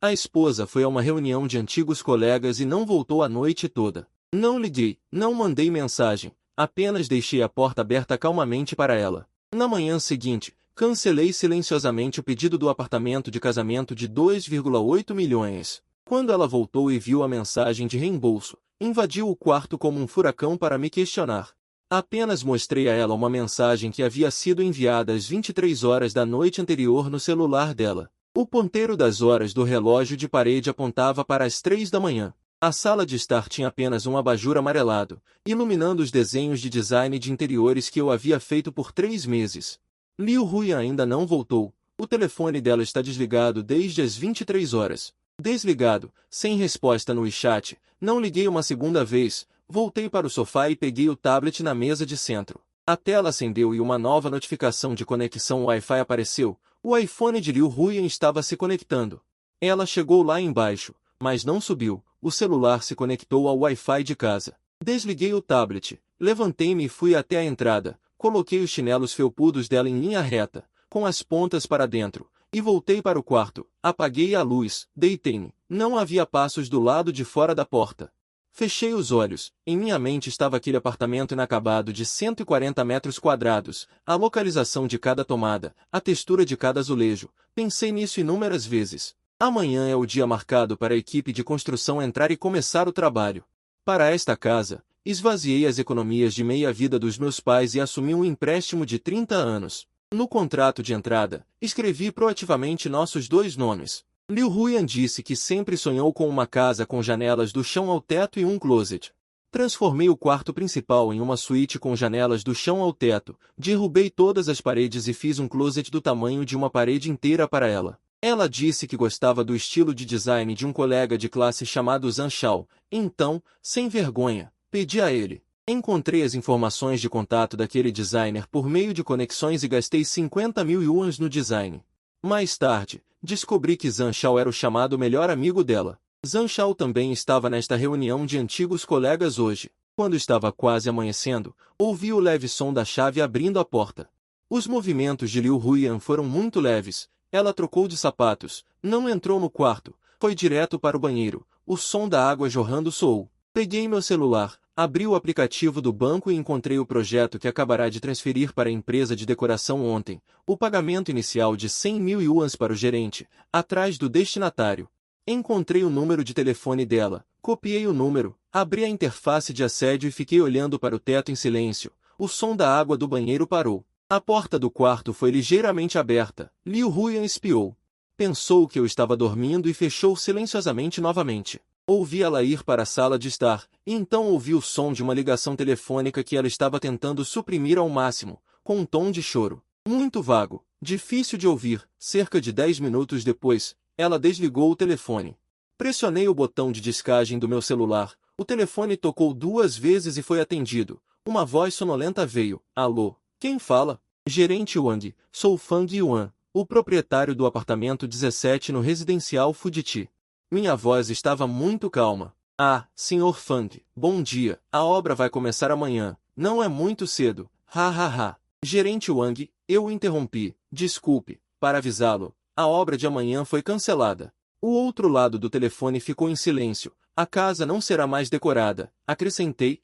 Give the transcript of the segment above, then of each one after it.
A esposa foi a uma reunião de antigos colegas e não voltou a noite toda. Não liguei, não mandei mensagem, apenas deixei a porta aberta calmamente para ela. Na manhã seguinte, cancelei silenciosamente o pedido do apartamento de casamento de 2,8 milhões. Quando ela voltou e viu a mensagem de reembolso, invadiu o quarto como um furacão para me questionar. Apenas mostrei a ela uma mensagem que havia sido enviada às 23 horas da noite anterior no celular dela. O ponteiro das horas do relógio de parede apontava para as 3 da manhã. A sala de estar tinha apenas um abajur amarelado, iluminando os desenhos de design de interiores que eu havia feito por 3 meses. Liu Huyan ainda não voltou. O telefone dela está desligado desde as 23 horas. Desligado, sem resposta no WeChat, não liguei uma segunda vez, voltei para o sofá e peguei o tablet na mesa de centro. A tela acendeu e uma nova notificação de conexão Wi-Fi apareceu. O iPhone de Liu Huyan estava se conectando. Ela chegou lá embaixo, mas não subiu. O celular se conectou ao Wi-Fi de casa. Desliguei o tablet, levantei-me e fui até a entrada, coloquei os chinelos felpudos dela em linha reta, com as pontas para dentro, e voltei para o quarto. Apaguei a luz, deitei-me. Não havia passos do lado de fora da porta. Fechei os olhos. Em minha mente estava aquele apartamento inacabado de 140 metros quadrados, a localização de cada tomada, a textura de cada azulejo. Pensei nisso inúmeras vezes. Amanhã é o dia marcado para a equipe de construção entrar e começar o trabalho. Para esta casa, esvaziei as economias de meia-vida dos meus pais e assumi um empréstimo de 30 anos. No contrato de entrada, escrevi proativamente nossos 2 nomes. Liu Huyan disse que sempre sonhou com uma casa com janelas do chão ao teto e um closet. Transformei o quarto principal em uma suíte com janelas do chão ao teto, derrubei todas as paredes e fiz um closet do tamanho de uma parede inteira para ela. Ela disse que gostava do estilo de design de um colega de classe chamado Zhang Shao, então, sem vergonha, pedi a ele. Encontrei as informações de contato daquele designer por meio de conexões e gastei 50 mil yuans no design. Mais tarde, descobri que Zhang Shao era o chamado melhor amigo dela. Zhang Shao também estava nesta reunião de antigos colegas hoje. Quando estava quase amanhecendo, ouvi o leve som da chave abrindo a porta. Os movimentos de Liu Huyan foram muito leves. Ela trocou de sapatos, não entrou no quarto, foi direto para o banheiro. O som da água jorrando soou. Peguei meu celular, abri o aplicativo do banco e encontrei o projeto que acabará de transferir para a empresa de decoração ontem. O pagamento inicial de 100 mil yuans para o gerente, atrás do destinatário. Encontrei o número de telefone dela, copiei o número, abri a interface de assédio e fiquei olhando para o teto em silêncio. O som da água do banheiro parou. A porta do quarto foi ligeiramente aberta. Liu Huyan espiou. Pensou que eu estava dormindo e fechou silenciosamente novamente. Ouvi ela ir para a sala de estar, e então ouvi o som de uma ligação telefônica que ela estava tentando suprimir ao máximo, com um tom de choro. Muito vago, difícil de ouvir. Cerca de 10 minutos depois, ela desligou o telefone. Pressionei o botão de descagem do meu celular. O telefone tocou 2 vezes e foi atendido. Uma voz sonolenta veio. Alô? Quem fala? Gerente Wang, sou Fang Yuan, o proprietário do apartamento 17 no residencial Fujiti. Minha voz estava muito calma. Ah, Sr. Fang, bom dia. A obra vai começar amanhã. Não é muito cedo. Ha ha ha. Gerente Wang, eu o interrompi. Desculpe, para avisá-lo, a obra de amanhã foi cancelada. O outro lado do telefone ficou em silêncio. A casa não será mais decorada. Acrescentei,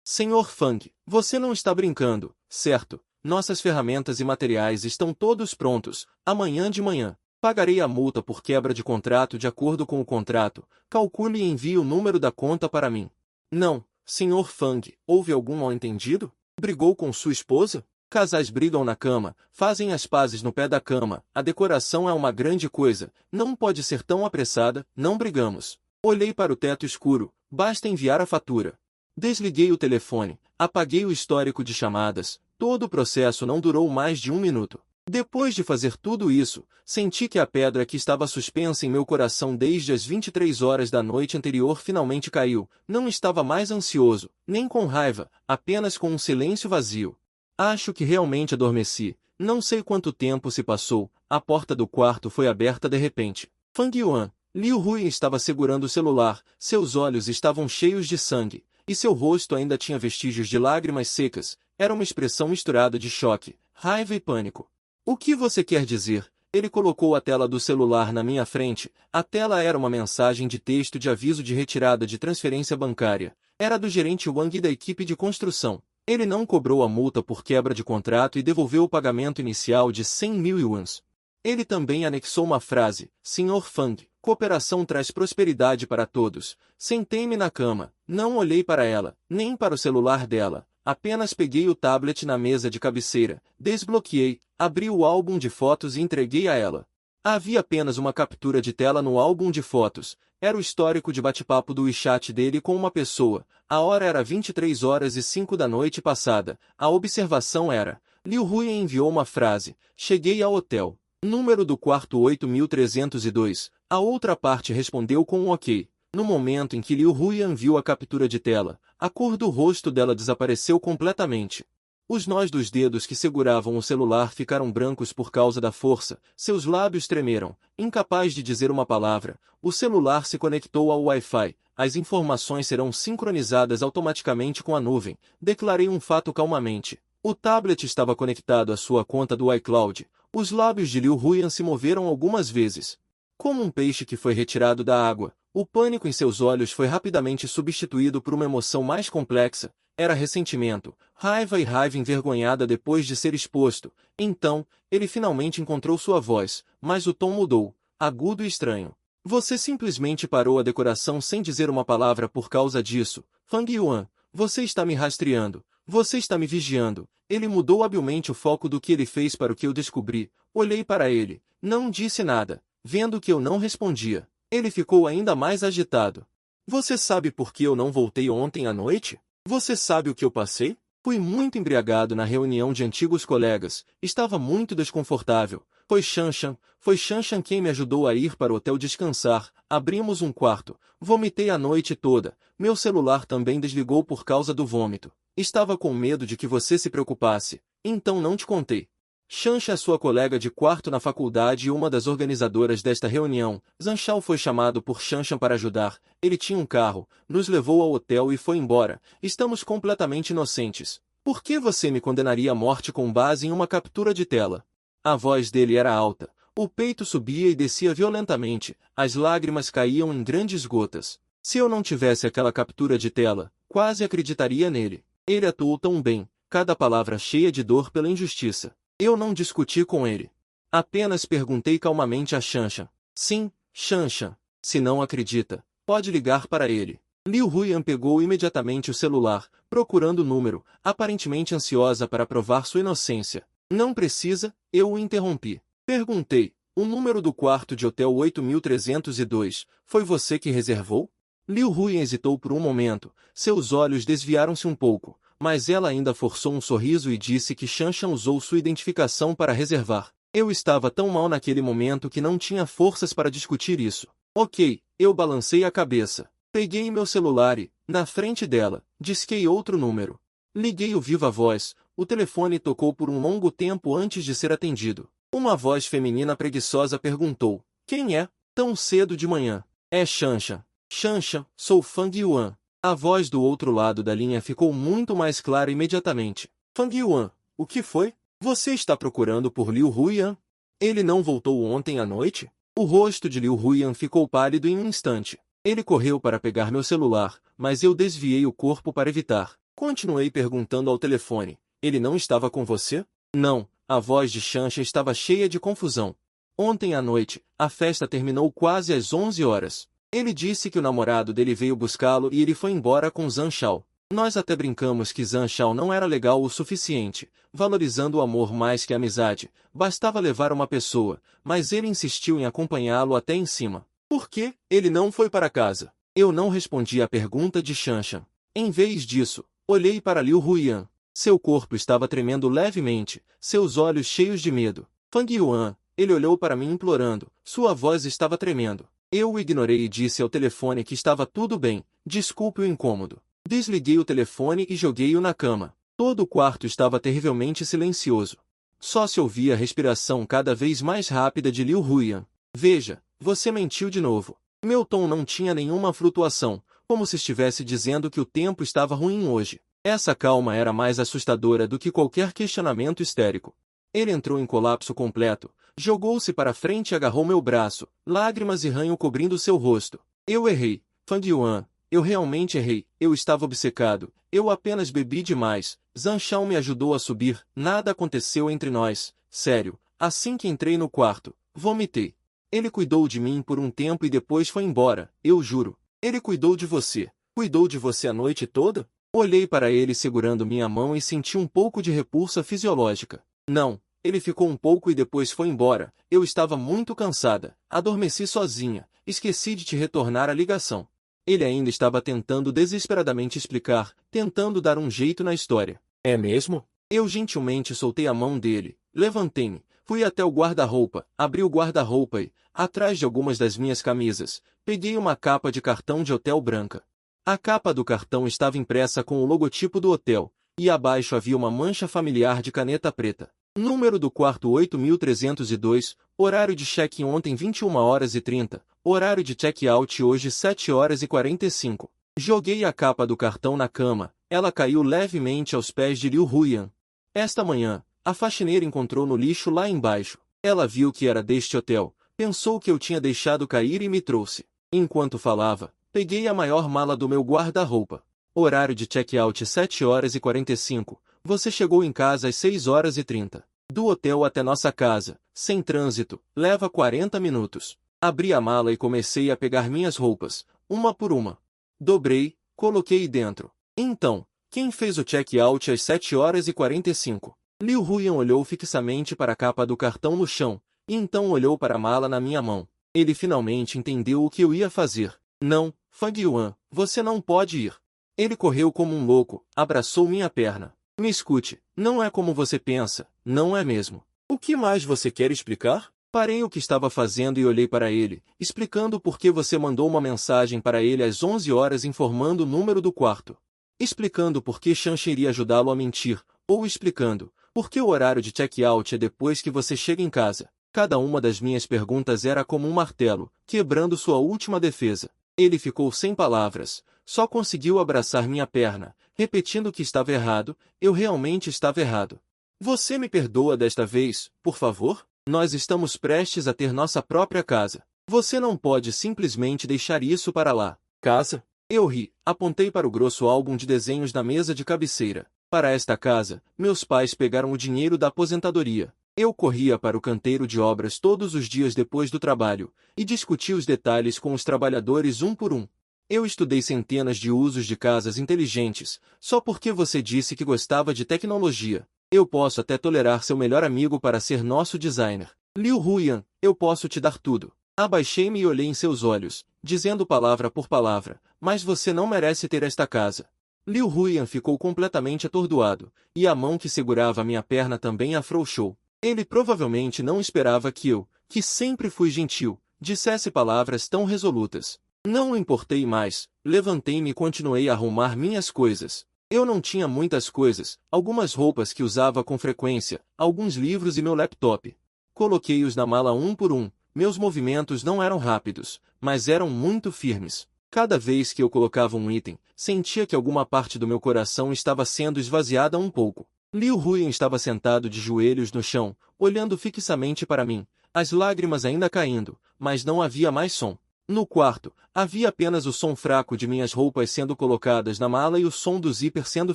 Sr. Fang, você não está brincando, certo? Nossas ferramentas e materiais estão todos prontos. Amanhã de manhã. Pagarei a multa por quebra de contrato de acordo com o contrato. Calcule e envie o número da conta para mim. Não, Sr. Fang, houve algum mal-entendido? Brigou com sua esposa? Casais brigam na cama, fazem as pazes no pé da cama. A decoração é uma grande coisa. Não pode ser tão apressada. Não brigamos. Olhei para o teto escuro. Basta enviar a fatura. Desliguei o telefone. Apaguei o histórico de chamadas. Todo o processo não durou mais de 1 minuto. Depois de fazer tudo isso, senti que a pedra que estava suspensa em meu coração desde as 23 horas da noite anterior finalmente caiu. Não estava mais ansioso, nem com raiva, apenas com um silêncio vazio. Acho que realmente adormeci. Não sei quanto tempo se passou. A porta do quarto foi aberta de repente. Fang Yuan. Liu Huyan estava segurando o celular. Seus olhos estavam cheios de sangue, e seu rosto ainda tinha vestígios de lágrimas secas. Era uma expressão misturada de choque, raiva e pânico. O que você quer dizer? Ele colocou a tela do celular na minha frente. A tela era uma mensagem de texto de aviso de retirada de transferência bancária. Era do gerente Wang da equipe de construção. Ele não cobrou a multa por quebra de contrato e devolveu o pagamento inicial de 100 mil yuans. Ele também anexou uma frase: Sr. Fang, cooperação traz prosperidade para todos. Sentei-me na cama, não olhei para ela, nem para o celular dela. Apenas peguei o tablet na mesa de cabeceira, desbloqueei, abri o álbum de fotos e entreguei a ela. Havia apenas uma captura de tela no álbum de fotos. Era o histórico de bate-papo do WeChat dele com uma pessoa. A hora era 23h05 da noite passada. A observação era: Liu Huiyan enviou uma frase: cheguei ao hotel. Número do quarto 8302. A outra parte respondeu com um ok. No momento em que Liu Huiyan viu a captura de tela, a cor do rosto dela desapareceu completamente. Os nós dos dedos que seguravam o celular ficaram brancos por causa da força, seus lábios tremeram, incapaz de dizer uma palavra. O celular se conectou ao Wi-Fi. As informações serão sincronizadas automaticamente com a nuvem. Declarei um fato calmamente. O tablet estava conectado à sua conta do iCloud. Os lábios de Liu Huiyan se moveram algumas vezes. Como um peixe que foi retirado da água, o pânico em seus olhos foi rapidamente substituído por uma emoção mais complexa. Era ressentimento, raiva e raiva envergonhada depois de ser exposto. Então, ele finalmente encontrou sua voz, mas o tom mudou, agudo e estranho. Você simplesmente parou a decoração sem dizer uma palavra por causa disso. Fang Yuan, você está me rastreando. Você está me vigiando. Ele mudou habilmente o foco do que ele fez para o que eu descobri. Olhei para ele. Não disse nada. Vendo que eu não respondia, ele ficou ainda mais agitado. Você sabe por que eu não voltei ontem à noite? Você sabe o que eu passei? Fui muito embriagado na reunião de antigos colegas. Estava muito desconfortável. Foi Shanshan quem me ajudou a ir para o hotel descansar. Abrimos um quarto. Vomitei a noite toda. Meu celular também desligou por causa do vômito. Estava com medo de que você se preocupasse. Então não te contei. Shanshan é sua colega de quarto na faculdade e uma das organizadoras desta reunião. Zanshao foi chamado por Shanshan para ajudar. Ele tinha um carro, nos levou ao hotel e foi embora. Estamos completamente inocentes. Por que você me condenaria à morte com base em uma captura de tela? A voz dele era alta. O peito subia e descia violentamente. As lágrimas caíam em grandes gotas. Se eu não tivesse aquela captura de tela, quase acreditaria nele. Ele atuou tão bem, cada palavra cheia de dor pela injustiça. Eu não discuti com ele. Apenas perguntei calmamente a Shanshan. Sim, Shanshan. Se não acredita, pode ligar para ele. Liu Huiyan pegou imediatamente o celular, procurando o número, aparentemente ansiosa para provar sua inocência. Não precisa, eu o interrompi. Perguntei, o número do quarto de hotel 8302, foi você que reservou? Liu Huiyan hesitou por um momento, seus olhos desviaram-se um pouco. Mas ela ainda forçou um sorriso e disse que Shanshan usou sua identificação para reservar. Eu estava tão mal naquele momento que não tinha forças para discutir isso. Ok, eu balancei a cabeça. Peguei meu celular e, na frente dela, disquei outro número. Liguei o viva voz. O telefone tocou por um longo tempo antes de ser atendido. Uma voz feminina preguiçosa perguntou: quem é? Tão cedo de manhã. É Shanshan. Shanshan, sou Fang Yuan. A voz do outro lado da linha ficou muito mais clara imediatamente. Fang Yuan, o que foi? Você está procurando por Liu Huiyan? Ele não voltou ontem à noite? O rosto de Liu Huiyan ficou pálido em um instante. Ele correu para pegar meu celular, mas eu desviei o corpo para evitar. Continuei perguntando ao telefone. Ele não estava com você? Não, a voz de Shanshan estava cheia de confusão. Ontem à noite, a festa terminou quase às 11 horas. Ele disse que o namorado dele veio buscá-lo e ele foi embora com Zanshao. Nós até brincamos que Zanshao não era legal o suficiente, valorizando o amor mais que a amizade. Bastava levar uma pessoa, mas ele insistiu em acompanhá-lo até em cima. Por que ele não foi para casa? Eu não respondi à pergunta de Shanshan. Em vez disso, olhei para Liu Huiyan. Seu corpo estava tremendo levemente, seus olhos cheios de medo. Fang Yuan, ele olhou para mim implorando, sua voz estava tremendo. Eu o ignorei e disse ao telefone que estava tudo bem, desculpe o incômodo. Desliguei o telefone e joguei-o na cama. Todo o quarto estava terrivelmente silencioso. Só se ouvia a respiração cada vez mais rápida de Liu Huiyan. Veja, você mentiu de novo. Meu tom não tinha nenhuma flutuação, como se estivesse dizendo que o tempo estava ruim hoje. Essa calma era mais assustadora do que qualquer questionamento histérico. Ele entrou em colapso completo, Jogou-se para frente e agarrou meu braço, lágrimas e ranho cobrindo seu rosto. Eu errei, Fang Yuan. Eu realmente errei. Eu estava obcecado. Eu apenas bebi demais. Zhang Shao me ajudou a subir. Nada aconteceu entre nós. Sério. Assim que entrei no quarto, vomitei. Ele cuidou de mim por um tempo e depois foi embora. Eu juro. Ele cuidou de você. Cuidou de você a noite toda? Olhei para ele segurando minha mão e senti um pouco de repulsa fisiológica. Não. Ele ficou um pouco e depois foi embora. Eu estava muito cansada. Adormeci sozinha. Esqueci de te retornar a ligação. Ele ainda estava tentando desesperadamente explicar, tentando dar um jeito na história. É mesmo? Eu gentilmente soltei a mão dele. Levantei-me. Fui até o guarda-roupa. Abri o guarda-roupa e, atrás de algumas das minhas camisas, peguei uma capa de cartão de hotel branca. A capa do cartão estava impressa com o logotipo do hotel, e abaixo havia uma mancha familiar de caneta preta. Número do quarto 8302, horário de check-in ontem 21h30, horário de check-out hoje 7h45. Joguei a capa do cartão na cama, ela caiu levemente aos pés de Liu Huyan. Esta manhã, a faxineira encontrou no lixo lá embaixo. Ela viu que era deste hotel, pensou que eu tinha deixado cair e me trouxe. Enquanto falava, peguei a maior mala do meu guarda-roupa. Horário de check-out 7h45. Você chegou em casa às 6h30. Do hotel até nossa casa, sem trânsito, leva 40 minutos. Abri a mala e comecei a pegar minhas roupas, uma por uma. Dobrei, coloquei dentro. Então, quem fez o check-out às 7h45? Liu Huyan olhou fixamente para a capa do cartão no chão, e então olhou para a mala na minha mão. Ele finalmente entendeu o que eu ia fazer. Não, Fang Yuan, você não pode ir. Ele correu como um louco, abraçou minha perna. Me escute, não é como você pensa, não é mesmo. O que mais você quer explicar? Parei o que estava fazendo e olhei para ele, explicando por que você mandou uma mensagem para ele às 11 horas informando o número do quarto. Explicando por que Shanshi iria ajudá-lo a mentir, ou explicando por que o horário de check-out é depois que você chega em casa. Cada uma das minhas perguntas era como um martelo, quebrando sua última defesa. Ele ficou sem palavras, só conseguiu abraçar minha perna, repetindo que estava errado, eu realmente estava errado. Você me perdoa desta vez, por favor? Nós estamos prestes a ter nossa própria casa. Você não pode simplesmente deixar isso para lá. Casa? Eu ri, apontei para o grosso álbum de desenhos na mesa de cabeceira. Para esta casa, meus pais pegaram o dinheiro da aposentadoria. Eu corria para o canteiro de obras todos os dias depois do trabalho, e discutia os detalhes com os trabalhadores um por um. Eu estudei centenas de usos de casas inteligentes, só porque você disse que gostava de tecnologia. Eu posso até tolerar seu melhor amigo para ser nosso designer. Liu Huyan, eu posso te dar tudo. Abaixei-me e olhei em seus olhos, dizendo palavra por palavra, mas você não merece ter esta casa. Liu Huyan ficou completamente atordoado, e a mão que segurava minha perna também afrouxou. Ele provavelmente não esperava que eu, que sempre fui gentil, dissesse palavras tão resolutas. Não me importei mais, levantei-me e continuei a arrumar minhas coisas. Eu não tinha muitas coisas, algumas roupas que usava com frequência, alguns livros e meu laptop. Coloquei-os na mala um por um, meus movimentos não eram rápidos, mas eram muito firmes. Cada vez que eu colocava um item, sentia que alguma parte do meu coração estava sendo esvaziada um pouco. Liu Huyan estava sentado de joelhos no chão, olhando fixamente para mim, as lágrimas ainda caindo, mas não havia mais som. No quarto, havia apenas o som fraco de minhas roupas sendo colocadas na mala e o som do zíper sendo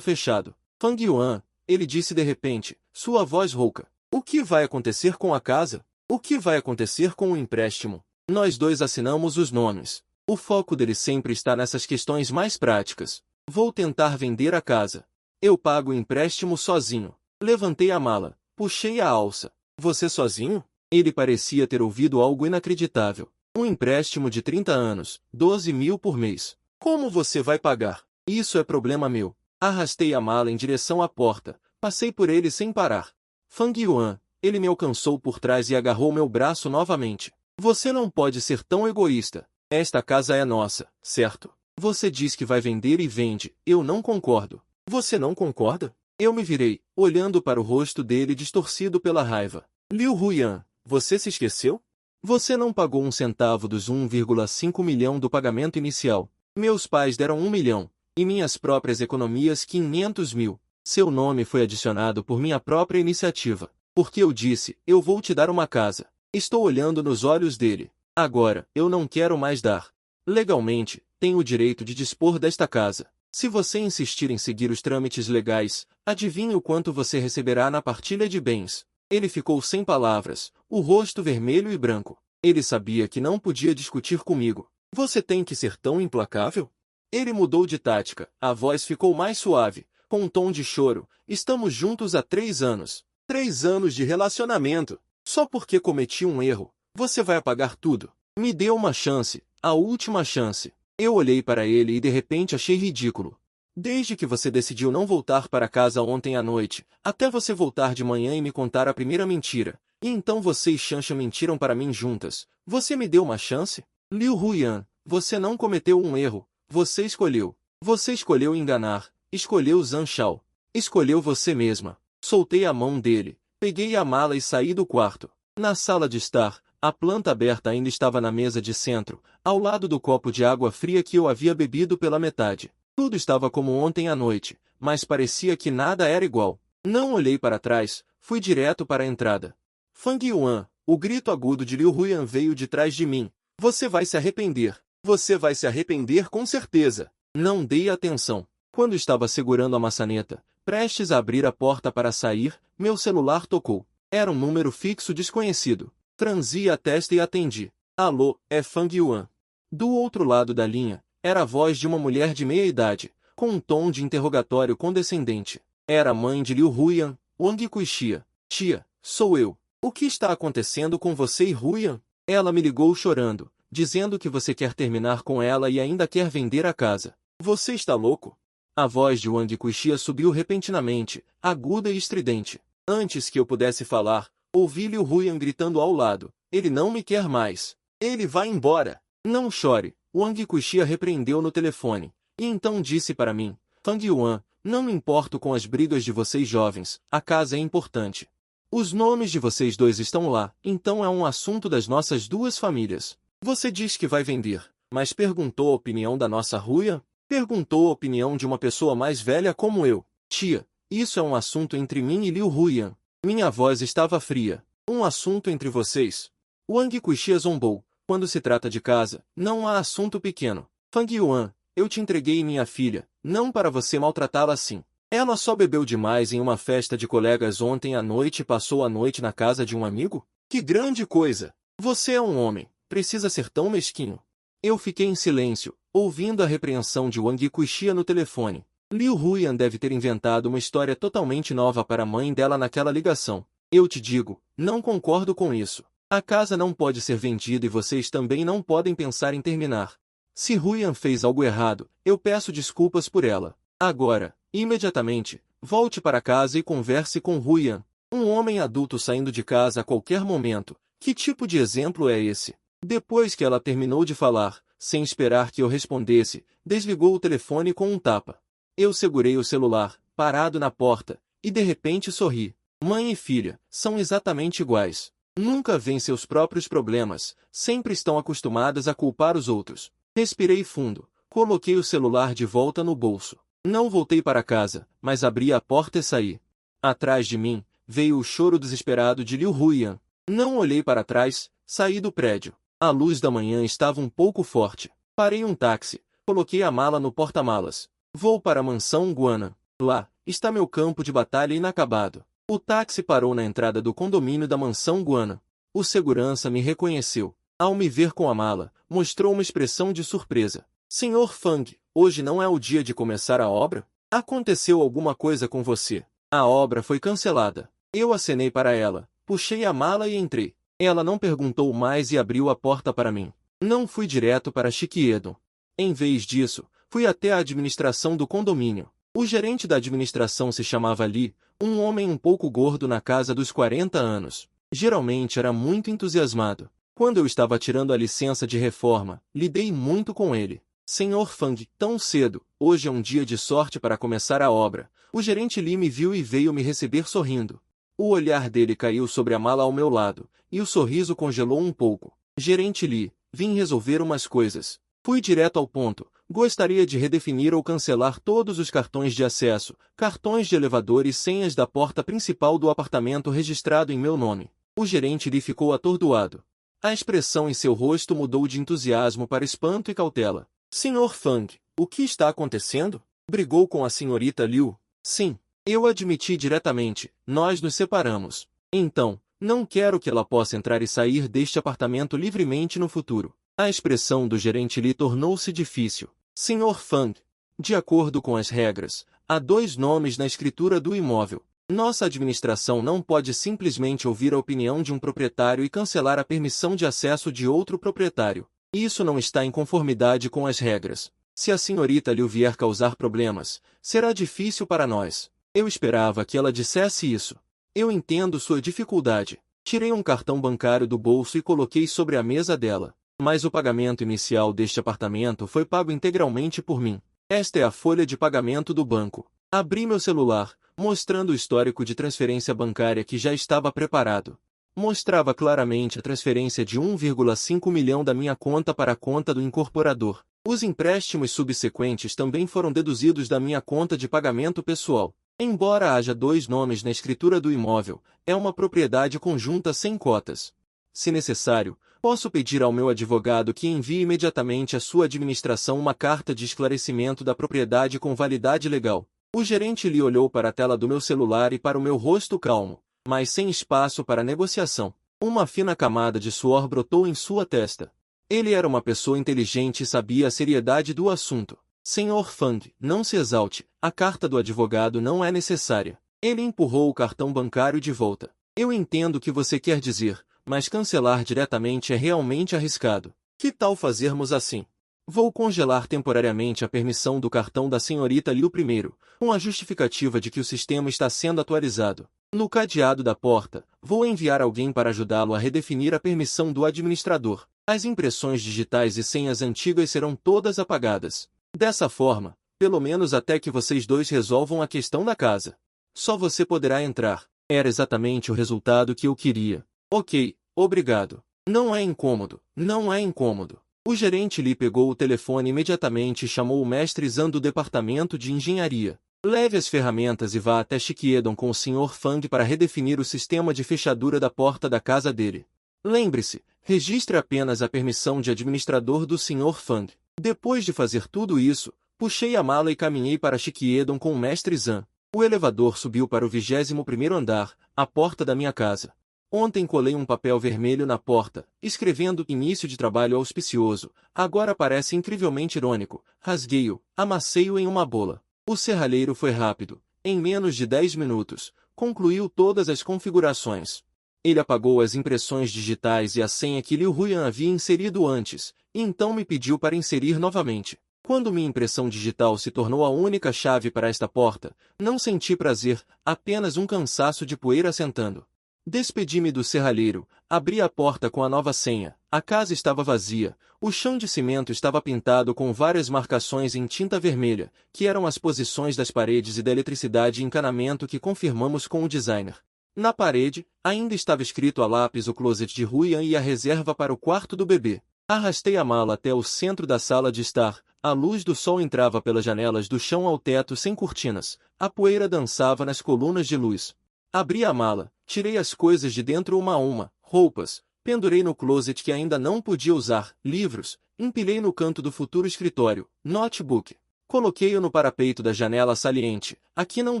fechado. Fang Yuan, ele disse de repente, sua voz rouca. O que vai acontecer com a casa? O que vai acontecer com o empréstimo? Nós dois assinamos os nomes. O foco dele sempre está nessas questões mais práticas. Vou tentar vender a casa. Eu pago o empréstimo sozinho. Levantei a mala, puxei a alça. Você sozinho? Ele parecia ter ouvido algo inacreditável. Um empréstimo de 30 anos, 12 mil por mês. Como você vai pagar? Isso é problema meu. Arrastei a mala em direção à porta. Passei por ele sem parar. Fang Yuan, ele me alcançou por trás e agarrou meu braço novamente. Você não pode ser tão egoísta. Esta casa é nossa, certo? Você diz que vai vender e vende. Eu não concordo. Você não concorda? Eu me virei, olhando para o rosto dele distorcido pela raiva. Liu Huyan, você se esqueceu? Você não pagou um centavo dos 1,5 milhão do pagamento inicial. Meus pais deram 1 milhão, e minhas próprias economias 500 mil. Seu nome foi adicionado por minha própria iniciativa. Porque eu disse, eu vou te dar uma casa. Estou olhando nos olhos dele. Agora, eu não quero mais dar. Legalmente, tenho o direito de dispor desta casa. Se você insistir em seguir os trâmites legais, adivinhe o quanto você receberá na partilha de bens. Ele ficou sem palavras, o rosto vermelho e branco. Ele sabia que não podia discutir comigo. Você tem que ser tão implacável? Ele mudou de tática, a voz ficou mais suave, com um tom de choro. Estamos juntos há 3 anos. 3 anos de relacionamento. Só porque cometi um erro, você vai apagar tudo. Me dê uma chance, a última chance. Eu olhei para ele e de repente achei ridículo. Desde que você decidiu não voltar para casa ontem à noite, até você voltar de manhã e me contar a primeira mentira, e então você e Chansha mentiram para mim juntas, você me deu uma chance? Liu Huyan, você não cometeu um erro, você escolheu. Você escolheu enganar, escolheu Zhang Shao. Escolheu você mesma. Soltei a mão dele, peguei a mala e saí do quarto. Na sala de estar, a planta aberta ainda estava na mesa de centro, ao lado do copo de água fria que eu havia bebido pela metade. Tudo estava como ontem à noite, mas parecia que nada era igual. Não olhei para trás, fui direto para a entrada. Fang Yuan, o grito agudo de Liu Huyan veio de trás de mim. Você vai se arrepender. Você vai se arrepender com certeza. Não dei atenção. Quando estava segurando a maçaneta, prestes a abrir a porta para sair, meu celular tocou. Era um número fixo desconhecido. Franzi a testa e atendi. Alô, é Fang Yuan. Do outro lado da linha, era a voz de uma mulher de meia idade, com um tom de interrogatório condescendente. Era a mãe de Liu Huyan, Wang Kuixia. Tia, sou eu. O que está acontecendo com você e Huyan? Ela me ligou chorando, dizendo que você quer terminar com ela e ainda quer vender a casa. Você está louco? A voz de Wang Kuixia subiu repentinamente, aguda e estridente. Antes que eu pudesse falar, ouvi Liu Huyan gritando ao lado. Ele não me quer mais. Ele vai embora. Não chore. Wang Kuixia repreendeu no telefone. E então disse para mim, Fang Yuan, não me importo com as brigas de vocês jovens, a casa é importante. Os nomes de vocês dois estão lá, então é um assunto das nossas duas famílias. Você diz que vai vender, mas perguntou a opinião da nossa Huyan? Perguntou a opinião de uma pessoa mais velha como eu. Tia, isso é um assunto entre mim e Liu Huyan. Minha voz estava fria. Um assunto entre vocês. Wang Kuixia zombou. Quando se trata de casa, não há assunto pequeno. Fang Yuan, eu te entreguei minha filha, não para você maltratá-la assim. Ela só bebeu demais em uma festa de colegas ontem à noite e passou a noite na casa de um amigo? Que grande coisa! Você é um homem, precisa ser tão mesquinho. Eu fiquei em silêncio, ouvindo a repreensão de Wang Kuixia no telefone. Liu Huyan deve ter inventado uma história totalmente nova para a mãe dela naquela ligação. Eu te digo, não concordo com isso. A casa não pode ser vendida e vocês também não podem pensar em terminar. Se Huyan fez algo errado, eu peço desculpas por ela. Agora, imediatamente, volte para casa e converse com Huyan. Um homem adulto saindo de casa a qualquer momento. Que tipo de exemplo é esse? Depois que ela terminou de falar, sem esperar que eu respondesse, desligou o telefone com um tapa. Eu segurei o celular, parado na porta, e de repente sorri. Mãe e filha, são exatamente iguais. Nunca veem seus próprios problemas, sempre estão acostumadas a culpar os outros. Respirei fundo, coloquei o celular de volta no bolso. Não voltei para casa, mas abri a porta e saí. Atrás de mim, veio o choro desesperado de Liu Huyan. Não olhei para trás, saí do prédio. A luz da manhã estava um pouco forte. Parei um táxi, coloquei a mala no porta-malas. Vou para a mansão Guana. Lá, está meu campo de batalha inacabado. O táxi parou na entrada do condomínio da mansão Guana. O segurança me reconheceu. Ao me ver com a mala, mostrou uma expressão de surpresa. Senhor Fang, hoje não é o dia de começar a obra? Aconteceu alguma coisa com você? A obra foi cancelada. Eu acenei para ela, puxei a mala e entrei. Ela não perguntou mais e abriu a porta para mim. Não fui direto para Shikiedo. Em vez disso, fui até a administração do condomínio. O gerente da administração se chamava Li, um homem um pouco gordo na casa dos 40 anos. Geralmente era muito entusiasmado. Quando eu estava tirando a licença de reforma, lidei muito com ele. Senhor Fang, tão cedo, hoje é um dia de sorte para começar a obra. O gerente Li me viu e veio me receber sorrindo. O olhar dele caiu sobre a mala ao meu lado, e o sorriso congelou um pouco. Gerente Li, vim resolver umas coisas. Fui direto ao ponto, Gostaria de redefinir ou cancelar todos os cartões de acesso, cartões de elevador e senhas da porta principal do apartamento registrado em meu nome. O gerente lhe ficou atordoado. A expressão em seu rosto mudou de entusiasmo para espanto e cautela. Sr. Fang, o que está acontecendo? Brigou com a senhorita Liu? Sim, eu admiti diretamente, nós nos separamos. Então, não quero que ela possa entrar e sair deste apartamento livremente no futuro. A expressão do gerente Li tornou-se difícil. Sr. Fang, de acordo com as regras, há 2 nomes na escritura do imóvel. Nossa administração não pode simplesmente ouvir a opinião de um proprietário e cancelar a permissão de acesso de outro proprietário. Isso não está em conformidade com as regras. Se a senhorita Liu vier causar problemas, será difícil para nós. Eu esperava que ela dissesse isso. Eu entendo sua dificuldade. Tirei um cartão bancário do bolso e coloquei sobre a mesa dela. Mas o pagamento inicial deste apartamento foi pago integralmente por mim. Esta é a folha de pagamento do banco. Abri meu celular, mostrando o histórico de transferência bancária que já estava preparado. Mostrava claramente a transferência de 1,5 milhão da minha conta para a conta do incorporador. Os empréstimos subsequentes também foram deduzidos da minha conta de pagamento pessoal. Embora haja 2 nomes na escritura do imóvel, é uma propriedade conjunta sem cotas. Se necessário, posso pedir ao meu advogado que envie imediatamente à sua administração uma carta de esclarecimento da propriedade com validade legal. O gerente lhe olhou para a tela do meu celular e para o meu rosto calmo, mas sem espaço para negociação. Uma fina camada de suor brotou em sua testa. Ele era uma pessoa inteligente e sabia a seriedade do assunto. Sr. Fang, não se exalte, a carta do advogado não é necessária. Ele empurrou o cartão bancário de volta. Eu entendo o que você quer dizer, mas cancelar diretamente é realmente arriscado. Que tal fazermos assim? Vou congelar temporariamente a permissão do cartão da senhorita Liu primeiro, com a justificativa de que o sistema está sendo atualizado. No cadeado da porta, vou enviar alguém para ajudá-lo a redefinir a permissão do administrador. As impressões digitais e senhas antigas serão todas apagadas. Dessa forma, pelo menos até que vocês 2 resolvam a questão da casa. Só você poderá entrar. Era exatamente o resultado que eu queria. Ok, obrigado. Não é incômodo, não é incômodo. O gerente lhe pegou o telefone imediatamente e chamou o mestre Zhang do departamento de engenharia. Leve as ferramentas e vá até Shikiedon com o Sr. Fang para redefinir o sistema de fechadura da porta da casa dele. Lembre-se, registre apenas a permissão de administrador do Sr. Fang. Depois de fazer tudo isso, puxei a mala e caminhei para Shikiedon com o mestre Zhang. O elevador subiu para o 21º andar, a porta da minha casa. Ontem colei um papel vermelho na porta, escrevendo início de trabalho auspicioso. Agora parece incrivelmente irônico. Rasguei-o, amassei-o em uma bola. O serralheiro foi rápido. Em menos de 10 minutos, concluiu todas as configurações. Ele apagou as impressões digitais e a senha que Liu Huyan havia inserido antes, e então me pediu para inserir novamente. Quando minha impressão digital se tornou a única chave para esta porta, não senti prazer, apenas um cansaço de poeira assentando. Despedi-me do serralheiro, abri a porta com a nova senha. A casa estava vazia, o chão de cimento estava pintado com várias marcações em tinta vermelha, que eram as posições das paredes e da eletricidade e encanamento que confirmamos com o designer. Na parede, ainda estava escrito a lápis o closet de Huyan e a reserva para o quarto do bebê. Arrastei a mala até o centro da sala de estar. A luz do sol entrava pelas janelas do chão ao teto sem cortinas. A poeira dançava nas colunas de luz. Abri a mala, tirei as coisas de dentro uma a uma, roupas, pendurei no closet que ainda não podia usar, livros, empilhei no canto do futuro escritório, notebook. Coloquei-o no parapeito da janela saliente. Aqui não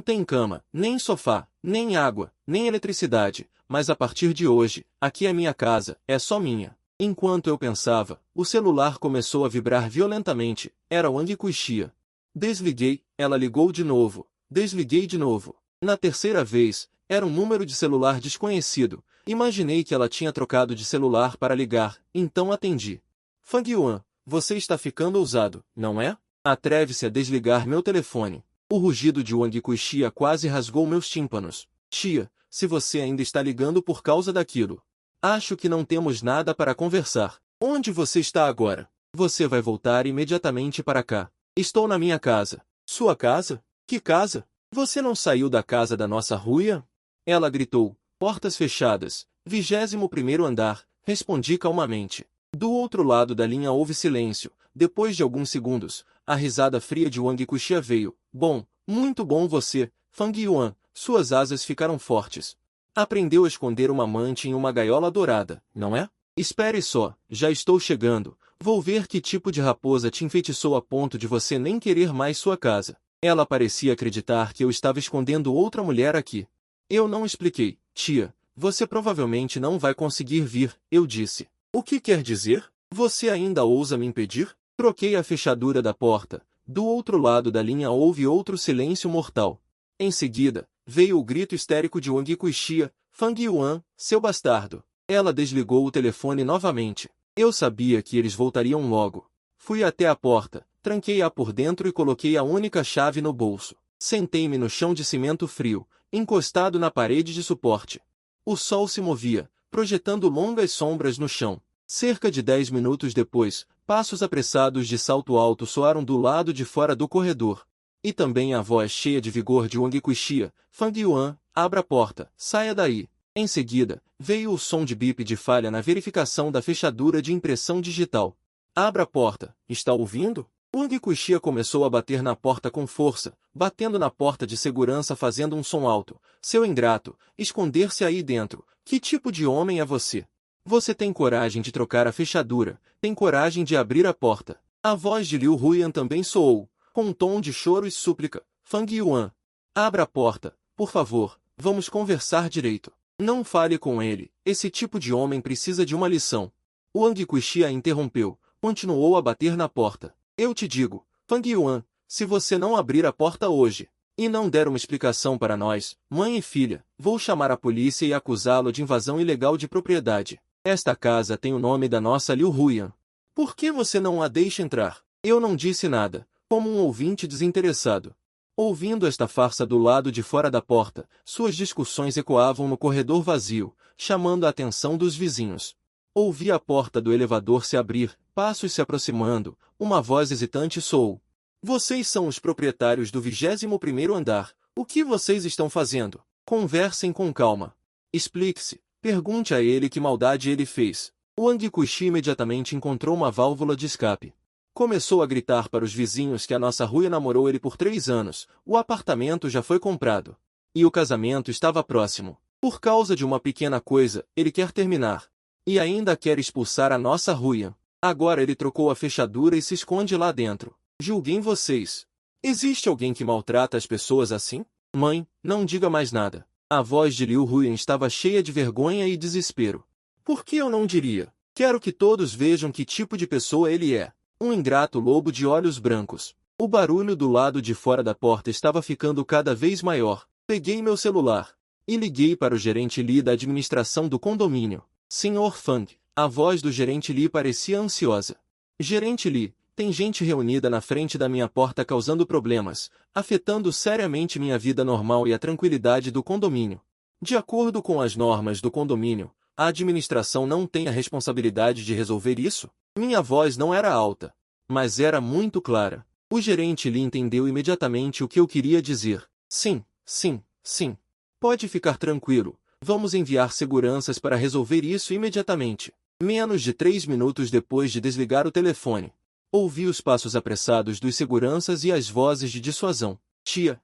tem cama, nem sofá, nem água, nem eletricidade, mas a partir de hoje, aqui é minha casa, é só minha. Enquanto eu pensava, o celular começou a vibrar violentamente, era Wang Kuixia. Desliguei, ela ligou de novo, desliguei de novo. Na terceira vez, era um número de celular desconhecido. Imaginei que ela tinha trocado de celular para ligar, então atendi. Fang Yuan, você está ficando ousado, não é? Atreve-se a desligar meu telefone. O rugido de Wang Kuixia quase rasgou meus tímpanos. Tia, se você ainda está ligando por causa daquilo. Acho que não temos nada para conversar. Onde você está agora? Você vai voltar imediatamente para cá. Estou na minha casa. Sua casa? Que casa? Você não saiu da casa da nossa Huyan? Ela gritou. Portas fechadas. 21º andar. Respondi calmamente. Do outro lado da linha houve silêncio. Depois de alguns segundos, A risada fria de Wang Kuxia veio. Bom, muito bom você, Fang Yuan. Suas asas ficaram fortes. Aprendeu a esconder uma amante em uma gaiola dourada, não é? Espere só, já estou chegando. Vou ver que tipo de raposa te enfeitiçou a ponto de você nem querer mais sua casa. Ela parecia acreditar que eu estava escondendo outra mulher aqui. Eu não expliquei. Tia, você provavelmente não vai conseguir vir, eu disse. O que quer dizer? Você ainda ousa me impedir? Troquei a fechadura da porta. Do outro lado da linha houve outro silêncio mortal. Em seguida, veio o grito histérico de Wang Kuixia, Fang Yuan, seu bastardo. Ela desligou o telefone novamente. Eu sabia que eles voltariam logo. Fui até a porta, tranquei-a por dentro e coloquei a única chave no bolso. Sentei-me no chão de cimento frio, encostado na parede de suporte. O sol se movia, projetando longas sombras no chão. Cerca de 10 minutos depois, passos apressados de salto alto soaram do lado de fora do corredor. E também a voz cheia de vigor de Wang Kuixia, Fang Yuan, abra a porta, saia daí. Em seguida, veio o som de bip de falha na verificação da fechadura de impressão digital. Abra a porta, está ouvindo? Wang Kuixia começou a bater na porta com força, batendo na porta de segurança fazendo um som alto. Seu ingrato, esconder-se aí dentro. Que tipo de homem é você? Você tem coragem de trocar a fechadura, tem coragem de abrir a porta. A voz de Liu Huyan também soou, com um tom de choro e súplica. Fang Yuan, abra a porta, por favor, vamos conversar direito. Não fale com ele, esse tipo de homem precisa de uma lição. Wang Kuixia interrompeu, continuou a bater na porta. Eu te digo, Fang Yuan, se você não abrir a porta hoje, e não der uma explicação para nós, mãe e filha, vou chamar a polícia e acusá-lo de invasão ilegal de propriedade. Esta casa tem o nome da nossa Liu Huyan. Por que você não a deixa entrar? Eu não disse nada, como um ouvinte desinteressado. Ouvindo esta farsa do lado de fora da porta, suas discussões ecoavam no corredor vazio, chamando a atenção dos vizinhos. Ouvi a porta do elevador se abrir, passos se aproximando, uma voz hesitante soou. Vocês são os proprietários do 21º andar. O que vocês estão fazendo? Conversem com calma. Explique-se. Pergunte a ele que maldade ele fez. Wang Kuixia imediatamente encontrou uma válvula de escape. Começou a gritar para os vizinhos que a nossa Ruia namorou ele por 3 anos, o apartamento já foi comprado. E o casamento estava próximo. Por causa de uma pequena coisa, ele quer terminar. E ainda quer expulsar a nossa Ruia. Agora ele trocou a fechadura e se esconde lá dentro. Julguem vocês. Existe alguém que maltrata as pessoas assim? Mãe, não diga mais nada. A voz de Liu Huyan estava cheia de vergonha e desespero. Por que eu não diria? Quero que todos vejam que tipo de pessoa ele é. Um ingrato lobo de olhos brancos. O barulho do lado de fora da porta estava ficando cada vez maior. Peguei meu celular e liguei para o gerente Li da administração do condomínio. Senhor Fang, a voz do gerente Li parecia ansiosa. Gerente Li, tem gente reunida na frente da minha porta causando problemas, afetando seriamente minha vida normal e a tranquilidade do condomínio. De acordo com as normas do condomínio, a administração não tem a responsabilidade de resolver isso? Minha voz não era alta, mas era muito clara. O gerente Li entendeu imediatamente o que eu queria dizer. Sim, sim, sim. Pode ficar tranquilo. Vamos enviar seguranças para resolver isso imediatamente. Menos de 3 minutos depois de desligar o telefone, ouvi os passos apressados dos seguranças e as vozes de dissuasão. Tia,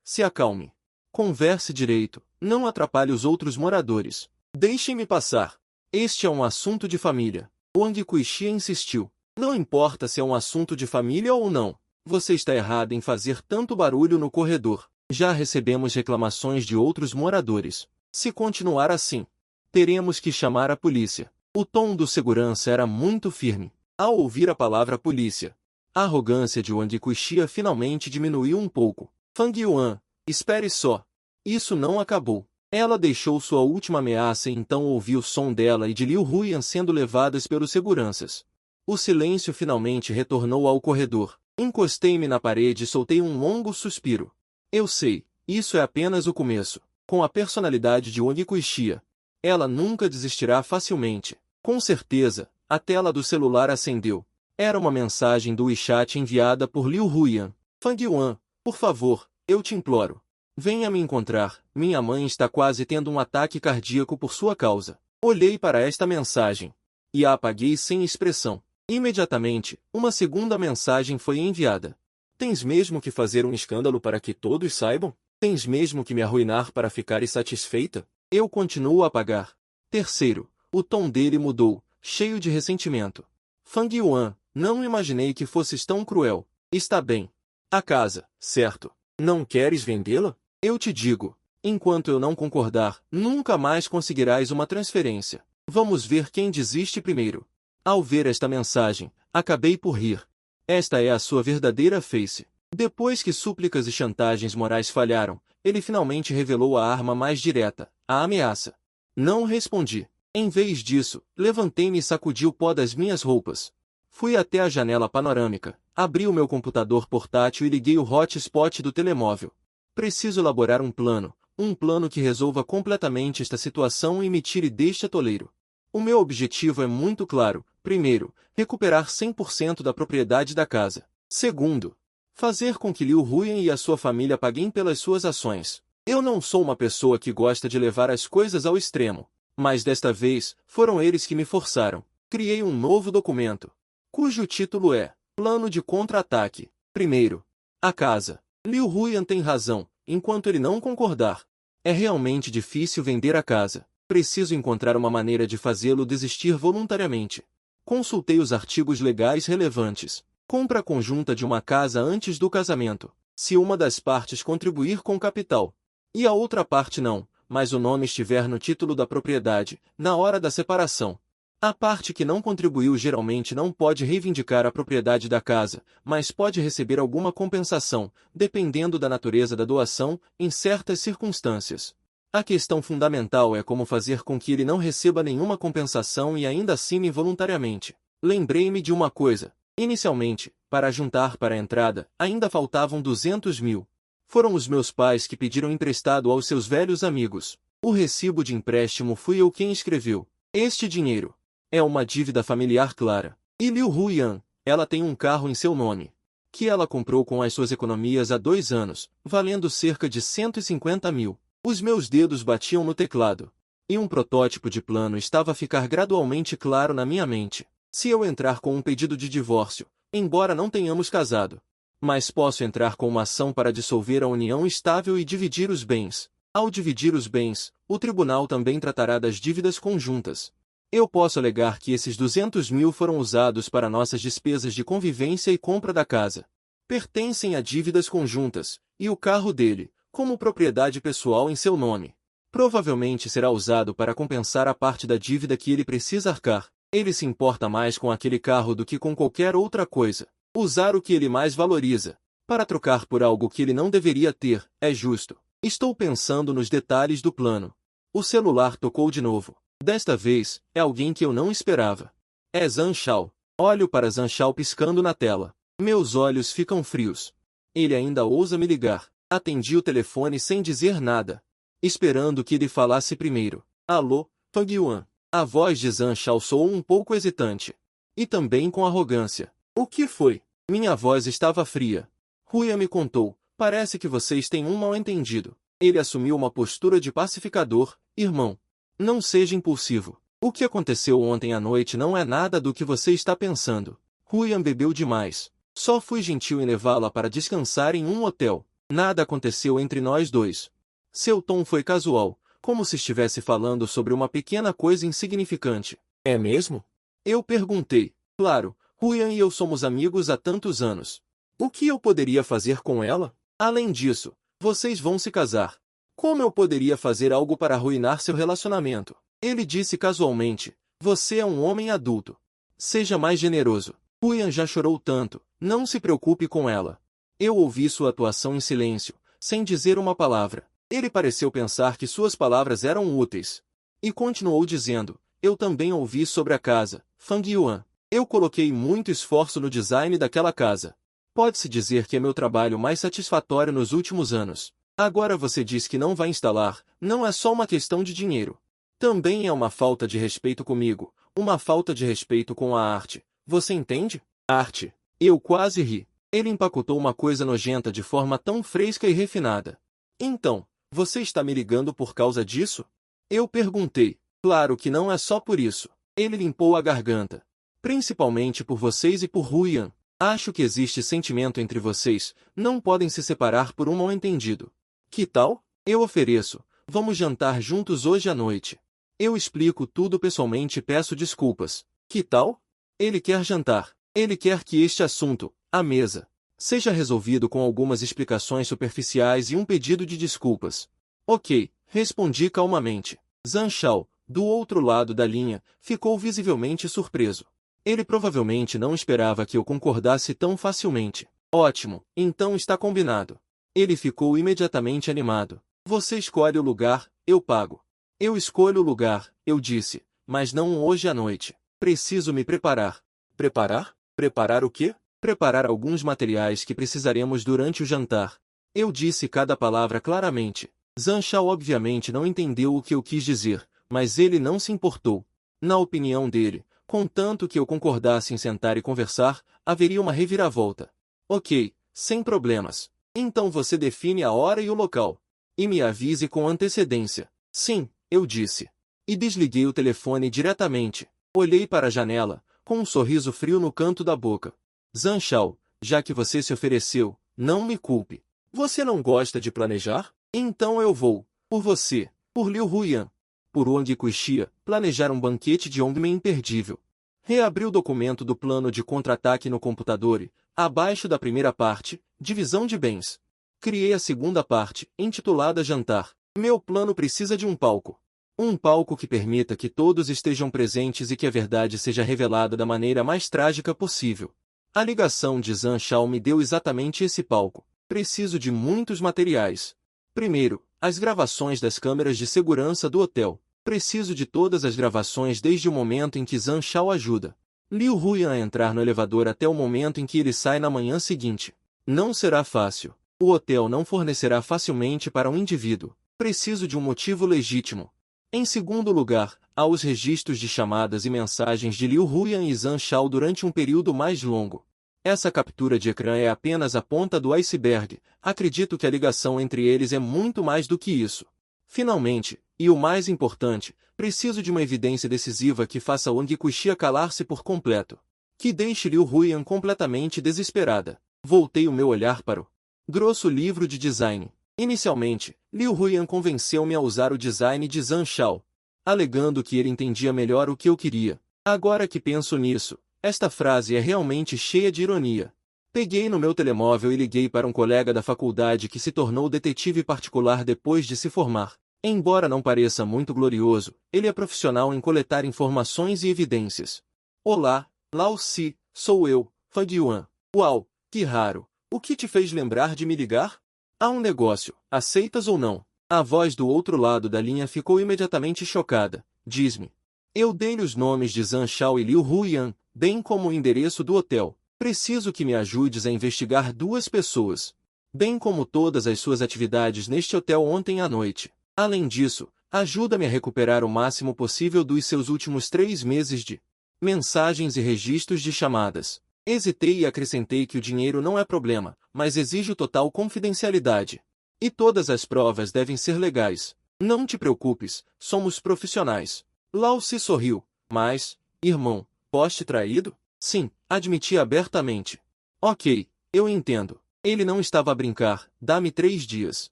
se acalme. Converse direito. Não atrapalhe os outros moradores. Deixem-me passar. Este é um assunto de família. Wang Kuixia insistiu. Não importa se é um assunto de família ou não. Você está errado em fazer tanto barulho no corredor. Já recebemos reclamações de outros moradores. Se continuar assim, teremos que chamar a polícia. O tom do segurança era muito firme. Ao ouvir a palavra polícia, a arrogância de Wang Kuixia finalmente diminuiu um pouco. Fang Yuan, espere só. Isso não acabou. Ela deixou sua última ameaça e então ouvi o som dela e de Liu Huyan sendo levadas pelos seguranças. O silêncio finalmente retornou ao corredor. Encostei-me na parede e soltei um longo suspiro. Eu sei, isso é apenas o começo. Com a personalidade de Wang Kuixia, ela nunca desistirá facilmente. Com certeza, a tela do celular acendeu. Era uma mensagem do WeChat enviada por Liu Huyan. Fang Yuan, por favor, eu te imploro. Venha me encontrar, minha mãe está quase tendo um ataque cardíaco por sua causa. Olhei para esta mensagem e a apaguei sem expressão. Imediatamente, uma segunda mensagem foi enviada. Tens mesmo que fazer um escândalo para que todos saibam? Tens mesmo que me arruinar para ficares satisfeita? Eu continuo a pagar. Terceiro, o tom dele mudou, cheio de ressentimento. Fang Yuan, não imaginei que fosses tão cruel. Está bem. A casa, certo? Não queres vendê-la? Eu te digo, enquanto eu não concordar, nunca mais conseguirás uma transferência. Vamos ver quem desiste primeiro. Ao ver esta mensagem, acabei por rir. Esta é a sua verdadeira face. Depois que súplicas e chantagens morais falharam, ele finalmente revelou a arma mais direta, a ameaça. Não respondi. Em vez disso, levantei-me e sacudi o pó das minhas roupas. Fui até a janela panorâmica, abri o meu computador portátil e liguei o hotspot do telemóvel. Preciso elaborar um plano que resolva completamente esta situação e me tire deste atoleiro. O meu objetivo é muito claro. Primeiro, recuperar 100% da propriedade da casa. Segundo, fazer com que Liu Huyan e a sua família paguem pelas suas ações. Eu não sou uma pessoa que gosta de levar as coisas ao extremo, mas desta vez, foram eles que me forçaram. Criei um novo documento, cujo título é Plano de Contra-Ataque. Primeiro, a casa. Liu Huyan tem razão, enquanto ele não concordar. É realmente difícil vender a casa. Preciso encontrar uma maneira de fazê-lo desistir voluntariamente. Consultei os artigos legais relevantes. Compra conjunta de uma casa antes do casamento, se uma das partes contribuir com capital, e a outra parte não, mas o nome estiver no título da propriedade, na hora da separação. A parte que não contribuiu geralmente não pode reivindicar a propriedade da casa, mas pode receber alguma compensação, dependendo da natureza da doação, em certas circunstâncias. A questão fundamental é como fazer com que ele não receba nenhuma compensação e ainda assine voluntariamente. Lembrei-me de uma coisa. Inicialmente, para juntar para a entrada, ainda faltavam 200 mil. Foram os meus pais que pediram emprestado aos seus velhos amigos. O recibo de empréstimo fui eu quem escreveu. Este dinheiro é uma dívida familiar clara. E Liu Huyan, ela tem um carro em seu nome, que ela comprou com as suas economias há 2 anos, valendo cerca de 150 mil. Os meus dedos batiam no teclado. E um protótipo de plano estava a ficar gradualmente claro na minha mente. Se eu entrar com um pedido de divórcio, embora não tenhamos casado, mas posso entrar com uma ação para dissolver a união estável e dividir os bens. Ao dividir os bens, o tribunal também tratará das dívidas conjuntas. Eu posso alegar que esses 200 mil foram usados para nossas despesas de convivência e compra da casa. Pertencem a dívidas conjuntas, e o carro dele, como propriedade pessoal em seu nome, provavelmente será usado para compensar a parte da dívida que ele precisa arcar. Ele se importa mais com aquele carro do que com qualquer outra coisa. Usar o que ele mais valoriza, para trocar por algo que ele não deveria ter, é justo. Estou pensando nos detalhes do plano. O celular tocou de novo. Desta vez, é alguém que eu não esperava. É Zhang Shao. Olho para Zhang Shao piscando na tela. Meus olhos ficam frios. Ele ainda ousa me ligar. Atendi o telefone sem dizer nada, esperando que ele falasse primeiro. Alô, Fang Yuan. A voz de Zhang Shao soou um pouco hesitante. E também com arrogância. O que foi? Minha voz estava fria. Huyan me contou. Parece que vocês têm um mal-entendido. Ele assumiu uma postura de pacificador. Irmão, não seja impulsivo. O que aconteceu ontem à noite não é nada do que você está pensando. Huyan bebeu demais. Só fui gentil em levá-la para descansar em um hotel. Nada aconteceu entre nós dois. Seu tom foi casual, como se estivesse falando sobre uma pequena coisa insignificante. É mesmo? Eu perguntei. Claro, Huyan e eu somos amigos há tantos anos. O que eu poderia fazer com ela? Além disso, vocês vão se casar. Como eu poderia fazer algo para arruinar seu relacionamento? Ele disse casualmente. Você é um homem adulto. Seja mais generoso. Huyan já chorou tanto. Não se preocupe com ela. Eu ouvi sua atuação em silêncio, sem dizer uma palavra. Ele pareceu pensar que suas palavras eram úteis. E continuou dizendo, eu também ouvi sobre a casa, Fang Yuan. Eu coloquei muito esforço no design daquela casa. Pode-se dizer que é meu trabalho mais satisfatório nos últimos anos. Agora você diz que não vai instalar, não é só uma questão de dinheiro. Também é uma falta de respeito comigo, uma falta de respeito com a arte. Você entende? Arte. Eu quase ri. Ele empacotou uma coisa nojenta de forma tão fresca e refinada. Então, você está me ligando por causa disso? Eu perguntei. Claro que não é só por isso. Ele limpou a garganta. Principalmente por vocês e por Huyan. Acho que existe sentimento entre vocês, não podem se separar por um mal-entendido. Que tal? Eu ofereço. Vamos jantar juntos hoje à noite. Eu explico tudo pessoalmente e peço desculpas. Que tal? Ele quer jantar. Ele quer que este assunto, a mesa, seja resolvido com algumas explicações superficiais e um pedido de desculpas. Ok, respondi calmamente. Zhang Shao, do outro lado da linha, ficou visivelmente surpreso. Ele provavelmente não esperava que eu concordasse tão facilmente. Ótimo, então está combinado. Ele ficou imediatamente animado. Você escolhe o lugar, eu pago. Eu escolho o lugar, eu disse, mas não hoje à noite. Preciso me preparar. Preparar? Preparar o quê? Preparar alguns materiais que precisaremos durante o jantar. Eu disse cada palavra claramente. Zhang Shao obviamente não entendeu o que eu quis dizer, mas ele não se importou. Na opinião dele, contanto que eu concordasse em sentar e conversar, haveria uma reviravolta. Ok, sem problemas. Então você define a hora e o local. E me avise com antecedência. Sim, eu disse. E desliguei o telefone diretamente. Olhei para a janela, com um sorriso frio no canto da boca. Zhang Shao, já que você se ofereceu, não me culpe. Você não gosta de planejar? Então eu vou, por você, por Liu Huyan, por Wang Kuixia, planejar um banquete de Ongmen imperdível. Reabri o documento do plano de contra-ataque no computador e, abaixo da primeira parte, divisão de bens. Criei a segunda parte, intitulada Jantar. Meu plano precisa de um palco. Um palco que permita que todos estejam presentes e que a verdade seja revelada da maneira mais trágica possível. A ligação de Zhang Shao me deu exatamente esse palco. Preciso de muitos materiais. Primeiro, as gravações das câmeras de segurança do hotel. Preciso de todas as gravações desde o momento em que Zhang Shao ajuda Liu Huyan a entrar no elevador até o momento em que ele sai na manhã seguinte. Não será fácil. O hotel não fornecerá facilmente para um indivíduo. Preciso de um motivo legítimo. Em segundo lugar, há os registros de chamadas e mensagens de Liu Huyan e Zhang Shao durante um período mais longo. Essa captura de ecrã é apenas a ponta do iceberg. Acredito que a ligação entre eles é muito mais do que isso. Finalmente, e o mais importante, preciso de uma evidência decisiva que faça Wang Kuixia calar-se por completo. Que deixe Liu Huyan completamente desesperada. Voltei o meu olhar para o grosso livro de design. Inicialmente, Liu Huyan convenceu-me a usar o design de Zhang Shao, alegando que ele entendia melhor o que eu queria. Agora que penso nisso, esta frase é realmente cheia de ironia. Peguei no meu telemóvel e liguei para um colega da faculdade que se tornou detetive particular depois de se formar. Embora não pareça muito glorioso, ele é profissional em coletar informações e evidências. Olá, Lao Si, sou eu, Fang Yuan. Uau, que raro. O que te fez lembrar de me ligar? Há um negócio, aceitas ou não? A voz do outro lado da linha ficou imediatamente chocada. Diz-me. Eu dei-lhe os nomes de Zhang Shao e Liu Huyan, bem como o endereço do hotel. Preciso que me ajudes a investigar duas pessoas, bem como todas as suas atividades neste hotel ontem à noite. Além disso, ajuda-me a recuperar o máximo possível dos seus últimos 3 meses de mensagens e registros de chamadas. Hesitei e acrescentei que o dinheiro não é problema, mas exijo total confidencialidade. E todas as provas devem ser legais. Não te preocupes, somos profissionais. Lao se sorriu. Mas, irmão, poste traído? Sim, admiti abertamente. Ok, eu entendo. Ele não estava a brincar. Dá-me 3 dias.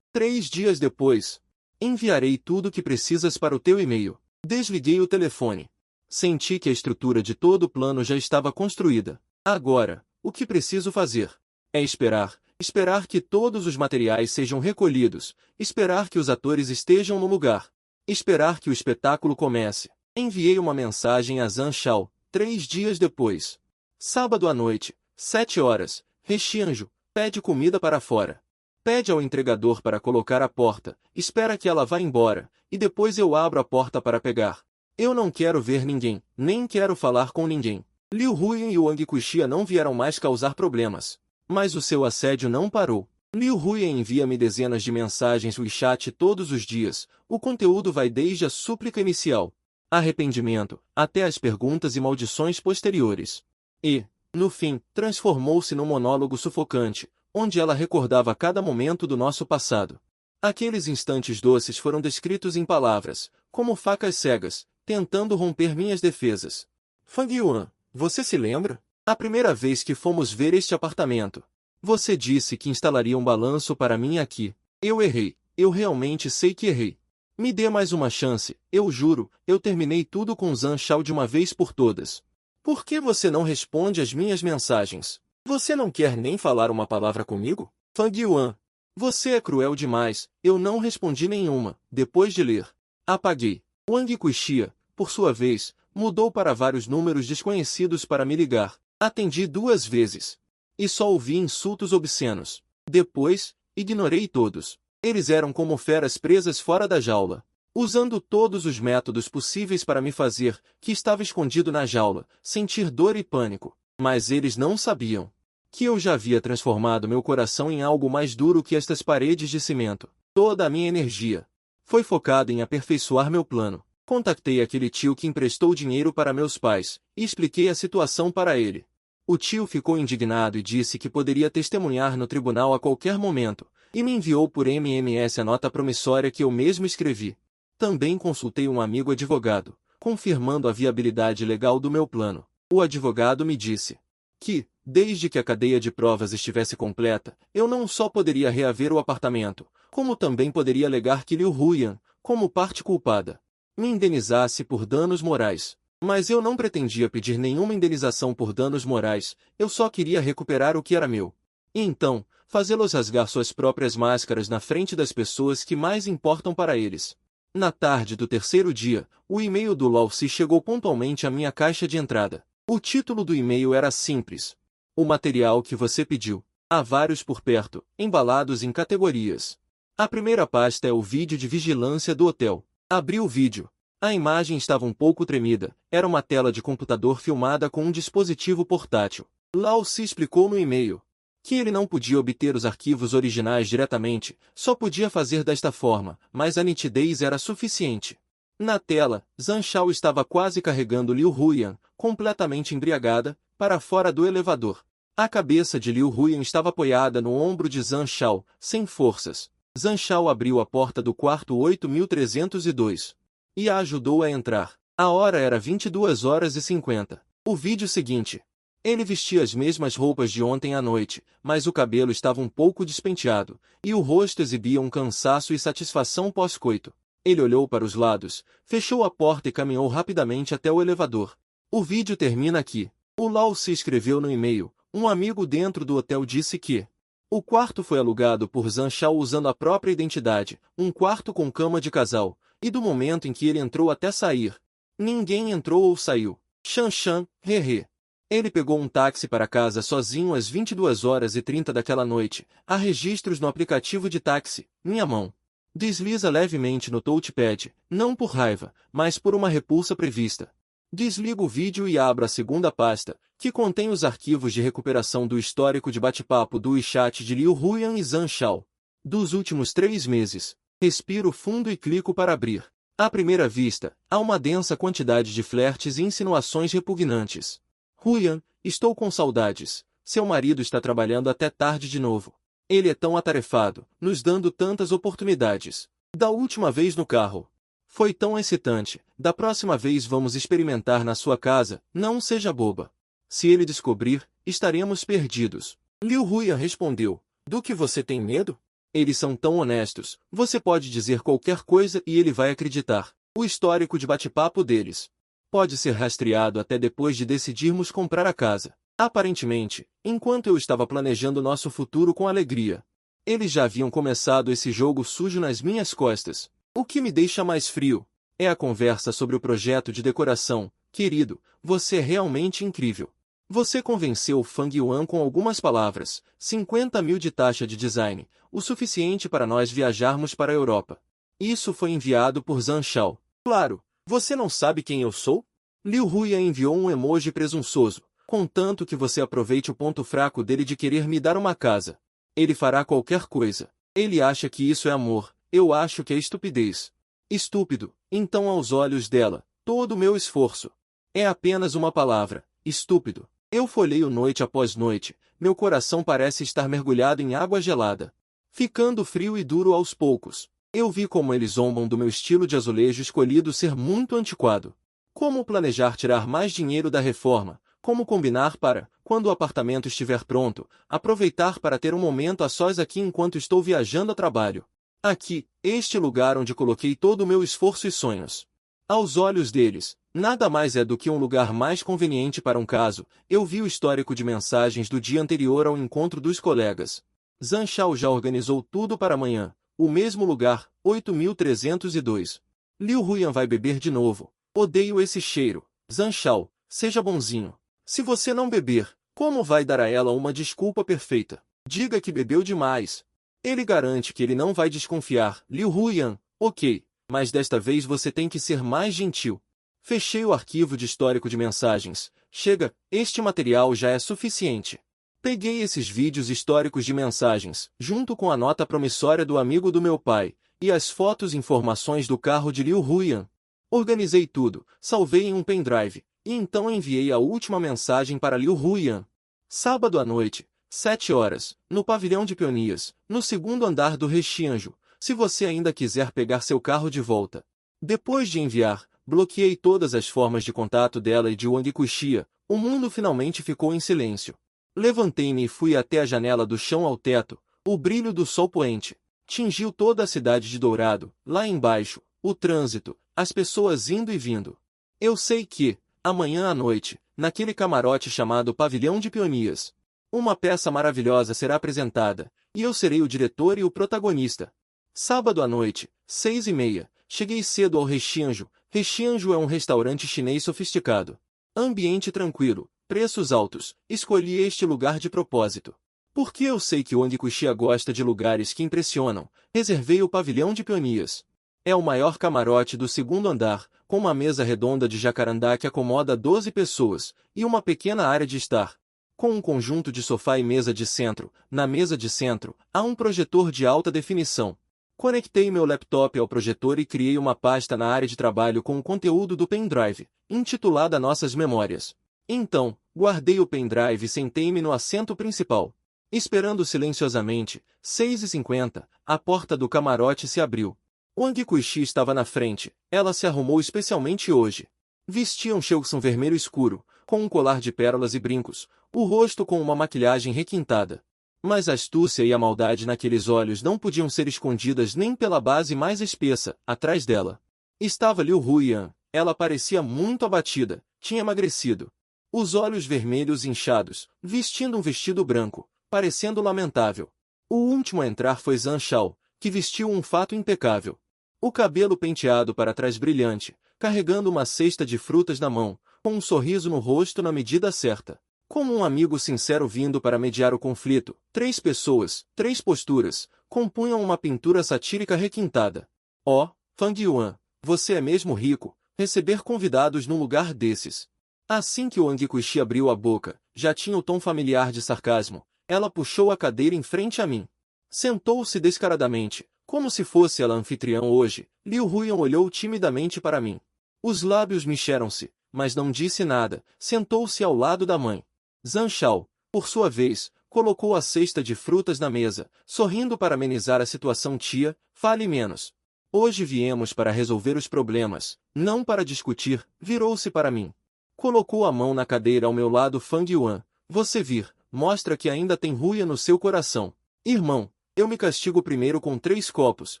3 dias depois, enviarei tudo o que precisas para o teu e-mail. Desliguei o telefone. Senti que a estrutura de todo o plano já estava construída. Agora, o que preciso fazer? É esperar. Esperar que todos os materiais sejam recolhidos. Esperar que os atores estejam no lugar. Esperar que o espetáculo comece. Enviei uma mensagem a Zhang Shao, 3 dias depois. Sábado à noite, 7 horas. Rexianjo, pede comida para fora. Pede ao entregador para colocar a porta, espera que ela vá embora, e depois eu abro a porta para pegar. Eu não quero ver ninguém, nem quero falar com ninguém. Liu Huyan e Wang Kuixia não vieram mais causar problemas. Mas o seu assédio não parou. Liu Huyan envia-me dezenas de mensagens WeChat todos os dias. O conteúdo vai desde a súplica inicial, arrependimento, até as perguntas e maldições posteriores. E, no fim, transformou-se num monólogo sufocante, onde ela recordava cada momento do nosso passado. Aqueles instantes doces foram descritos em palavras, como facas cegas, tentando romper minhas defesas. Fang Yuan, Você se lembra? A primeira vez que fomos ver este apartamento. Você disse que instalaria um balanço para mim aqui. Eu errei. Eu realmente sei que errei. Me dê mais uma chance, eu juro, eu terminei tudo com Zhan Shao de uma vez por todas. Por que você não responde às minhas mensagens? Você não quer nem falar uma palavra comigo? Fang Yuan. Você é cruel demais, eu não respondi nenhuma, depois de ler. Apaguei. Wang Kuixia, por sua vez, mudou para vários números desconhecidos para me ligar. Atendi 2 vezes. E só ouvi insultos obscenos. Depois, ignorei todos. Eles eram como feras presas fora da jaula, usando todos os métodos possíveis para me fazer, que estava escondido na jaula, sentir dor e pânico. Mas eles não sabiam que eu já havia transformado meu coração em algo mais duro que estas paredes de cimento. Toda a minha energia foi focada em aperfeiçoar meu plano. Contactei aquele tio que emprestou dinheiro para meus pais, e expliquei a situação para ele. O tio ficou indignado e disse que poderia testemunhar no tribunal a qualquer momento, e me enviou por MMS a nota promissória que eu mesmo escrevi. Também consultei um amigo advogado, confirmando a viabilidade legal do meu plano. O advogado me disse que, desde que a cadeia de provas estivesse completa, eu não só poderia reaver o apartamento, como também poderia alegar que Liu Huyan, como parte culpada, me indenizasse por danos morais. Mas eu não pretendia pedir nenhuma indenização por danos morais, eu só queria recuperar o que era meu. E então, fazê-los rasgar suas próprias máscaras na frente das pessoas que mais importam para eles. Na tarde do 3º dia, o e-mail do Lao Si chegou pontualmente à minha caixa de entrada. O título do e-mail era simples. O material que você pediu. Há vários por perto, embalados em categorias. A primeira pasta é o vídeo de vigilância do hotel. Abri o vídeo. A imagem estava um pouco tremida, era uma tela de computador filmada com um dispositivo portátil. Lao Si explicou no e-mail que ele não podia obter os arquivos originais diretamente, só podia fazer desta forma, mas a nitidez era suficiente. Na tela, Zhan Shao estava quase carregando Liu Huyan, completamente embriagada, para fora do elevador. A cabeça de Liu Huyan estava apoiada no ombro de Zhan Shao, sem forças. Zhan Shao abriu a porta do quarto 8302 e a ajudou a entrar. A hora era 22h50. O vídeo seguinte. Ele vestia as mesmas roupas de ontem à noite, mas o cabelo estava um pouco despenteado, e o rosto exibia um cansaço e satisfação pós-coito. Ele olhou para os lados, fechou a porta e caminhou rapidamente até o elevador. O vídeo termina aqui. O Lao Se escreveu no e-mail. Um amigo dentro do hotel disse que o quarto foi alugado por Zhan Shao usando a própria identidade, um quarto com cama de casal, e do momento em que ele entrou até sair, ninguém entrou ou saiu. Shan, hehe. Ele pegou um táxi para casa sozinho às 22h30 daquela noite. Há registros no aplicativo de táxi. Minha mão desliza levemente no touchpad, não por raiva, mas por uma repulsa prevista. Desligo o vídeo e abro a segunda pasta, que contém os arquivos de recuperação do histórico de bate-papo do WeChat de Liu Huyan e Zhan Shao dos últimos 3 meses. Respiro fundo e clico para abrir. À primeira vista, há uma densa quantidade de flertes e insinuações repugnantes. Huyan, estou com saudades. Seu marido está trabalhando até tarde de novo. Ele é tão atarefado, nos dando tantas oportunidades. Da última vez no carro. Foi tão excitante. Da próxima vez vamos experimentar na sua casa, não seja boba. Se ele descobrir, estaremos perdidos. Liu Huyan respondeu. Do que você tem medo? Eles são tão honestos, você pode dizer qualquer coisa e ele vai acreditar. O histórico de bate-papo deles pode ser rastreado até depois de decidirmos comprar a casa. Aparentemente, enquanto eu estava planejando nosso futuro com alegria, eles já haviam começado esse jogo sujo nas minhas costas. O que me deixa mais frio é a conversa sobre o projeto de decoração. Querido, você é realmente incrível. Você convenceu o Fang Yuan com algumas palavras, 50 mil de taxa de design, o suficiente para nós viajarmos para a Europa. Isso foi enviado por Zhan Shao. Claro, você não sabe quem eu sou? Liu Huyan enviou um emoji presunçoso, contanto que você aproveite o ponto fraco dele de querer me dar uma casa. Ele fará qualquer coisa. Ele acha que isso é amor, eu acho que é estupidez. Estúpido, então aos olhos dela, todo o meu esforço é apenas uma palavra, estúpido. Eu folheio noite após noite, meu coração parece estar mergulhado em água gelada, ficando frio e duro aos poucos. Eu vi como eles zombam do meu estilo de azulejo escolhido ser muito antiquado. Como planejar tirar mais dinheiro da reforma, Como combinar para, quando o apartamento estiver pronto, aproveitar para ter um momento a sós aqui enquanto estou viajando a trabalho. Aqui, este lugar onde coloquei todo o meu esforço e sonhos. Aos olhos deles, nada mais é do que um lugar mais conveniente para um caso. Eu vi o histórico de mensagens do dia anterior ao encontro dos colegas. Zhang Shao já organizou tudo para amanhã. O mesmo lugar, 8302. Liu Huyan vai beber de novo. Odeio esse cheiro. Zhang Shao, seja bonzinho. Se você não beber, como vai dar a ela uma desculpa perfeita? Diga que bebeu demais. Ele garante que ele não vai desconfiar. Liu Huyan, ok, mas desta vez você tem que ser mais gentil. Fechei o arquivo de histórico de mensagens. Chega, este material já é suficiente. Peguei esses vídeos históricos de mensagens, junto com a nota promissória do amigo do meu pai, e as fotos e informações do carro de Liu Huyan. Organizei tudo, salvei em um pendrive, e então enviei a última mensagem para Liu Huyan. Sábado à noite, 7 horas, no pavilhão de Peonias, no segundo andar do Rexianjo, se você ainda quiser pegar seu carro de volta. Depois de enviar, bloqueei todas as formas de contato dela e de Wang Kuxia. O mundo finalmente ficou em silêncio. Levantei-me e fui até a janela do chão ao teto. O brilho do sol poente tingiu toda a cidade de dourado. Lá embaixo, o trânsito, as pessoas indo e vindo. Eu sei que, amanhã à noite, naquele camarote chamado Pavilhão de Peonias, uma peça maravilhosa será apresentada, e eu serei o diretor e o protagonista. Sábado à noite, 6h30, cheguei cedo ao Rexianjo. Rexianjo é um restaurante chinês sofisticado. Ambiente tranquilo, preços altos. Escolhi este lugar de propósito. Porque eu sei que Wang Kuxia gosta de lugares que impressionam, reservei o Pavilhão de Peonias. É o maior camarote do segundo andar, com uma mesa redonda de jacarandá que acomoda 12 pessoas, e uma pequena área de estar. Com um conjunto de sofá e mesa de centro, na mesa de centro, há um projetor de alta definição. Conectei meu laptop ao projetor e criei uma pasta na área de trabalho com o conteúdo do pendrive, intitulada Nossas Memórias. Então, guardei o pendrive e sentei-me no assento principal. Esperando silenciosamente, 6h50, a porta do camarote se abriu. Wang Kuxi estava na frente. Ela se arrumou especialmente hoje. Vestia um cheuxum vermelho escuro, com um colar de pérolas e brincos, o rosto com uma maquilhagem requintada. Mas a astúcia e a maldade naqueles olhos não podiam ser escondidas nem pela base mais espessa, atrás dela. Estava Liu Huyan. Ela parecia muito abatida, tinha emagrecido. Os olhos vermelhos inchados, vestindo um vestido branco, parecendo lamentável. O último a entrar foi Zhang Shao, que vestiu um fato impecável. O cabelo penteado para trás brilhante, carregando uma cesta de frutas na mão, com um sorriso no rosto na medida certa. Como um amigo sincero vindo para mediar o conflito, 3 pessoas, 3 posturas, compunham uma pintura satírica requintada. Oh, Fang Yuan, você é mesmo rico, receber convidados num lugar desses. Assim que Wang Kuxi abriu a boca, já tinha o tom familiar de sarcasmo. Ela puxou a cadeira em frente a mim. Sentou-se descaradamente, como se fosse ela anfitriã hoje. Liu Huyan olhou timidamente para mim. Os lábios mexeram-se, mas não disse nada. Sentou-se ao lado da mãe. Zhang Shao, por sua vez, colocou a cesta de frutas na mesa, sorrindo para amenizar a situação. Tia, fale menos. Hoje viemos para resolver os problemas, não para discutir. Virou-se para mim. Colocou a mão na cadeira ao meu lado. Fang Yuan, você vir, mostra que ainda tem ruia no seu coração. Irmão, eu me castigo primeiro com 3 copos,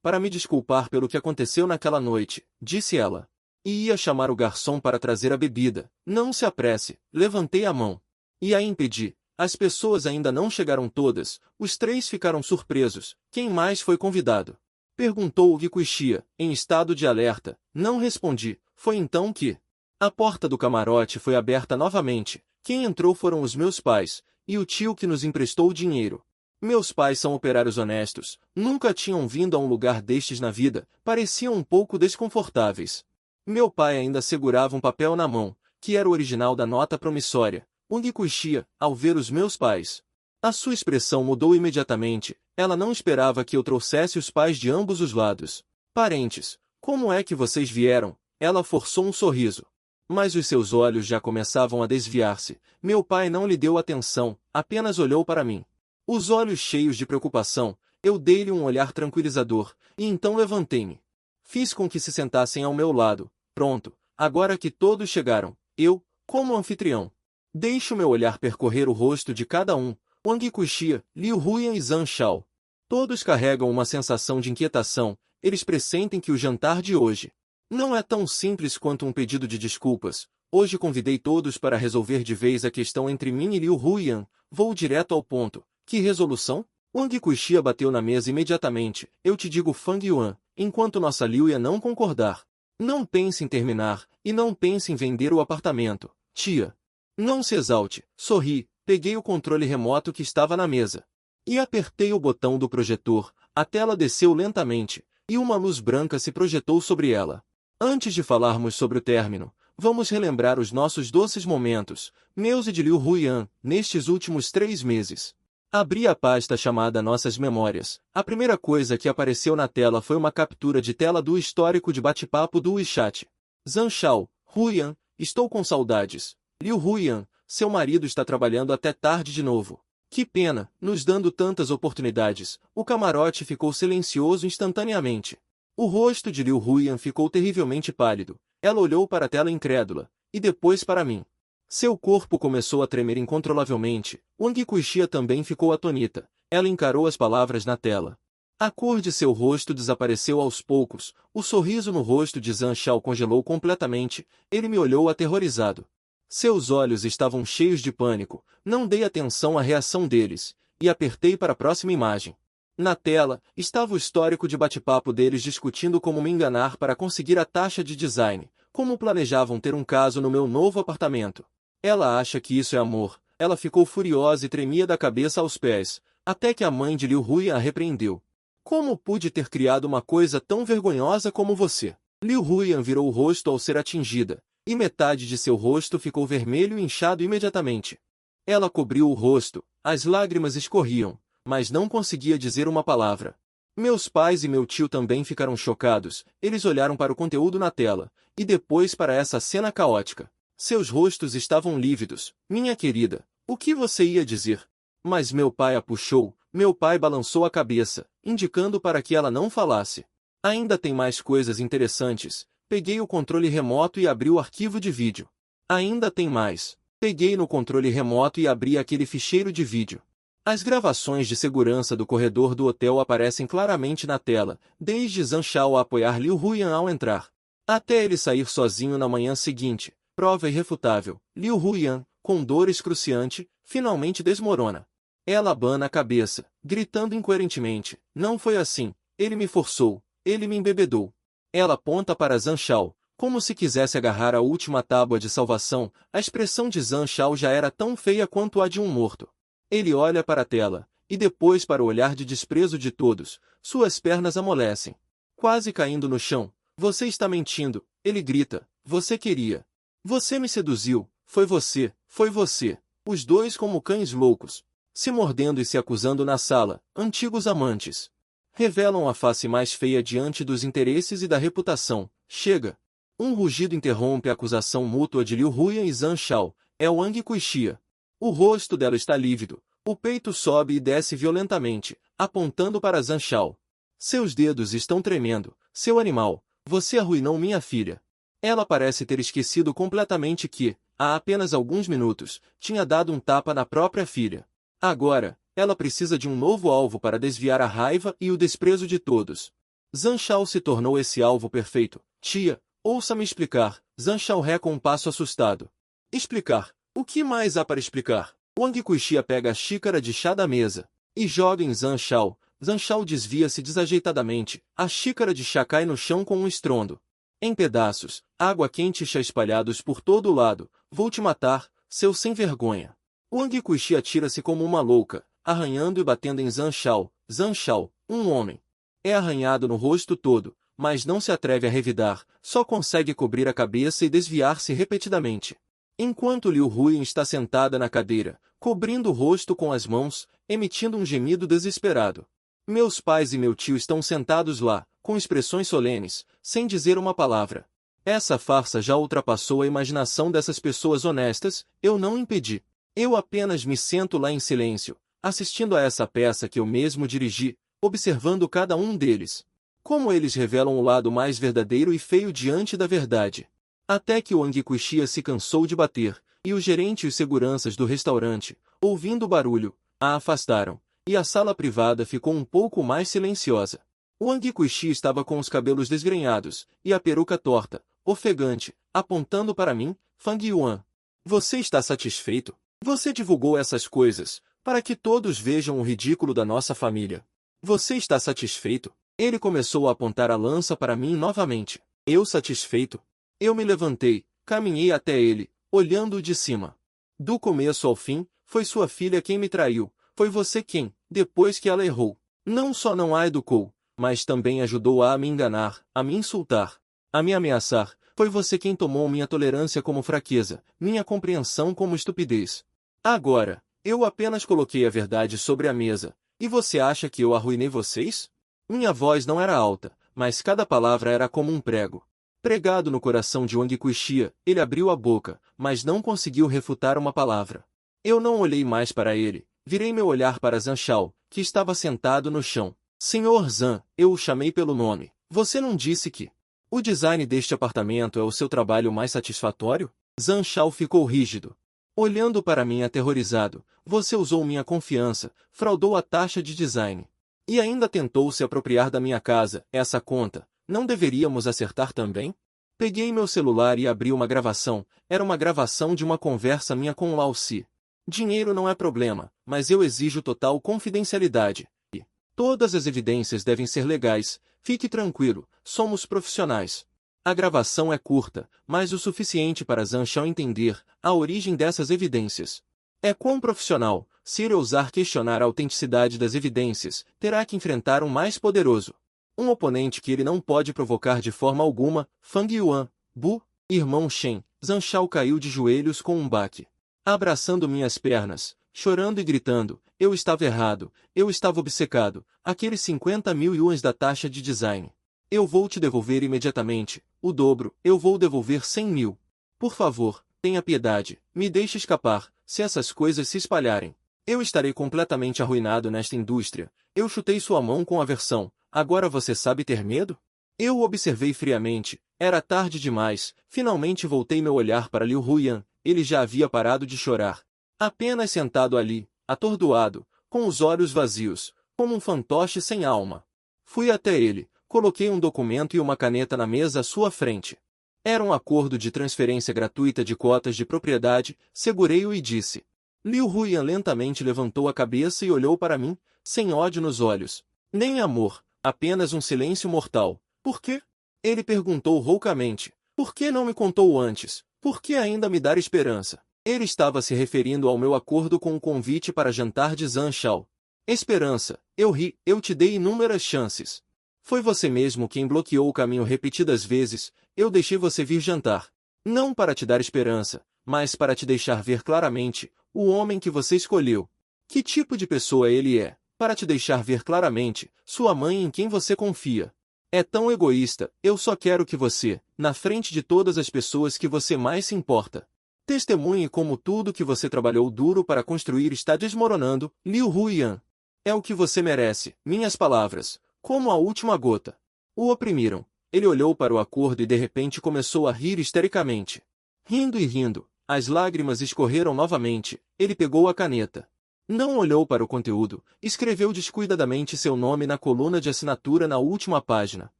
para me desculpar pelo que aconteceu naquela noite, disse ela. E ia chamar o garçom para trazer a bebida. Não se apresse, levantei a mão. E a impedi. As pessoas ainda não chegaram todas. Os 3 ficaram surpresos. Quem mais foi convidado? Perguntou o Kuxia, em estado de alerta. Não respondi. Foi então que a porta do camarote foi aberta novamente. Quem entrou foram os meus pais, e o tio que nos emprestou o dinheiro. Meus pais são operários honestos. Nunca tinham vindo a um lugar destes na vida. Pareciam um pouco desconfortáveis. Meu pai ainda segurava um papel na mão, que era o original da nota promissória. Wang Kuxia, ao ver os meus pais, a sua expressão mudou imediatamente. Ela não esperava que eu trouxesse os pais de ambos os lados. Parentes, como é que vocês vieram? Ela forçou um sorriso. Mas os seus olhos já começavam a desviar-se. Meu pai não lhe deu atenção, apenas olhou para mim. Os olhos cheios de preocupação, eu dei-lhe um olhar tranquilizador, e então levantei-me. Fiz com que se sentassem ao meu lado. Pronto, agora que todos chegaram, eu, como anfitrião, Deixo meu olhar percorrer o rosto de cada um, Wang Kuxia, Liu Huyan e Zhang Shao. Todos carregam uma sensação de inquietação, eles pressentem que o jantar de hoje não é tão simples quanto um pedido de desculpas. Hoje convidei todos para resolver de vez a questão entre mim e Liu Huyan. Vou direto ao ponto. Que resolução? Wang Kuxia bateu na mesa imediatamente. Eu te digo Fang Yuan, enquanto nossa Liuya não concordar. Não pense em terminar, e não pense em vender o apartamento, tia. Não se exalte. Sorri, peguei o controle remoto que estava na mesa e apertei o botão do projetor. A tela desceu lentamente, e uma luz branca se projetou sobre ela. Antes de falarmos sobre o término, vamos relembrar os nossos doces momentos, meus e de Liu Huyan, nestes últimos 3 meses. Abri a pasta chamada Nossas Memórias. A primeira coisa que apareceu na tela foi uma captura de tela do histórico de bate-papo do WeChat. Zhang Shao, Huyan, estou com saudades. Liu Huyan, seu marido está trabalhando até tarde de novo. Que pena, nos dando tantas oportunidades. O camarote ficou silencioso instantaneamente. O rosto de Liu Huyan ficou terrivelmente pálido. Ela olhou para a tela incrédula, e depois para mim. Seu corpo começou a tremer incontrolavelmente. Wang Kuxia também ficou atônita. Ela encarou as palavras na tela. A cor de seu rosto desapareceu aos poucos. O sorriso no rosto de Zhang Shao congelou completamente. Ele me olhou aterrorizado. Seus olhos estavam cheios de pânico. Não dei atenção à reação deles, e apertei para a próxima imagem. Na tela, estava o histórico de bate-papo deles discutindo como me enganar para conseguir a taxa de design, como planejavam ter um caso no meu novo apartamento. Ela acha que isso é amor. Ela ficou furiosa e tremia da cabeça aos pés, até que a mãe de Liu Huyan a repreendeu. Como pude ter criado uma coisa tão vergonhosa como você? Liu Huyan virou o rosto ao ser atingida, e metade de seu rosto ficou vermelho e inchado imediatamente. Ela cobriu o rosto, as lágrimas escorriam, mas não conseguia dizer uma palavra. Meus pais e meu tio também ficaram chocados. Eles olharam para o conteúdo na tela, e depois para essa cena caótica. Seus rostos estavam lívidos. Minha querida, o que você ia dizer? Mas meu pai a puxou. Meu pai balançou a cabeça, indicando para que ela não falasse. Ainda tem mais coisas interessantes. Peguei o controle remoto e abri o arquivo de vídeo. Ainda tem mais. Peguei no controle remoto e abri aquele ficheiro de vídeo. As gravações de segurança do corredor do hotel aparecem claramente na tela, desde Zhang Shao a apoiar Liu Huyan ao entrar, até ele sair sozinho na manhã seguinte. Prova irrefutável. Liu Huyan, com dor excruciante, finalmente desmorona. Ela abana a cabeça, gritando incoerentemente. Não foi assim. Ele me forçou. Ele me embebedou. Ela aponta para Zhang Shao, como se quisesse agarrar a última tábua de salvação. A expressão de Zhang Shao já era tão feia quanto a de um morto. Ele olha para a tela, e depois para o olhar de desprezo de todos. Suas pernas amolecem, quase caindo no chão. Você está mentindo, ele grita. Você queria. Você me seduziu. Foi você, foi você. Os dois como cães loucos, se mordendo e se acusando na sala, antigos amantes. Revelam a face mais feia diante dos interesses e da reputação. Chega. Um rugido interrompe a acusação mútua de Liu Huyan e Zhang Shao. É Wang Kuxia. O rosto dela está lívido. O peito sobe e desce violentamente, apontando para Zhang Shao. Seus dedos estão tremendo. Seu animal, você arruinou minha filha. Ela parece ter esquecido completamente que, há apenas alguns minutos, tinha dado um tapa na própria filha. Agora, ela precisa de um novo alvo para desviar a raiva e o desprezo de todos. Zhang Shao se tornou esse alvo perfeito. Tia, ouça-me explicar. Zhang Shao com um passo assustado. Explicar? O que mais há para explicar? Wang Kuxia pega a xícara de chá da mesa e joga em Zhang Shao. Zhang Shao desvia-se desajeitadamente. A xícara de chá cai no chão com um estrondo. Em pedaços, água quente e chá espalhados por todo o lado. Vou te matar, seu sem vergonha. Wang Kuxia atira-se como uma louca, arranhando e batendo em Zhang Shao. Zhang Shao, um homem. É arranhado no rosto todo, mas não se atreve a revidar, só consegue cobrir a cabeça e desviar-se repetidamente. Enquanto Liu Huyan está sentada na cadeira, cobrindo o rosto com as mãos, emitindo um gemido desesperado. Meus pais e meu tio estão sentados lá, com expressões solenes, sem dizer uma palavra. Essa farsa já ultrapassou a imaginação dessas pessoas honestas. Eu não impedi. Eu apenas me sento lá em silêncio, assistindo a essa peça que eu mesmo dirigi, observando cada um deles. Como eles revelam o lado mais verdadeiro e feio diante da verdade. Até que Wang Kuxia se cansou de bater, e o gerente e os seguranças do restaurante, ouvindo o barulho, a afastaram, e a sala privada ficou um pouco mais silenciosa. Wang Kuixi estava com os cabelos desgrenhados, e a peruca torta, ofegante, apontando para mim. Fang Yuan. Você está satisfeito? Você divulgou essas coisas, para que todos vejam o ridículo da nossa família. Você está satisfeito? Ele começou a apontar a lança para mim novamente. Eu satisfeito? Eu me levantei, caminhei até ele, olhando-o de cima. Do começo ao fim, foi sua filha quem me traiu, foi você quem, depois que ela errou, não só não a educou, mas também ajudou-a a me enganar, a me insultar, a me ameaçar. Foi você quem tomou minha tolerância como fraqueza, minha compreensão como estupidez. Agora, eu apenas coloquei a verdade sobre a mesa, e você acha que eu arruinei vocês? Minha voz não era alta, mas cada palavra era como um prego. Pregado no coração de Wang Kuixi, ele abriu a boca, mas não conseguiu refutar uma palavra. Eu não olhei mais para ele, virei meu olhar para Zhang Shao, que estava sentado no chão. Senhor Zhang, eu o chamei pelo nome. Você não disse que o design deste apartamento é o seu trabalho mais satisfatório? Zhang Shao ficou rígido. Olhando para mim aterrorizado, você usou minha confiança, fraudou a taxa de design. E ainda tentou se apropriar da minha casa, essa conta. Não deveríamos acertar também? Peguei meu celular e abri uma gravação. Era uma gravação de uma conversa minha com Lao Si. Dinheiro não é problema, mas eu exijo total confidencialidade. E todas as evidências devem ser legais. Fique tranquilo, somos profissionais. A gravação é curta, mas o suficiente para Zhang Shao entender a origem dessas evidências. É quão profissional, se ele ousar questionar a autenticidade das evidências, terá que enfrentar um mais poderoso. Um oponente que ele não pode provocar de forma alguma. Fang Yuan, Bu, irmão Shen. Zhang Shao caiu de joelhos com um baque, abraçando minhas pernas, chorando e gritando. Eu estava errado, eu estava obcecado. Aqueles 50.000 yuans da taxa de design. Eu vou te devolver imediatamente, o dobro. Eu vou devolver 100.000. Por favor, tenha piedade, me deixe escapar. Se essas coisas se espalharem, eu estarei completamente arruinado nesta indústria. Eu chutei sua mão com aversão. Agora você sabe ter medo? Eu o observei friamente. Era tarde demais. Finalmente voltei meu olhar para Liu Huyan. Ele já havia parado de chorar. Apenas sentado ali, atordoado, com os olhos vazios, como um fantoche sem alma. Fui até ele, coloquei um documento e uma caneta na mesa à sua frente. Era um acordo de transferência gratuita de cotas de propriedade. Segurei-o e disse. Liu Huyan lentamente levantou a cabeça e olhou para mim, sem ódio nos olhos. Nem amor. Apenas um silêncio mortal. Por quê? Ele perguntou roucamente. Por que não me contou antes? Por que ainda me dar esperança? Ele estava se referindo ao meu acordo com o convite para jantar de Zhang Shao. Esperança. Eu ri. Eu te dei inúmeras chances. Foi você mesmo quem bloqueou o caminho repetidas vezes. Eu deixei você vir jantar. Não para te dar esperança, mas para te deixar ver claramente o homem que você escolheu. Que tipo de pessoa ele é? Para te deixar ver claramente, sua mãe em quem você confia. É tão egoísta. Eu só quero que você, na frente de todas as pessoas que você mais se importa, testemunhe como tudo que você trabalhou duro para construir está desmoronando. Liu Huyan. É o que você merece. Minhas palavras, como a última gota, o oprimiram. Ele olhou para o acordo e de repente começou a rir histericamente. Rindo e rindo, as lágrimas escorreram novamente. Ele pegou a caneta. Não olhou para o conteúdo, escreveu descuidadamente seu nome na coluna de assinatura na última página.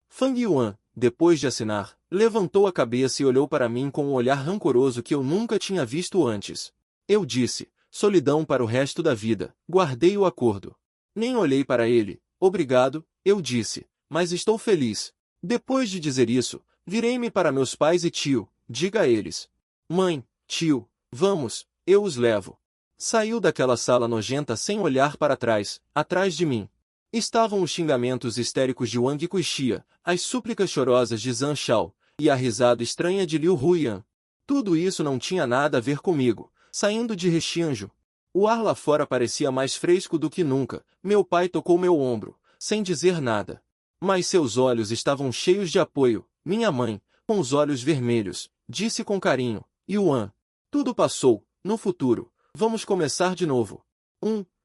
Fang Yuan, depois de assinar, levantou a cabeça e olhou para mim com um olhar rancoroso que eu nunca tinha visto antes. Eu disse, solidão para o resto da vida. Guardei o acordo. Nem olhei para ele. Obrigado, eu disse, mas estou feliz. Depois de dizer isso, virei-me para meus pais e tio. Diga a eles. Mãe, tio, vamos, eu os levo. Saiu daquela sala nojenta sem olhar para trás. Atrás de mim estavam os xingamentos histéricos de Wang Kuixi, as súplicas chorosas de Zhang Shao, e a risada estranha de Liu Huyan. Tudo isso não tinha nada a ver comigo. Saindo de Rexianjo, o ar lá fora parecia mais fresco do que nunca. Meu pai tocou meu ombro, sem dizer nada. Mas seus olhos estavam cheios de apoio. Minha mãe, com os olhos vermelhos, disse com carinho. Yuan, tudo passou. No futuro, vamos começar de novo.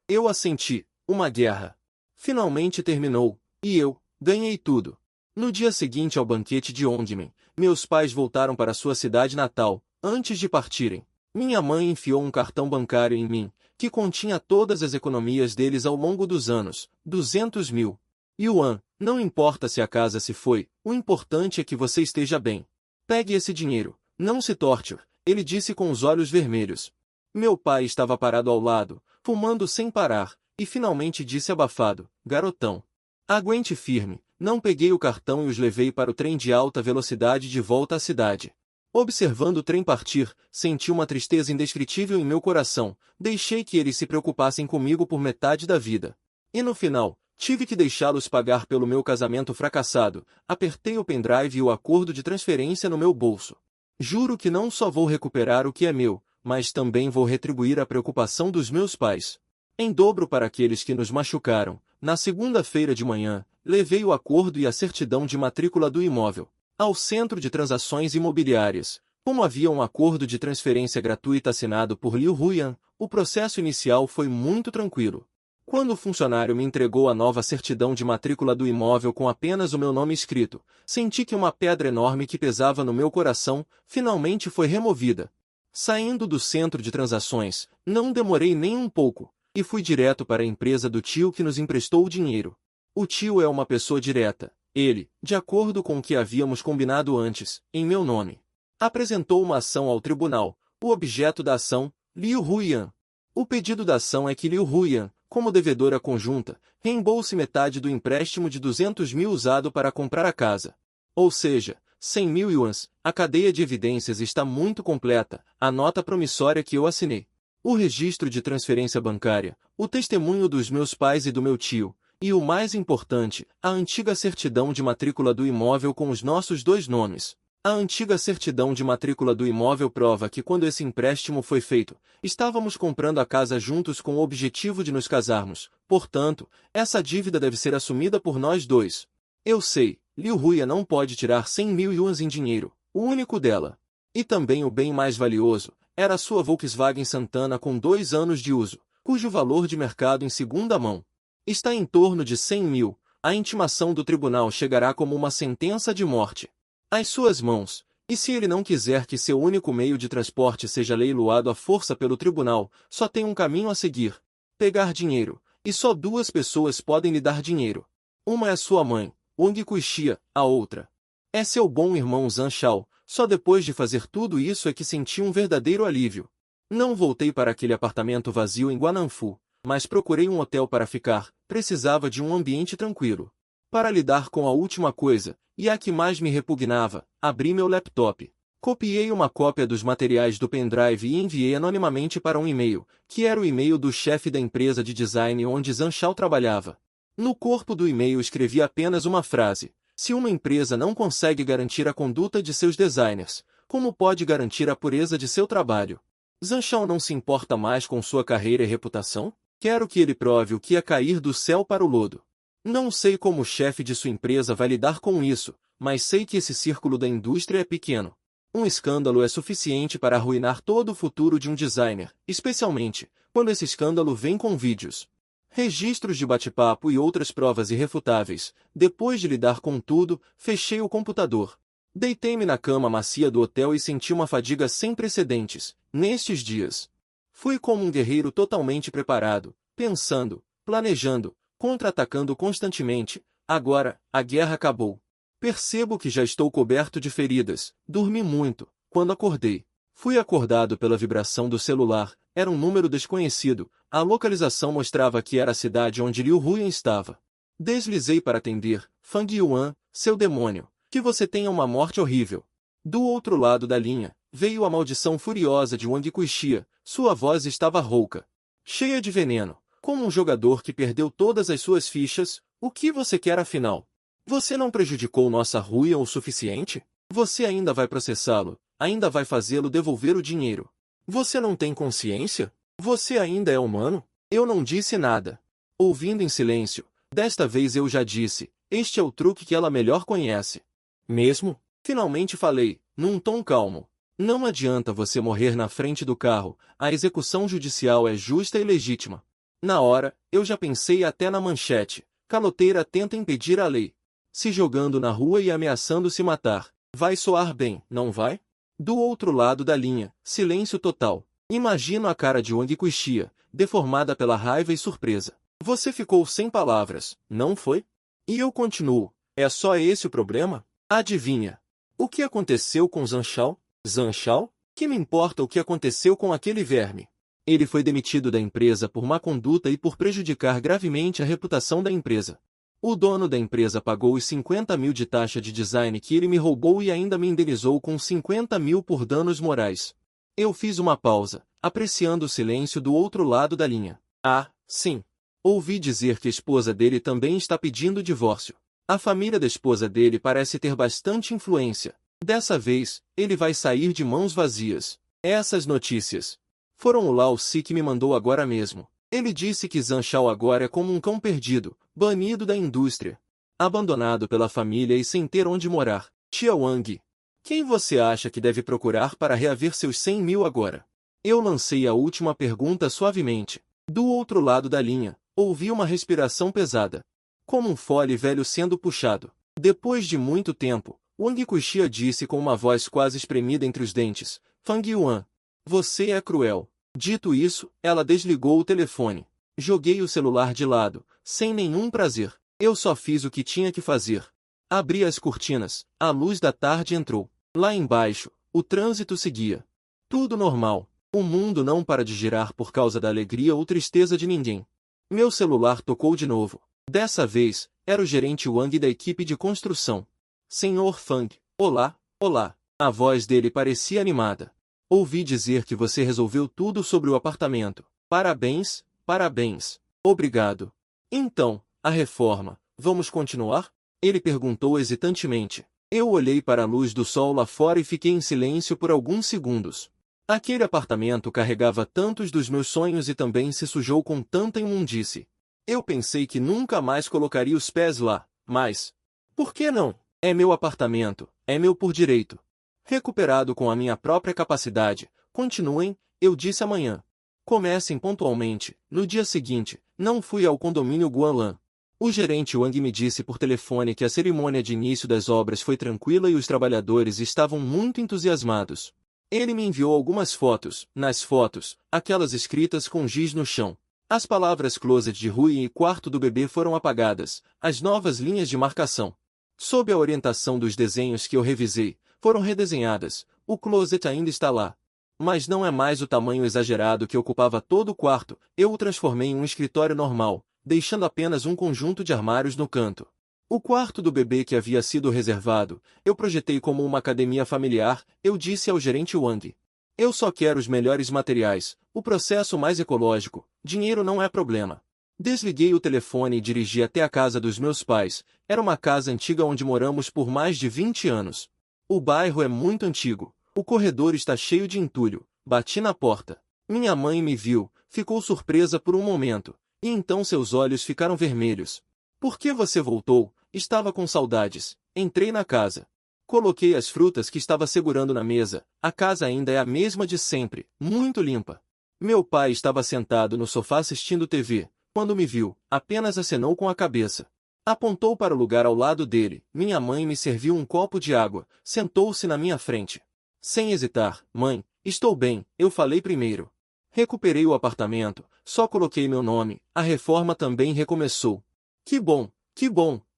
Eu assenti. Uma guerra finalmente terminou, e eu ganhei tudo. No dia seguinte ao banquete de Ondmen, meus pais voltaram para sua cidade natal. Antes de partirem, Minha mãe enfiou um cartão bancário em mim, que continha todas as economias deles ao longo dos anos, 200.000 yuan. Não importa se a casa se foi, o importante é que você esteja bem. Pegue esse dinheiro, não se torture, ele disse com os olhos vermelhos. Meu pai estava parado ao lado, fumando sem parar, e finalmente disse abafado, garotão. Aguente firme. Não peguei o cartão e os levei para o trem de alta velocidade de volta à cidade. Observando o trem partir, senti uma tristeza indescritível em meu coração, deixei que eles se preocupassem comigo por metade da vida. E no final, tive que deixá-los pagar pelo meu casamento fracassado, apertei o pendrive e o acordo de transferência no meu bolso. Juro que não só vou recuperar o que é meu, mas também vou retribuir a preocupação dos meus pais. Em dobro para aqueles que nos machucaram, na segunda-feira de manhã, levei o acordo e a certidão de matrícula do imóvel ao Centro de Transações Imobiliárias. Como havia um acordo de transferência gratuita assinado por Liu Huiyan, o processo inicial foi muito tranquilo. Quando o funcionário me entregou a nova certidão de matrícula do imóvel com apenas o meu nome escrito, senti que uma pedra enorme que pesava no meu coração, finalmente foi removida. Saindo do centro de transações, não demorei nem um pouco, e fui direto para a empresa do tio que nos emprestou o dinheiro. O tio é uma pessoa direta. Ele, de acordo com o que havíamos combinado antes, em meu nome, apresentou uma ação ao tribunal. O objeto da ação, Liu Huiyan. O pedido da ação é que Liu Huiyan, como devedora conjunta, reembolse metade do empréstimo de 200.000 usado para comprar a casa. Ou seja, 100.000 yuans. A cadeia de evidências está muito completa, a nota promissória que eu assinei, o registro de transferência bancária, o testemunho dos meus pais e do meu tio, e o mais importante, a antiga certidão de matrícula do imóvel com os nossos dois nomes. A antiga certidão de matrícula do imóvel prova que quando esse empréstimo foi feito, estávamos comprando a casa juntos com o objetivo de nos casarmos, portanto, essa dívida deve ser assumida por nós dois. Eu sei, Liu Huiyan não pode tirar 100.000 yuans em dinheiro, o único dela. E também o bem mais valioso, era a sua Volkswagen Santana com 2 anos de uso, cujo valor de mercado em segunda mão está em torno de 100.000. A intimação do tribunal chegará como uma sentença de morte às suas mãos, e se ele não quiser que seu único meio de transporte seja leiloado à força pelo tribunal, só tem um caminho a seguir: pegar dinheiro, e só 2 pessoas podem lhe dar dinheiro. Uma é sua mãe, Wang Kuixia, a outra é seu bom irmão Zhang Shao. Só depois de fazer tudo isso é que senti um verdadeiro alívio. Não voltei para aquele apartamento vazio em Guananfu, mas procurei um hotel para ficar. Precisava de um ambiente tranquilo para lidar com a última coisa, e a que mais me repugnava. Abri meu laptop, copiei uma cópia dos materiais do pendrive e enviei anonimamente para um e-mail, que era o e-mail do chefe da empresa de design onde Zhang Shao trabalhava. No corpo do e-mail escrevi apenas uma frase: se uma empresa não consegue garantir a conduta de seus designers, como pode garantir a pureza de seu trabalho? Zhang Shao não se importa mais com sua carreira e reputação? Quero que ele prove o que é cair do céu para o lodo. Não sei como o chefe de sua empresa vai lidar com isso, mas sei que esse círculo da indústria é pequeno. Um escândalo é suficiente para arruinar todo o futuro de um designer, especialmente quando esse escândalo vem com vídeos, registros de bate-papo e outras provas irrefutáveis. Depois de lidar com tudo, fechei o computador. Deitei-me na cama macia do hotel e senti uma fadiga sem precedentes. Nestes dias, fui como um guerreiro totalmente preparado, pensando, planejando, contra-atacando constantemente. Agora, a guerra acabou. Percebo que já estou coberto de feridas. Dormi muito. Quando acordei, fui acordado pela vibração do celular. Era um número desconhecido. A localização mostrava que era a cidade onde Liu Huiyan estava. Deslizei para atender. Fang Yuan, seu demônio, que você tenha uma morte horrível. Do outro lado da linha, veio a maldição furiosa de Wang Kuixia. Sua voz estava rouca, cheia de veneno, como um jogador que perdeu todas as suas fichas. O que você quer afinal? Você não prejudicou nossa Huiyan o suficiente? Você ainda vai processá-lo, ainda vai fazê-lo devolver o dinheiro. Você não tem consciência? Você ainda é humano? Eu não disse nada. Ouvindo em silêncio, desta vez eu já disse, este é o truque que ela melhor conhece. Mesmo? Finalmente falei, num tom calmo. Não adianta você morrer na frente do carro, a execução judicial é justa e legítima. Na hora, eu já pensei até na manchete: caloteira tenta impedir a lei, se jogando na rua e ameaçando se matar. Vai soar bem, não vai? Do outro lado da linha, silêncio total. Imagino a cara de Wang Kuixia, deformada pela raiva e surpresa. Você ficou sem palavras, não foi? E eu continuo. É só esse o problema? Adivinha? O que aconteceu com Zhang Shao? Zhang Shao? Que me importa o que aconteceu com aquele verme? Ele foi demitido da empresa por má conduta e por prejudicar gravemente a reputação da empresa. O dono da empresa pagou os 50 mil de taxa de design que ele me roubou e ainda me indenizou com 50 mil por danos morais. Eu fiz uma pausa, apreciando o silêncio do outro lado da linha. Ah, sim. Ouvi dizer que a esposa dele também está pedindo divórcio. A família da esposa dele parece ter bastante influência. Dessa vez, ele vai sair de mãos vazias. Essas notícias foram o Lao Si que me mandou agora mesmo. Ele disse que Zhang Shao agora é como um cão perdido, banido da indústria, abandonado pela família e sem ter onde morar. Tia Wang, quem você acha que deve procurar para reaver seus 100 mil agora? Eu lancei a última pergunta suavemente. Do outro lado da linha, ouvi uma respiração pesada, como um fole velho sendo puxado. Depois de muito tempo, Wang Kuixia disse com uma voz quase espremida entre os dentes, Fang Yuan, você é cruel. Dito isso, ela desligou o telefone. Joguei o celular de lado, sem nenhum prazer. Eu só fiz o que tinha que fazer. Abri as cortinas, a luz da tarde entrou. Lá embaixo, o trânsito seguia. Tudo normal. O mundo não para de girar por causa da alegria ou tristeza de ninguém. Meu celular tocou de novo. Dessa vez, era o gerente Wang da equipe de construção. Senhor Fang, olá, olá. A voz dele parecia animada. Ouvi dizer que você resolveu tudo sobre o apartamento. Parabéns, parabéns. Obrigado. Então, a reforma, vamos continuar? Ele perguntou hesitantemente. Eu olhei para a luz do sol lá fora e fiquei em silêncio por alguns segundos. Aquele apartamento carregava tantos dos meus sonhos e também se sujou com tanta imundície. Eu pensei que nunca mais colocaria os pés lá, mas... por que não? É meu apartamento, é meu por direito. Recuperado com a minha própria capacidade, continuem, eu disse amanhã. Comecem pontualmente. No dia seguinte, não fui ao condomínio Guanlan. O gerente Wang me disse por telefone que a cerimônia de início das obras foi tranquila e os trabalhadores estavam muito entusiasmados. Ele me enviou algumas fotos. Nas fotos, aquelas escritas com giz no chão. As palavras closet de Rui e quarto do bebê foram apagadas, as novas linhas de marcação, sob a orientação dos desenhos que eu revisei, foram redesenhadas. O closet ainda está lá. Mas não é mais o tamanho exagerado que ocupava todo o quarto. Eu o transformei em um escritório normal, deixando apenas um conjunto de armários no canto. O quarto do bebê que havia sido reservado, eu projetei como uma academia familiar. Eu disse ao gerente Wang. Eu só quero os melhores materiais, o processo mais ecológico. Dinheiro não é problema. Desliguei o telefone e dirigi até a casa dos meus pais. Era uma casa antiga onde moramos por mais de 20 anos. O bairro é muito antigo. O corredor está cheio de entulho. Bati na porta. Minha mãe me viu, ficou surpresa por um momento, e então seus olhos ficaram vermelhos. Por que você voltou? Estava com saudades. Entrei na casa. Coloquei as frutas que estava segurando na mesa. A casa ainda é a mesma de sempre, muito limpa. Meu pai estava sentado no sofá assistindo TV. Quando me viu, apenas acenou com a cabeça. Apontou para o lugar ao lado dele. Minha mãe me serviu um copo de água. Sentou-se na minha frente. Sem hesitar, mãe, estou bem, eu falei primeiro. Recuperei o apartamento, só coloquei meu nome, a reforma também recomeçou. Que bom,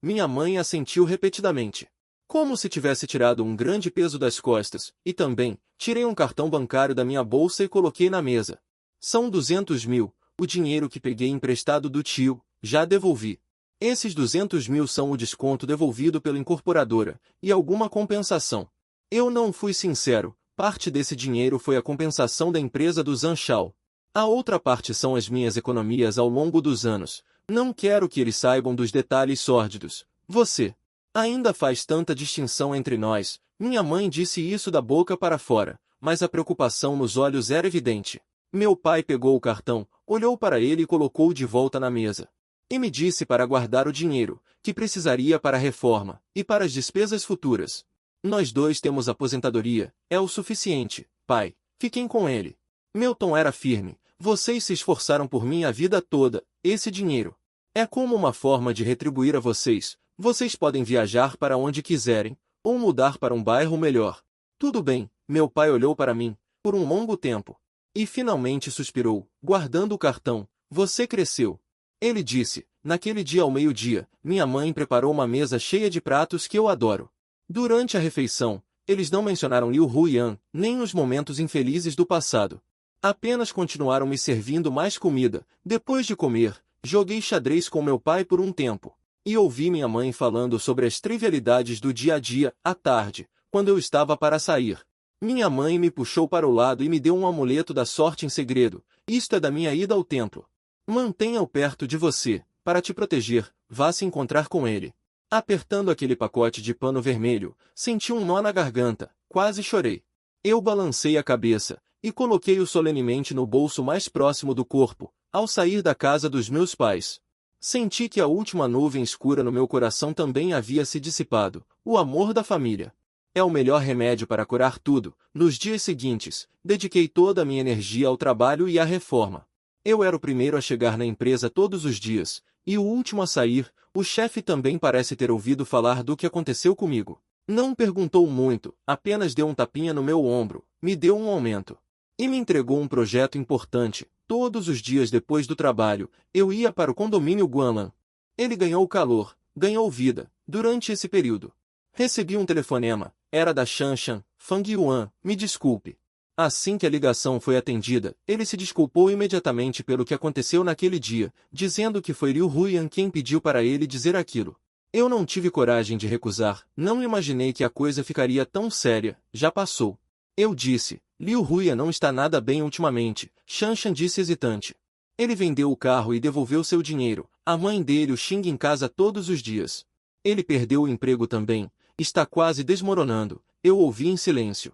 minha mãe assentiu repetidamente. Como se tivesse tirado um grande peso das costas, e também, tirei um cartão bancário da minha bolsa e coloquei na mesa. São 200 mil, o dinheiro que peguei emprestado do tio, já devolvi. Esses 200 mil são o desconto devolvido pela incorporadora, e alguma compensação. Eu não fui sincero, parte desse dinheiro foi a compensação da empresa do Zhang Shao. A outra parte são as minhas economias ao longo dos anos. Não quero que eles saibam dos detalhes sórdidos. Você ainda faz tanta distinção entre nós. Minha mãe disse isso da boca para fora, mas a preocupação nos olhos era evidente. Meu pai pegou o cartão, olhou para ele e colocou de volta na mesa. E me disse para guardar o dinheiro, que precisaria para a reforma, e para as despesas futuras. Nós dois temos aposentadoria, é o suficiente, pai, fiquem com ele. Meu tom era firme, vocês se esforçaram por mim a vida toda, esse dinheiro é como uma forma de retribuir a vocês. Vocês podem viajar para onde quiserem, ou mudar para um bairro melhor. Tudo bem, meu pai olhou para mim, por um longo tempo. E finalmente suspirou, guardando o cartão. Você cresceu. Ele disse, naquele dia ao meio-dia, minha mãe preparou uma mesa cheia de pratos que eu adoro. Durante a refeição, eles não mencionaram Liu Huiyan, nem os momentos infelizes do passado. Apenas continuaram me servindo mais comida. Depois de comer, joguei xadrez com meu pai por um tempo. E ouvi minha mãe falando sobre as trivialidades do dia a dia, à tarde, quando eu estava para sair. Minha mãe me puxou para o lado e me deu um amuleto da sorte em segredo. Isto é da minha ida ao templo. Mantenha-o perto de você, para te proteger, vá se encontrar com ele. Apertando aquele pacote de pano vermelho, senti um nó na garganta, quase chorei. Eu balancei a cabeça, e coloquei-o solenemente no bolso mais próximo do corpo, ao sair da casa dos meus pais. Senti que a última nuvem escura no meu coração também havia se dissipado, o amor da família. É o melhor remédio para curar tudo. Nos dias seguintes, dediquei toda a minha energia ao trabalho e à reforma. Eu era o primeiro a chegar na empresa todos os dias, e o último a sair. O chefe também parece ter ouvido falar do que aconteceu comigo. Não perguntou muito, apenas deu um tapinha no meu ombro, me deu um aumento. E me entregou um projeto importante. Todos os dias depois do trabalho, eu ia para o condomínio Guanlan. Ele ganhou calor, ganhou vida, durante esse período. Recebi um telefonema, era da Shanshan, Fang Yuan, me desculpe. Assim que a ligação foi atendida, ele se desculpou imediatamente pelo que aconteceu naquele dia, dizendo que foi Liu Huiyan quem pediu para ele dizer aquilo. Eu não tive coragem de recusar, não imaginei que a coisa ficaria tão séria, já passou. Eu disse, Liu Huiyan não está nada bem ultimamente, Shanshan disse hesitante. Ele vendeu o carro e devolveu seu dinheiro, a mãe dele o xinga em casa todos os dias. Ele perdeu o emprego também, está quase desmoronando, eu ouvi em silêncio.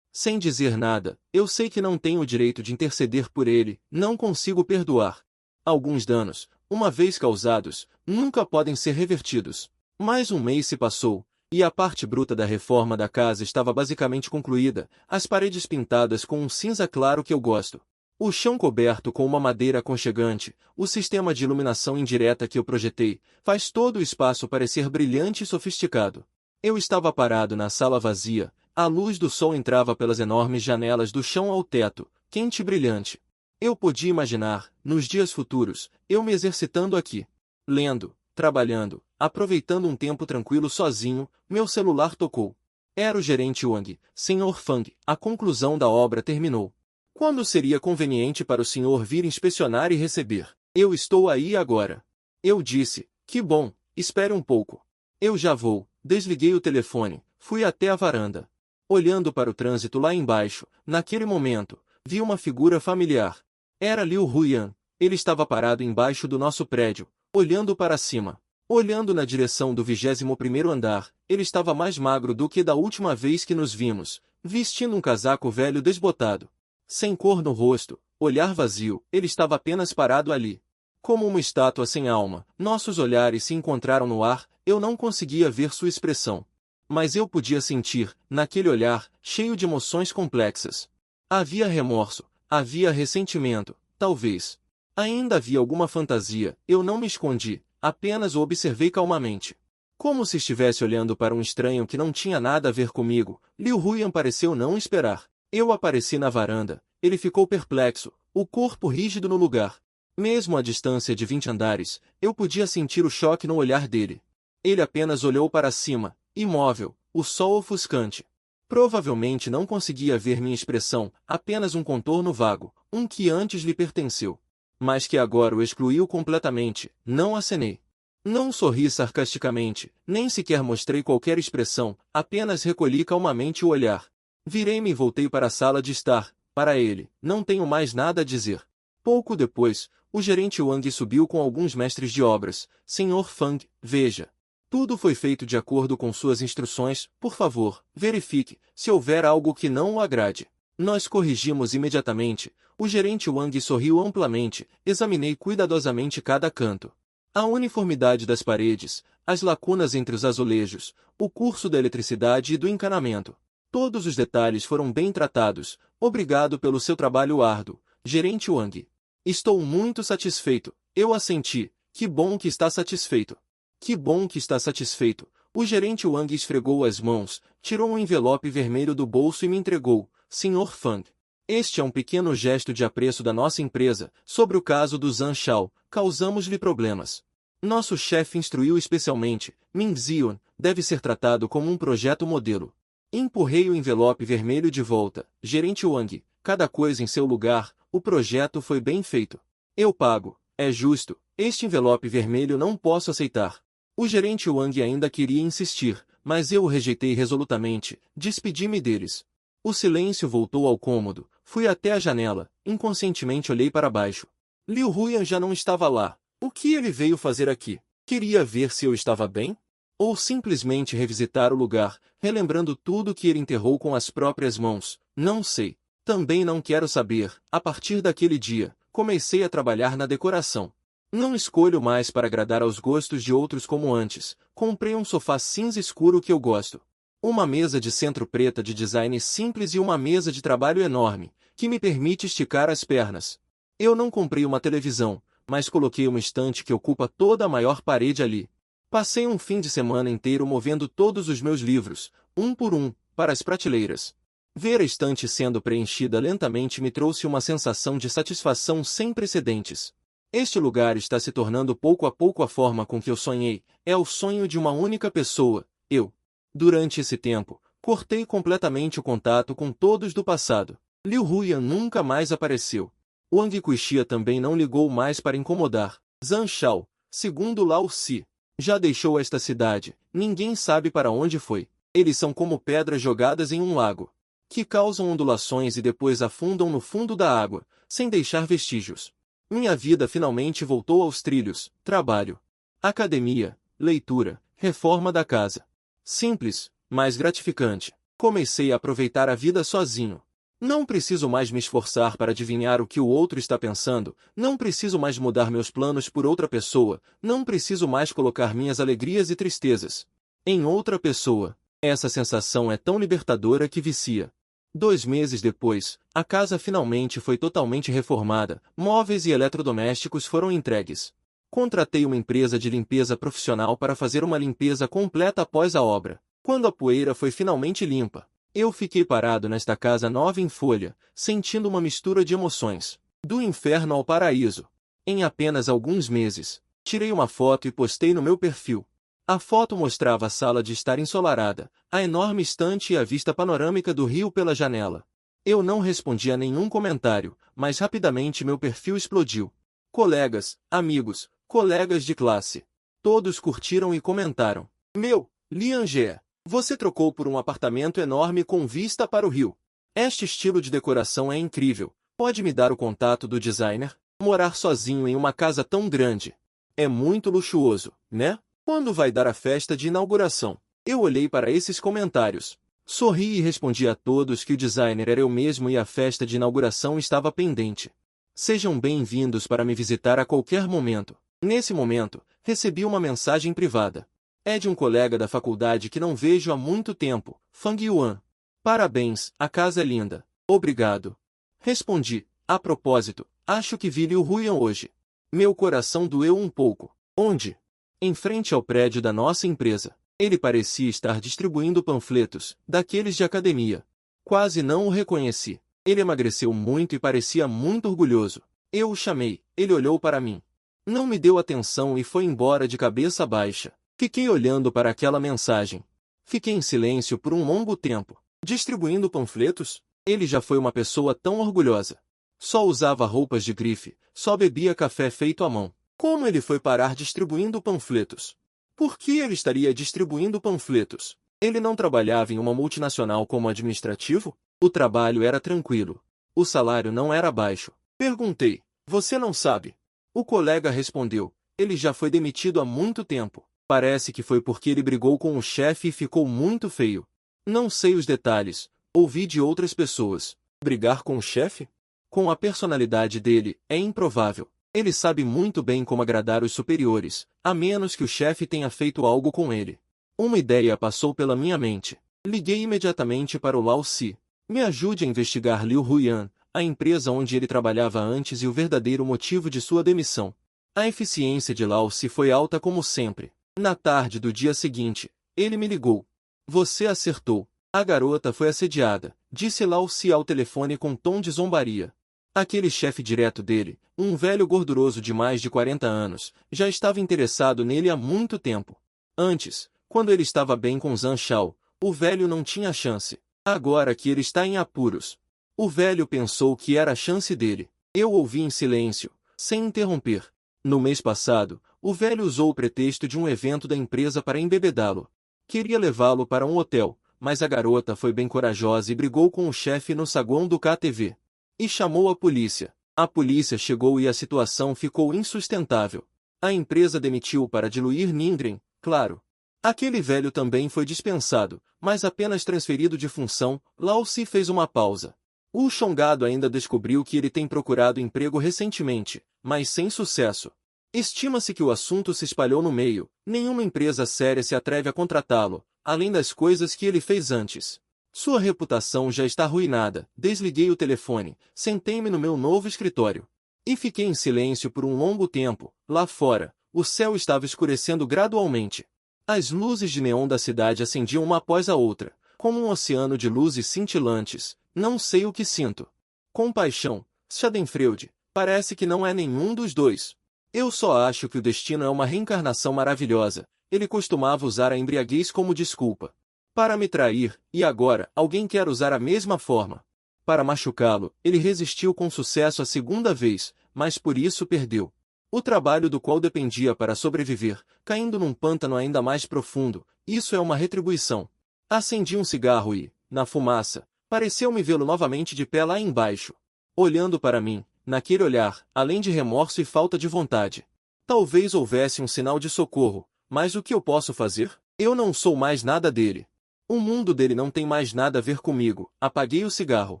Sem dizer nada, eu sei que não tenho o direito de interceder por ele, não consigo perdoar. Alguns danos, uma vez causados, nunca podem ser revertidos. Mais um mês se passou, e a parte bruta da reforma da casa estava basicamente concluída, as paredes pintadas com um cinza claro que eu gosto. O chão coberto com uma madeira aconchegante, o sistema de iluminação indireta que eu projetei, faz todo o espaço parecer brilhante e sofisticado. Eu estava parado na sala vazia, a luz do sol entrava pelas enormes janelas do chão ao teto, quente e brilhante. Eu podia imaginar, nos dias futuros, eu me exercitando aqui. Lendo, trabalhando, aproveitando um tempo tranquilo sozinho, meu celular tocou. Era o gerente Wang, Sr. Fang, a conclusão da obra terminou. Quando seria conveniente para o senhor vir inspecionar e receber? Eu estou aí agora. Eu disse, que bom, espere um pouco. Eu já vou, desliguei o telefone, fui até a varanda. Olhando para o trânsito lá embaixo, naquele momento, vi uma figura familiar. Era Liu Huiyan. Ele estava parado embaixo do nosso prédio, olhando para cima. Olhando na direção do 21º andar, ele estava mais magro do que da última vez que nos vimos, vestindo um casaco velho desbotado. Sem cor no rosto, olhar vazio, ele estava apenas parado ali. Como uma estátua sem alma, nossos olhares se encontraram no ar, eu não conseguia ver sua expressão. Mas eu podia sentir, naquele olhar, cheio de emoções complexas. Havia remorso, havia ressentimento, talvez. Ainda havia alguma fantasia, eu não me escondi, apenas o observei calmamente. Como se estivesse olhando para um estranho que não tinha nada a ver comigo, Liu Huiyan pareceu não esperar. Eu apareci na varanda, ele ficou perplexo, o corpo rígido no lugar. Mesmo à distância de 20 andares, eu podia sentir o choque no olhar dele. Ele apenas olhou para cima, imóvel, o sol ofuscante. Provavelmente não conseguia ver minha expressão, apenas um contorno vago, um que antes lhe pertenceu. Mas que agora o excluiu completamente, não acenei. Não sorri sarcasticamente, nem sequer mostrei qualquer expressão, apenas recolhi calmamente o olhar. Virei-me e voltei para a sala de estar. Para ele, não tenho mais nada a dizer. Pouco depois, o gerente Wang subiu com alguns mestres de obras. Sr. Fang, veja. Tudo foi feito de acordo com suas instruções, por favor, verifique, se houver algo que não o agrade. Nós corrigimos imediatamente. O gerente Wang sorriu amplamente, examinei cuidadosamente cada canto. A uniformidade das paredes, as lacunas entre os azulejos, o curso da eletricidade e do encanamento. Todos os detalhes foram bem tratados. Obrigado pelo seu trabalho árduo, gerente Wang. Estou muito satisfeito. Eu assenti. Que bom que está satisfeito. Que bom que está satisfeito. O gerente Wang esfregou as mãos, tirou um envelope vermelho do bolso e me entregou. Sr. Fang. Este é um pequeno gesto de apreço da nossa empresa. Sobre o caso do Zhang Shao, causamos-lhe problemas. Nosso chefe instruiu especialmente, Min Zion deve ser tratado como um projeto modelo. Empurrei o envelope vermelho de volta. Gerente Wang, cada coisa em seu lugar, o projeto foi bem feito. Eu pago, é justo, este envelope vermelho não posso aceitar. O gerente Wang ainda queria insistir, mas eu o rejeitei resolutamente, despedi-me deles. O silêncio voltou ao cômodo, fui até a janela, inconscientemente olhei para baixo. Liu Huyan já não estava lá. O que ele veio fazer aqui? Queria ver se eu estava bem? Ou simplesmente revisitar o lugar, relembrando tudo que ele enterrou com as próprias mãos? Não sei. Também não quero saber. A partir daquele dia, comecei a trabalhar na decoração. Não escolho mais para agradar aos gostos de outros como antes. Comprei um sofá cinza escuro que eu gosto. Uma mesa de centro preta de design simples e uma mesa de trabalho enorme, que me permite esticar as pernas. Eu não comprei uma televisão, mas coloquei uma estante que ocupa toda a maior parede ali. Passei um fim de semana inteiro movendo todos os meus livros, um por um, para as prateleiras. Ver a estante sendo preenchida lentamente me trouxe uma sensação de satisfação sem precedentes. Este lugar está se tornando pouco a pouco a forma com que eu sonhei, é o sonho de uma única pessoa, eu. Durante esse tempo, cortei completamente o contato com todos do passado. Liu Huyan nunca mais apareceu. Wang Kuixia também não ligou mais para incomodar. Zhang Shao, segundo Lao Si, já deixou esta cidade, ninguém sabe para onde foi. Eles são como pedras jogadas em um lago, que causam ondulações e depois afundam no fundo da água, sem deixar vestígios. Minha vida finalmente voltou aos trilhos, trabalho, academia, leitura, reforma da casa. Simples, mas gratificante. Comecei a aproveitar a vida sozinho. Não preciso mais me esforçar para adivinhar o que o outro está pensando, não preciso mais mudar meus planos por outra pessoa, não preciso mais colocar minhas alegrias e tristezas em outra pessoa. Essa sensação é tão libertadora que vicia. 2 meses depois, a casa finalmente foi totalmente reformada, móveis e eletrodomésticos foram entregues. Contratei uma empresa de limpeza profissional para fazer uma limpeza completa após a obra. Quando a poeira foi finalmente limpa, eu fiquei parado nesta casa nova em folha, sentindo uma mistura de emoções, do inferno ao paraíso. Em apenas alguns meses, tirei uma foto e postei no meu perfil. A foto mostrava a sala de estar ensolarada, a enorme estante e a vista panorâmica do rio pela janela. Eu não respondi a nenhum comentário, mas rapidamente meu perfil explodiu. Colegas, amigos, colegas de classe. Todos curtiram e comentaram. Meu, Liangé, você trocou por um apartamento enorme com vista para o rio. Este estilo de decoração é incrível. Pode me dar o contato do designer? Morar sozinho em uma casa tão grande é muito luxuoso, né? Quando vai dar a festa de inauguração? Eu olhei para esses comentários. Sorri e respondi a todos que o designer era eu mesmo e a festa de inauguração estava pendente. Sejam bem-vindos para me visitar a qualquer momento. Nesse momento, recebi uma mensagem privada. É de um colega da faculdade que não vejo há muito tempo, Fang Yuan. Parabéns, a casa é linda. Obrigado. Respondi. A propósito, acho que vi Liu Huyan hoje. Meu coração doeu um pouco. Onde? Em frente ao prédio da nossa empresa. Ele parecia estar distribuindo panfletos, daqueles de academia. Quase não o reconheci. Ele emagreceu muito e parecia muito orgulhoso. Eu o chamei, ele olhou para mim. Não me deu atenção e foi embora de cabeça baixa. Fiquei olhando para aquela mensagem. Fiquei em silêncio por um longo tempo. Distribuindo panfletos? Ele já foi uma pessoa tão orgulhosa. Só usava roupas de grife, só bebia café feito à mão. Como ele foi parar distribuindo panfletos? Por que ele estaria distribuindo panfletos? Ele não trabalhava em uma multinacional como administrativo? O trabalho era tranquilo. O salário não era baixo. Perguntei. Você não sabe? O colega respondeu. Ele já foi demitido há muito tempo. Parece que foi porque ele brigou com o chefe e ficou muito feio. Não sei os detalhes. Ouvi de outras pessoas. Brigar com o chefe? Com a personalidade dele, é improvável. Ele sabe muito bem como agradar os superiores, a menos que o chefe tenha feito algo com ele. Uma ideia passou pela minha mente. Liguei imediatamente para o Lao Si. Me ajude a investigar Liu Huyan, a empresa onde ele trabalhava antes e o verdadeiro motivo de sua demissão. A eficiência de Lao Si foi alta como sempre. Na tarde do dia seguinte, ele me ligou. Você acertou. A garota foi assediada, disse Lao Si ao telefone com tom de zombaria. Aquele chefe direto dele, um velho gorduroso de mais de 40 anos, já estava interessado nele há muito tempo. Antes, quando ele estava bem com Zhang Shao, o velho não tinha chance. Agora que ele está em apuros, o velho pensou que era a chance dele. Eu ouvi em silêncio, sem interromper. No mês passado, o velho usou o pretexto de um evento da empresa para embebedá-lo. Queria levá-lo para um hotel, mas a garota foi bem corajosa e brigou com o chefe no saguão do KTV. E chamou a polícia. A polícia chegou e a situação ficou insustentável. A empresa demitiu para diluir Nindren, claro. Aquele velho também foi dispensado, mas apenas transferido de função. Lao Si fez uma pausa. O Chongado ainda descobriu que ele tem procurado emprego recentemente, mas sem sucesso. Estima-se que o assunto se espalhou no meio, nenhuma empresa séria se atreve a contratá-lo, além das coisas que ele fez antes. Sua reputação já está arruinada. Desliguei o telefone, sentei-me no meu novo escritório. E fiquei em silêncio por um longo tempo. Lá fora, o céu estava escurecendo gradualmente. As luzes de neon da cidade acendiam uma após a outra, como um oceano de luzes cintilantes. Não sei o que sinto. Compaixão, Schadenfreude, parece que não é nenhum dos dois. Eu só acho que o destino é uma reencarnação maravilhosa. Ele costumava usar a embriaguez como desculpa para me trair, e agora alguém quer usar a mesma forma para machucá-lo. Ele resistiu com sucesso a segunda vez, mas por isso perdeu o trabalho do qual dependia para sobreviver, caindo num pântano ainda mais profundo. Isso é uma retribuição. Acendi um cigarro e, na fumaça, pareceu-me vê-lo novamente de pé lá embaixo, olhando para mim. Naquele olhar, além de remorso e falta de vontade, talvez houvesse um sinal de socorro, mas o que eu posso fazer? Eu não sou mais nada dele. O mundo dele não tem mais nada a ver comigo. Apaguei o cigarro.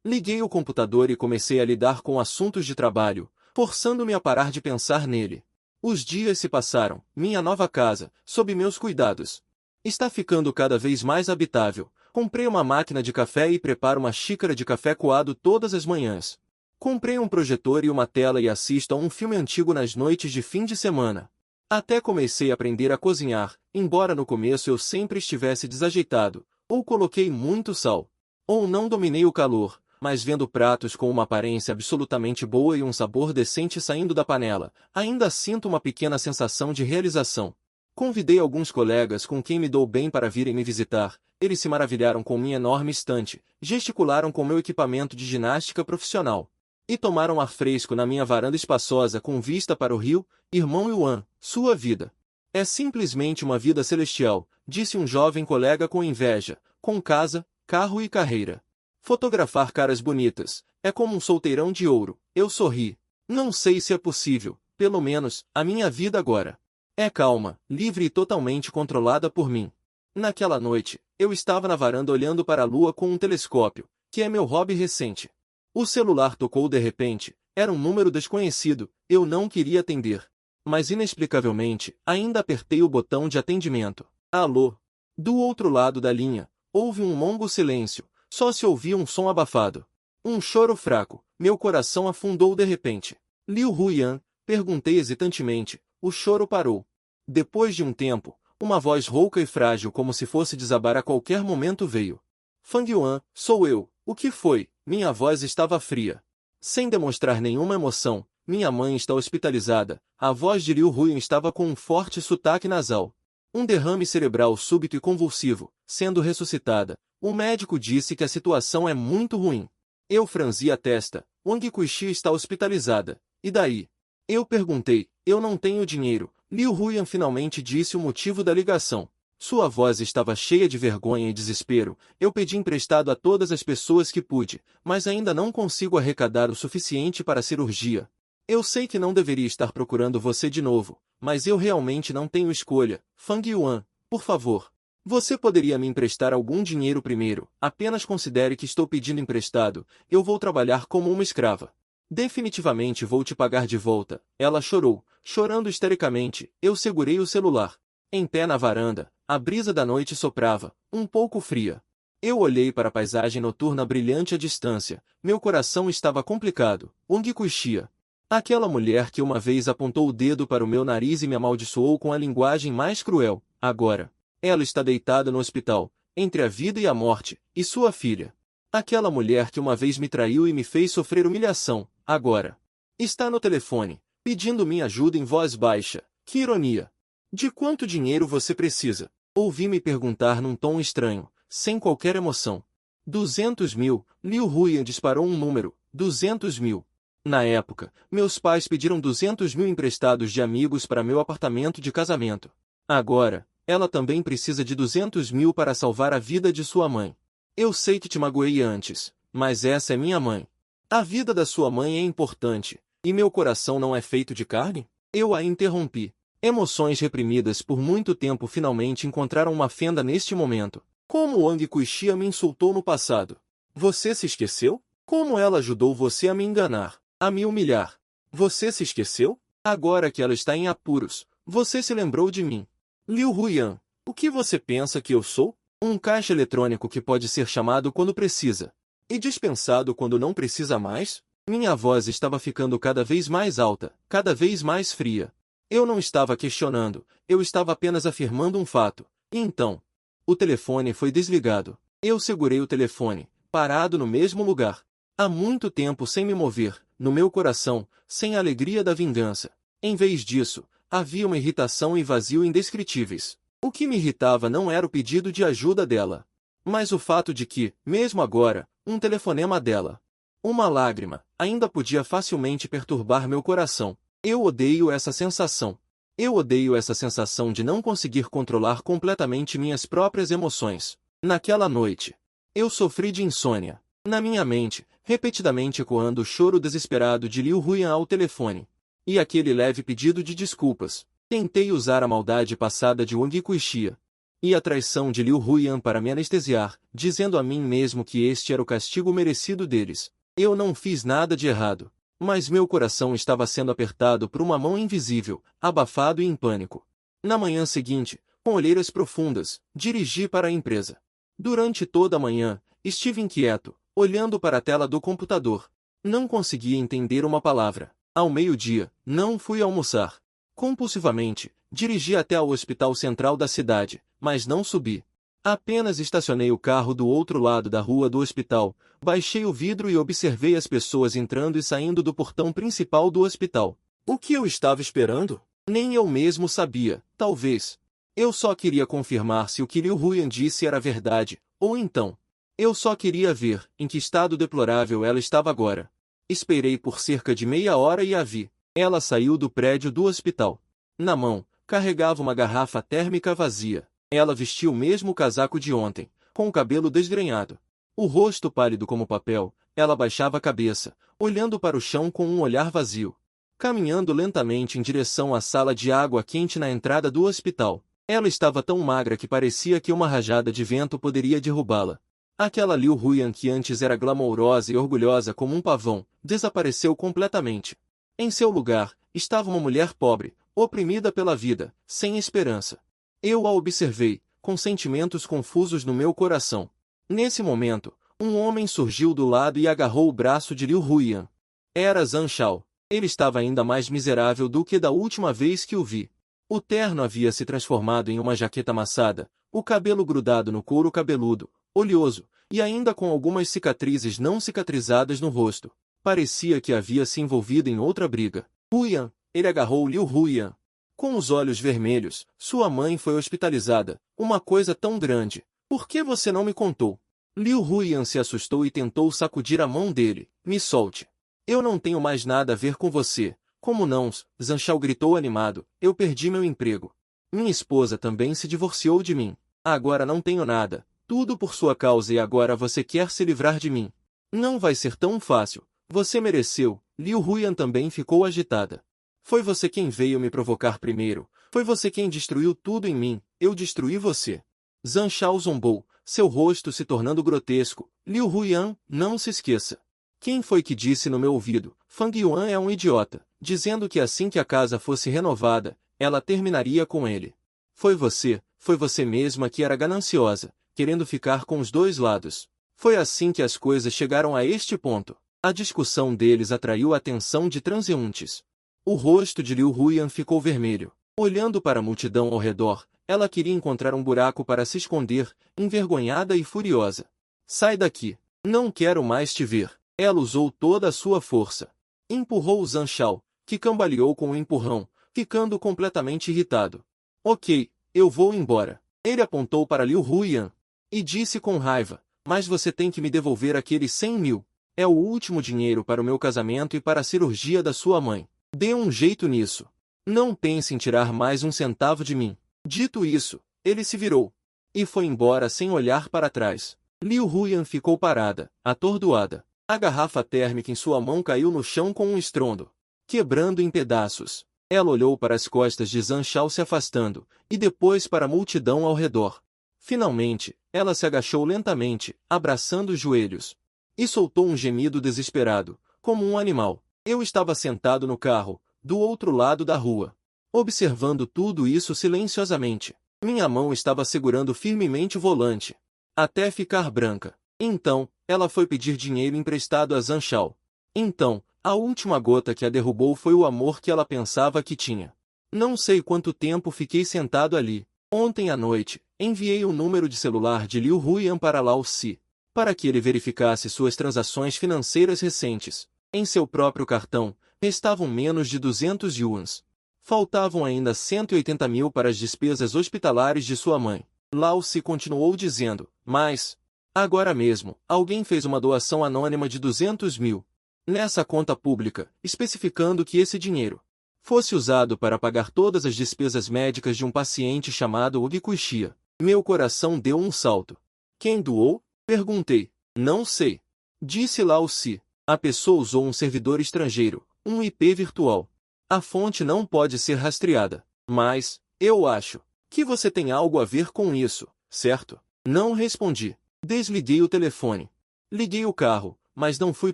Liguei o computador e comecei a lidar com assuntos de trabalho, forçando-me a parar de pensar nele. Os dias se passaram. Minha nova casa, sob meus cuidados, está ficando cada vez mais habitável. Comprei uma máquina de café e preparo uma xícara de café coado todas as manhãs. Comprei um projetor e uma tela e assisto a um filme antigo nas noites de fim de semana. Até comecei a aprender a cozinhar, embora no começo eu sempre estivesse desajeitado, ou coloquei muito sal, ou não dominei o calor, mas vendo pratos com uma aparência absolutamente boa e um sabor decente saindo da panela, ainda sinto uma pequena sensação de realização. Convidei alguns colegas com quem me dou bem para virem me visitar. Eles se maravilharam com minha enorme estante, gesticularam com meu equipamento de ginástica profissional e tomaram ar fresco na minha varanda espaçosa com vista para o rio. Irmão Yuan, sua vida é simplesmente uma vida celestial, disse um jovem colega com inveja, com casa, carro e carreira. Fotografar caras bonitas é como um solteirão de ouro. Eu sorri. Não sei se é possível, pelo menos, a minha vida agora é calma, livre e totalmente controlada por mim. Naquela noite, eu estava na varanda olhando para a lua com um telescópio, que é meu hobby recente. O celular tocou de repente. Era um número desconhecido. Eu não queria atender, mas inexplicavelmente, ainda apertei o botão de atendimento. Alô? Do outro lado da linha, houve um longo silêncio. Só se ouvia um som abafado. Um choro fraco. Meu coração afundou de repente. Liu Huiyan? Perguntei hesitantemente. O choro parou. Depois de um tempo, uma voz rouca e frágil como se fosse desabar a qualquer momento veio. Fang Yuan, sou eu. O que foi? Minha voz estava fria. Sem demonstrar nenhuma emoção. Minha mãe está hospitalizada. A voz de Liu Huiyan estava com um forte sotaque nasal. Um derrame cerebral súbito e convulsivo, sendo ressuscitada. O médico disse que a situação é muito ruim. Eu franzi a testa. Wang Kuixi está hospitalizada. E daí? Eu perguntei. Eu não tenho dinheiro. Liu Huiyan finalmente disse o motivo da ligação. Sua voz estava cheia de vergonha e desespero. Eu pedi emprestado a todas as pessoas que pude, mas ainda não consigo arrecadar o suficiente para a cirurgia. Eu sei que não deveria estar procurando você de novo, mas eu realmente não tenho escolha. Fang Yuan, por favor. Você poderia me emprestar algum dinheiro primeiro? Apenas considere que estou pedindo emprestado. Eu vou trabalhar como uma escrava. Definitivamente vou te pagar de volta. Ela chorou, chorando histericamente. Eu segurei o celular. Em pé na varanda, a brisa da noite soprava, um pouco fria. Eu olhei para a paisagem noturna brilhante à distância. Meu coração estava complicado. Wang Kuixia. Aquela mulher que uma vez apontou o dedo para o meu nariz e me amaldiçoou com a linguagem mais cruel. Agora, ela está deitada no hospital, entre a vida e a morte, e sua filha. Aquela mulher que uma vez me traiu e me fez sofrer humilhação, agora está no telefone, pedindo minha ajuda em voz baixa. Que ironia! De quanto dinheiro você precisa? Ouvi-me perguntar num tom estranho, sem qualquer emoção. 200 mil, Liu Huiyan disparou um número, 200 mil. Na época, meus pais pediram 200 mil emprestados de amigos para meu apartamento de casamento. Agora, ela também precisa de 200 mil para salvar a vida de sua mãe. Eu sei que te magoei antes, mas essa é minha mãe. A vida da sua mãe é importante, e meu coração não é feito de carne? Eu a interrompi. Emoções reprimidas por muito tempo finalmente encontraram uma fenda neste momento. Como Wang Kuixia me insultou no passado. Você se esqueceu? Como ela ajudou você a me enganar, a me humilhar? Você se esqueceu? Agora que ela está em apuros, você se lembrou de mim. Liu Huiyan, o que você pensa que eu sou? Um caixa eletrônico que pode ser chamado quando precisa e dispensado quando não precisa mais? Minha voz estava ficando cada vez mais alta, cada vez mais fria. Eu não estava questionando, eu estava apenas afirmando um fato. E então, o telefone foi desligado. Eu segurei o telefone, parado no mesmo lugar. Há muito tempo sem me mover, no meu coração, sem a alegria da vingança. Em vez disso, havia uma irritação e vazio indescritíveis. O que me irritava não era o pedido de ajuda dela, mas o fato de que, mesmo agora, um telefonema dela, uma lágrima, ainda podia facilmente perturbar meu coração. Eu odeio essa sensação. Eu odeio essa sensação de não conseguir controlar completamente minhas próprias emoções. Naquela noite, eu sofri de insônia. Na minha mente, repetidamente ecoando o choro desesperado de Liu Huiyan ao telefone. E aquele leve pedido de desculpas. Tentei usar a maldade passada de Wang Kuixia e a traição de Liu Huiyan para me anestesiar, dizendo a mim mesmo que este era o castigo merecido deles. Eu não fiz nada de errado. Mas meu coração estava sendo apertado por uma mão invisível, abafado e em pânico. Na manhã seguinte, com olheiras profundas, dirigi para a empresa. Durante toda a manhã, estive inquieto, olhando para a tela do computador. Não conseguia entender uma palavra. Ao meio-dia, não fui almoçar. Compulsivamente, dirigi até ao hospital central da cidade, mas não subi. Apenas estacionei o carro do outro lado da rua do hospital, baixei o vidro e observei as pessoas entrando e saindo do portão principal do hospital. O que eu estava esperando? Nem eu mesmo sabia, talvez. Eu só queria confirmar se o que Liu Huiyan disse era verdade, ou então, eu só queria ver em que estado deplorável ela estava agora. Esperei por cerca de meia hora e a vi. Ela saiu do prédio do hospital. Na mão, carregava uma garrafa térmica vazia. Ela vestia o mesmo casaco de ontem, com o cabelo desgrenhado. O rosto pálido como papel, ela baixava a cabeça, olhando para o chão com um olhar vazio. Caminhando lentamente em direção à sala de água quente na entrada do hospital. Ela estava tão magra que parecia que uma rajada de vento poderia derrubá-la. Aquela Liu Huiyan que antes era glamourosa e orgulhosa como um pavão, desapareceu completamente. Em seu lugar, estava uma mulher pobre, oprimida pela vida, sem esperança. Eu a observei, com sentimentos confusos no meu coração. Nesse momento, um homem surgiu do lado e agarrou o braço de Liu Huiyan. Era Zhang Shao. Ele estava ainda mais miserável do que da última vez que o vi. O terno havia se transformado em uma jaqueta amassada, o cabelo grudado no couro cabeludo, oleoso, e ainda com algumas cicatrizes não cicatrizadas no rosto. Parecia que havia se envolvido em outra briga. Huiyan, ele agarrou Liu Huiyan. Com os olhos vermelhos, sua mãe foi hospitalizada. Uma coisa tão grande. Por que você não me contou? Liu Huiyan se assustou e tentou sacudir a mão dele. Me solte. Eu não tenho mais nada a ver com você. Como não? Zhang Shao gritou animado. Eu perdi meu emprego. Minha esposa também se divorciou de mim. Agora não tenho nada. Tudo por sua causa e agora você quer se livrar de mim. Não vai ser tão fácil. Você mereceu. Liu Huiyan também ficou agitada. Foi você quem veio me provocar primeiro. Foi você quem destruiu tudo em mim. Eu destruí você. Zhang Shao zombou, seu rosto se tornando grotesco. Liu Huiyan, não se esqueça. Quem foi que disse no meu ouvido? Fang Yuan é um idiota, dizendo que assim que a casa fosse renovada, ela terminaria com ele. Foi você mesma que era gananciosa, querendo ficar com os dois lados. Foi assim que as coisas chegaram a este ponto. A discussão deles atraiu a atenção de transeuntes. O rosto de Liu Huiyan ficou vermelho. Olhando para a multidão ao redor, Ela queria encontrar um buraco para se esconder, envergonhada e furiosa. Sai daqui. Não quero mais te ver. Ela usou toda a sua força. Empurrou Zhang Shao, que cambaleou com o empurrão, ficando completamente irritado. Ok, eu vou embora. Ele apontou para Liu Huyan e disse com raiva, mas você tem que me devolver aqueles 100 mil. É o último dinheiro para o meu casamento e para a cirurgia da sua mãe. Dê um jeito nisso. Não pense em tirar mais um centavo de mim. Dito isso, ele se virou e foi embora sem olhar para trás. Liu Huyan ficou parada, atordoada. A garrafa térmica em sua mão caiu no chão com um estrondo, quebrando em pedaços. Ela olhou para as costas de Zhang Shao se afastando, e depois para a multidão ao redor. Finalmente, ela se agachou lentamente, abraçando os joelhos, e soltou um gemido desesperado, como um animal. Eu estava sentado no carro, do outro lado da rua, observando tudo isso silenciosamente. Minha mão estava segurando firmemente o volante, até ficar branca. Então, ela foi pedir dinheiro emprestado a Zhang Shao. Então, a última gota que a derrubou foi o amor que ela pensava que tinha. Não sei quanto tempo fiquei sentado ali. Ontem à noite, enviei o número de celular de Liu Huyan para Lao Si, para que ele verificasse suas transações financeiras recentes. Em seu próprio cartão, restavam menos de 200 yuans. Faltavam ainda 180 mil para as despesas hospitalares de sua mãe. Lao Si continuou dizendo, mas, agora mesmo, alguém fez uma doação anônima de 200 mil. Nessa conta pública, especificando que esse dinheiro fosse usado para pagar todas as despesas médicas de um paciente chamado Udi Kuixia. Meu coração deu um salto. Quem doou? Perguntei. Não sei. Disse Lao Si. A pessoa usou um servidor estrangeiro, um IP virtual. A fonte não pode ser rastreada. Mas, eu acho que você tem algo a ver com isso, certo? Não respondi. Desliguei o telefone. Liguei o carro, mas não fui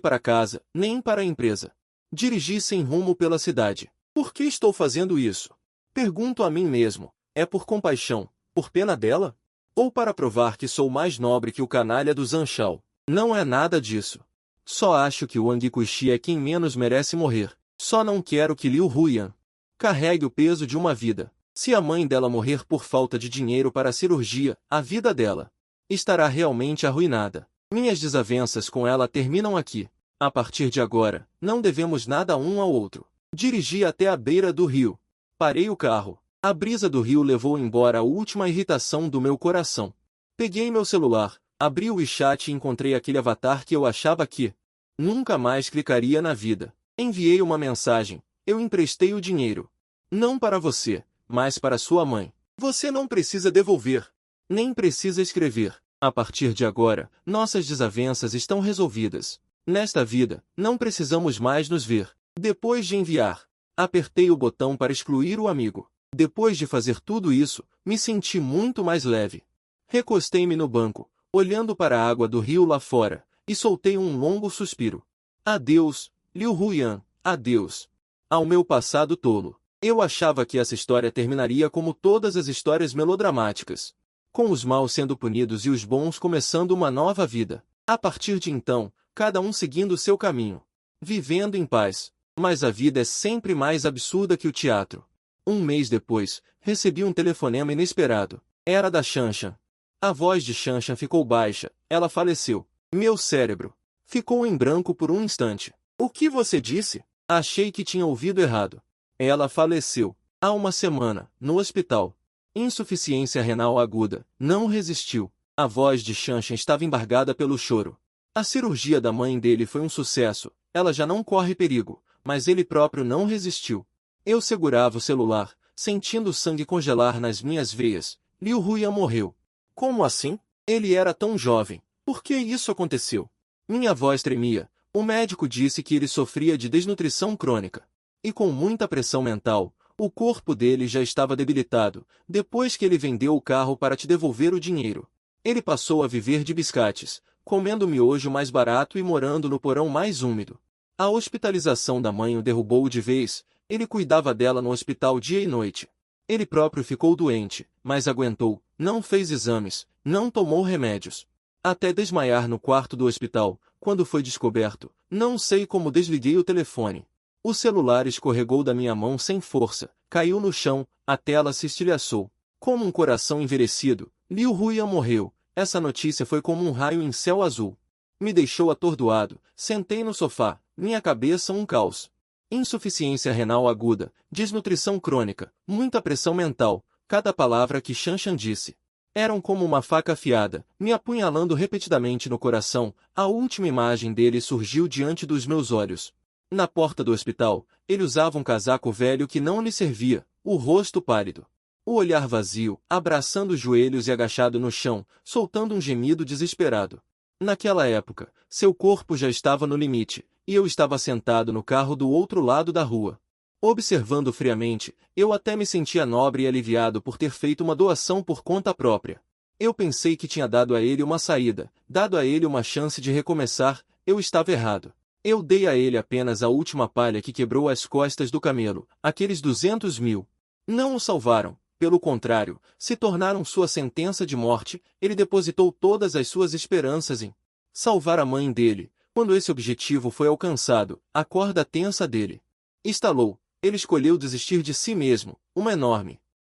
para casa, nem para a empresa. Dirigi sem rumo pela cidade. Por que estou fazendo isso? Pergunto a mim mesmo. É por compaixão, por pena dela? Ou para provar que sou mais nobre que o canalha do Zhang Shao? Não é nada disso. Só acho que o Wang Kuixi é quem menos merece morrer. Só não quero que Liu Huyan carregue o peso de uma vida. Se a mãe dela morrer por falta de dinheiro para a cirurgia, a vida dela estará realmente arruinada. Minhas desavenças com ela terminam aqui. A partir de agora, não devemos nada um ao outro. Dirigi até a beira do rio. Parei o carro. A brisa do rio levou embora a última irritação do meu coração. Peguei meu celular, abri o WeChat e encontrei aquele avatar que eu achava que nunca mais clicaria na vida. Enviei uma mensagem. Eu emprestei o dinheiro. Não para você, mas para sua mãe. Você não precisa devolver. Nem precisa escrever. A partir de agora, nossas desavenças estão resolvidas. Nesta vida, não precisamos mais nos ver. Depois de enviar, apertei o botão para excluir o amigo. Depois de fazer tudo isso, me senti muito mais leve. Recostei-me no banco, olhando para a água do rio lá fora, e soltei um longo suspiro. Adeus, Liu Huyan, adeus. Ao meu passado tolo. Eu achava que essa história terminaria como todas as histórias melodramáticas, com os maus sendo punidos e os bons começando uma nova vida. A partir de então, cada um seguindo seu caminho, vivendo em paz. Mas a vida é sempre mais absurda que o teatro. Um mês depois, recebi um telefonema inesperado. Era da Shanshan. A voz de Shanshan ficou baixa. Ela faleceu. Meu cérebro ficou em branco por um instante. O que você disse? Achei que tinha ouvido errado. Ela faleceu. Há uma semana, no hospital. Insuficiência renal aguda. Não resistiu. A voz de Shanshan estava embargada pelo choro. A cirurgia da mãe dele foi um sucesso. Ela já não corre perigo. Mas ele próprio não resistiu. Eu segurava o celular, sentindo o sangue congelar nas minhas veias. Liu Huyan morreu. Como assim? Ele era tão jovem. Por que isso aconteceu? Minha voz tremia. O médico disse que ele sofria de desnutrição crônica. E com muita pressão mental, o corpo dele já estava debilitado, depois que ele vendeu o carro para te devolver o dinheiro. Ele passou a viver de biscates, comendo miojo mais barato e morando no porão mais úmido. A hospitalização da mãe o derrubou de vez. Ele cuidava dela no hospital dia e noite. Ele próprio ficou doente, mas aguentou, não fez exames, não tomou remédios. Até desmaiar no quarto do hospital, quando foi descoberto, não sei como desliguei o telefone. O celular escorregou da minha mão sem força, caiu no chão, a tela se estilhaçou. Como um coração envelhecido, Liu Huiyan morreu. Essa notícia foi como um raio em céu azul. Me deixou atordoado, sentei no sofá, minha cabeça um caos. Insuficiência renal aguda, desnutrição crônica, muita pressão mental, cada palavra que Shanshan disse. Eram como uma faca afiada, me apunhalando repetidamente no coração. A última imagem dele surgiu diante dos meus olhos. Na porta do hospital, ele usava um casaco velho que não lhe servia, o rosto pálido. O olhar vazio, abraçando os joelhos e agachado no chão, soltando um gemido desesperado. Naquela época, seu corpo já estava no limite, e eu estava sentado no carro do outro lado da rua. Observando friamente, eu até me sentia nobre e aliviado por ter feito uma doação por conta própria. Eu pensei que tinha dado a ele uma saída, dado a ele uma chance de recomeçar. Eu estava errado. Eu dei a ele apenas a última palha que quebrou as costas do camelo, aqueles 200.000. Não o salvaram. Pelo contrário, se tornaram sua sentença de morte. Ele depositou todas as suas esperanças em salvar a mãe dele. Quando esse objetivo foi alcançado, a corda tensa dele estalou. Ele escolheu desistir de si mesmo.